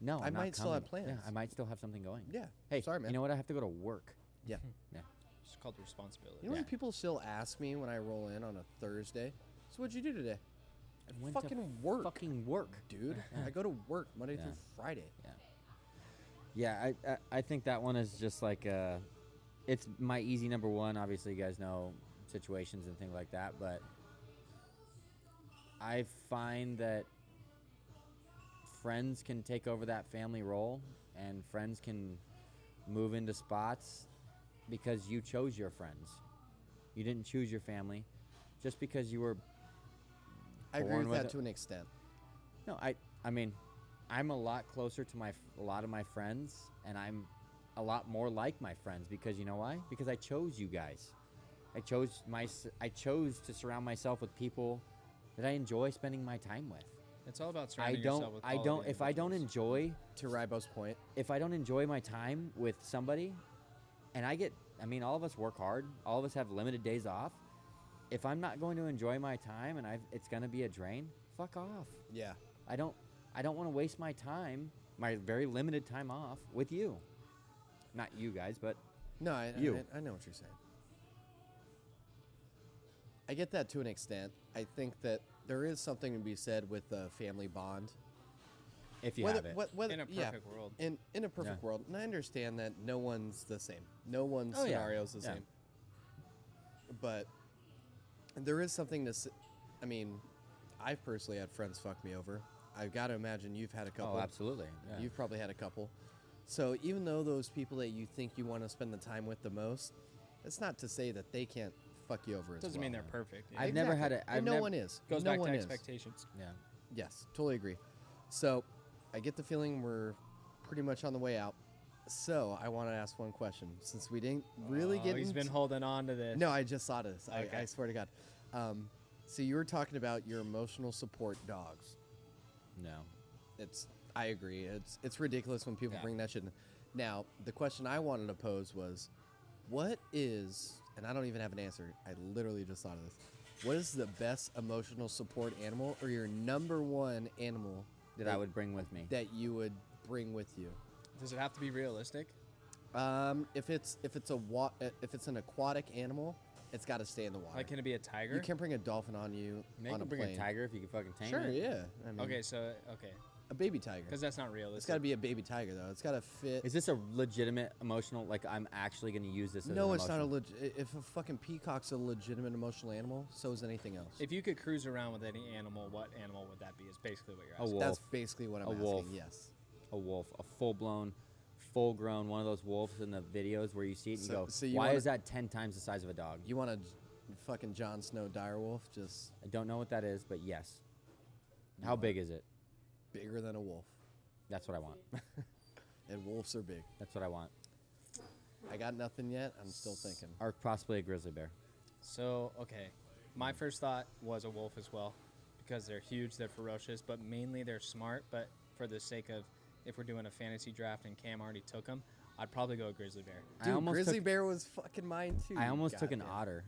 no, I I'm not might still have coming. plans. Yeah, I might still have something going. Yeah. Hey, sorry, man. You know what? I have to go to work. Yeah. Yeah. It's called responsibility. You know when people still ask me when I roll in on a Thursday, so what'd you do today? I went to fucking work. Fucking work. Dude, I go to work Monday Yeah. through Friday. Yeah, I think that one is just like it's my easy number one. Obviously, you guys know situations and things like that, but I find that friends can take over that family role, and friends can move into spots because you chose your friends. You didn't choose your family just because you were. I agree born with with that it. to an extent. No, I mean, I'm a lot closer to a lot of my friends, and I'm a lot more like my friends because you know why? Because I chose you guys. I chose to surround myself with people that I enjoy spending my time with. It's all about surrounding yourself with quality If I don't individuals. enjoy, To Rybo's point, if I don't enjoy my time with somebody, and all of us work hard, all of us have limited days off. If I'm not going to enjoy my time and it's going to be a drain, fuck off. yeah. I don't want to waste my time, my very limited time off with you. Not you guys, but No, I You. know what you're saying. I get that to an extent. I think that there is something to be said with the family bond. if you have it. In a perfect world. In a perfect world. And I understand that no one's the same. No one's Oh, yeah. scenario is the Yeah. same. But there is something to I've personally had friends fuck me over. I've got to imagine you've had a couple. Oh, absolutely. Yeah. You've probably had a couple. So even though those people that you think you want to spend the time with the most, it's not to say that they can't fuck you over as Doesn't well. mean they're perfect. I've never had a. I've And no nev- one is. Goes no back one to is. expectations. Yeah. Yes, totally agree. So I get the feeling we're pretty much on the way out. So I want to ask one question since we didn't really get He's into. been holding on to this. No, I just saw this. Okay. I swear to God. So you were talking about your emotional support dogs. No. I agree. It's ridiculous when people Yeah. bring that shit in. Now, the question I wanted to pose was, what is, and I don't even have an answer. I literally just thought of this. What is the best emotional support animal or your number one animal That I would bring with me. that you would bring with you? Does it have to be realistic? If it's an aquatic animal, it's got to stay in the water. Like, can it be a tiger? You can't bring a dolphin on you Maybe on a bring plane. a tiger if you can fucking tame Sure, it. yeah. I mean, Okay, a baby tiger. because that's not realistic. It's got to be a baby tiger though. It's got to fit. Is this a legitimate emotional? Like I'm actually going to use this? No, as it's an not a emotional- If a fucking peacock's a legitimate emotional animal, so is anything else. If you could cruise around with any animal, what animal would that be? Is basically what you're A asking. wolf. That's basically what I'm A asking. wolf. Yes. A wolf, a full-grown one of those wolves in the videos where you see it and So- you go, so you why wanna- is that 10 times the size of a dog? You want a Fucking Jon Snow direwolf, just I don't know what that is, but yes. How big is it? bigger than a wolf. That's what I want. And wolves are big. That's what I want. I got nothing yet. I'm still thinking. Or possibly a grizzly bear. So, okay. My first thought was a wolf as well because they're huge, they're ferocious, but mainly they're smart. But for the sake of if we're doing a fantasy draft and Cam already took them, I'd probably go a grizzly bear. Dude, grizzly bear was fucking mine too. I almost took an Goddamn. otter.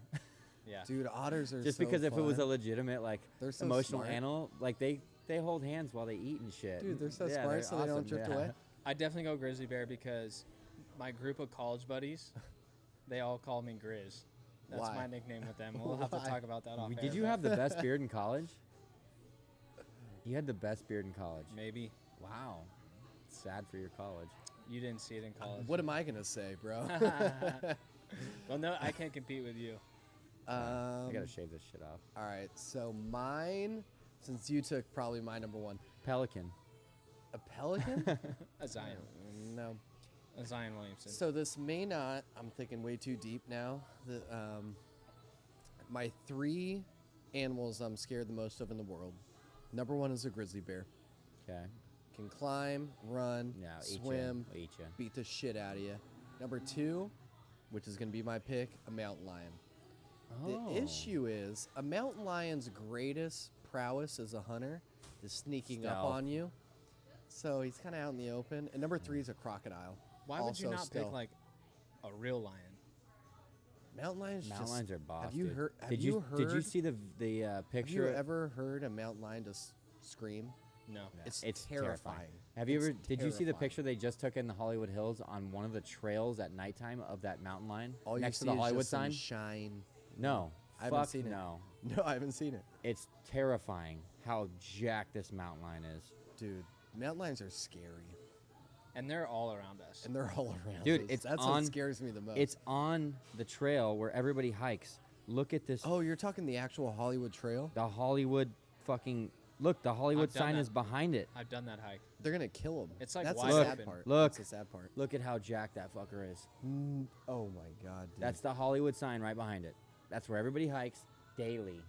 Yeah. Dude, otters are Just so because if it was a fun. legitimate, like, They're so emotional smart. animal, like, they hold hands while they eat and shit. Dude, they're so Yeah, smart they're so they don't awesome, drift yeah. away. I'd definitely go grizzly bear because my group of college buddies, they all call me Grizz. That's Why? my nickname with them. We'll have to Why? talk about that off air, Did you but have the best beard in college? You had the best beard in college. Maybe. Wow. Sad for your college. You didn't see it in college. What am I gonna say, bro? Well, no, I can't compete with you. I gotta shave this shit off. All right, so mine, since you took probably my number one, Pelican. a pelican? A Zion. No. A Zion Williamson. So this may not. I'm thinking way too deep now. My 3 animals I'm scared the most of in the world. Number 1 is a grizzly bear. Okay. Can climb, run, Yeah, swim, Eat ya. beat the shit out of you. Number 2, which is gonna be my pick, a mountain lion. Oh. The issue is a mountain lion's greatest prowess as a hunter is sneaking up Stealth. on you. So he's kind of out in the open. And number 3 is a crocodile. Why would you Also not stealth. pick like a real lion? Mountain lions? Mountain just, lions are boss. Have you dude. heard? Have Did you Did you heard- see the Have picture? you ever heard a mountain lion just scream? No. Yeah, It's terrifying. Have you It's ever? Did you see the terrifying. picture they just took in the Hollywood Hills on one of the trails at nighttime of that mountain lion All you next see to the is Hollywood just some sign? shine. No. I haven't Fuck seen it. no. No, I haven't seen it. It's terrifying how jacked this mountain lion is. Dude, mountain lions are scary. And they're all around us. And they're all around Dude, us. it's That's on- what scares me the most. It's on the trail where everybody hikes. Look at this. Oh, you're talking the actual Hollywood Trail? The Hollywood fucking look. The Hollywood I've done sign that. is behind it. I've done that hike. They're gonna kill him. It's like That's wide the sad open. part. Look. That's the sad part. Look at how jacked that fucker is. Oh my god, dude. That's the Hollywood sign right behind it. That's where everybody hikes daily.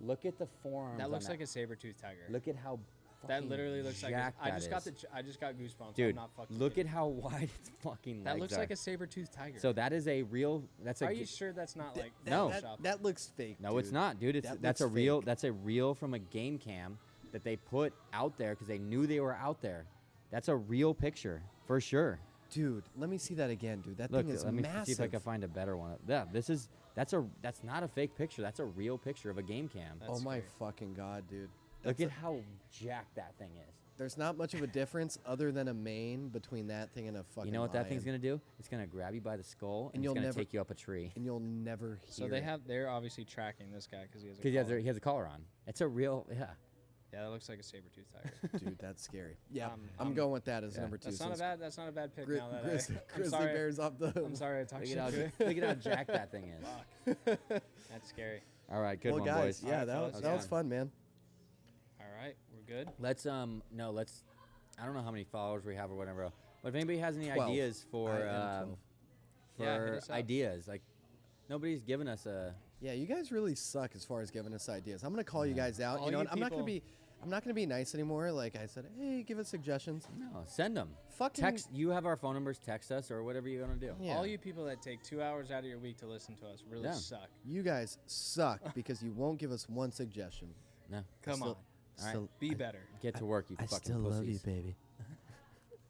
Look at the forearms. That on looks like a saber-toothed tiger. Look at how. That fucking literally looks like. jacked I that just got is. I just got goosebumps. I'm Dude, not fucking look kidding. at how wide its fucking legs That looks are. like a saber-toothed tiger. So that is a real. That's a. Are you sure that's not like No. Photoshop? That looks fake. No, it's not, dude. It's That that's a looks real. fake. That's a reel from a game cam that they put out there because they knew they were out there. That's a real picture for sure. Dude, let me see that again, dude. That Look, thing is let me massive. see if I can find a better one. Yeah, that's not a fake picture. That's a real picture of a game cam. That's Oh my scary. fucking god, dude. Look That's at how jacked that thing is. There's not much of a difference other than a mane between that thing and a fucking You know what that thing's lion. gonna do? It's gonna grab you by the skull and, And it's you'll gonna never- take you up a tree. And you'll never hear So they're obviously tracking this guy because he has a Because collar. he has a collar on. It's a real, yeah. Yeah, that looks like a saber-toothed tiger. Dude, that's scary. Yeah, Um, I'm um, going with that as yeah. number 2. That's not a bad. That's not a bad pick. now that grizzly I'm sorry. bears off the. I'm sorry I talked Look shit at, how, to it. look at how jacked that thing is. Fuck. That's scary. All right, good well, one, guys, boys. yeah, Alright, that fellas. was, that was fun, man. All right, we're good. Let's no, let's. I don't know how many followers we have or whatever, but if anybody has any 12. ideas for I am 12. Yeah, hit us up. ideas, like nobody's given us a. Yeah, you guys really suck as far as giving us ideas. I'm gonna call you guys out. All You know, you what? I'm not gonna people- be. I'm not gonna be nice anymore. Like I said, hey, give us suggestions. No, send them. Fucking Text. You have our phone numbers. Text us or whatever you're gonna do. Yeah. All you people that take 2 hours out of your week to listen to us really Yeah. suck. You guys suck because you won't give us one suggestion. No, Come still- on, All right. still- be better. get to work, you I fucking still love you, pussies. baby.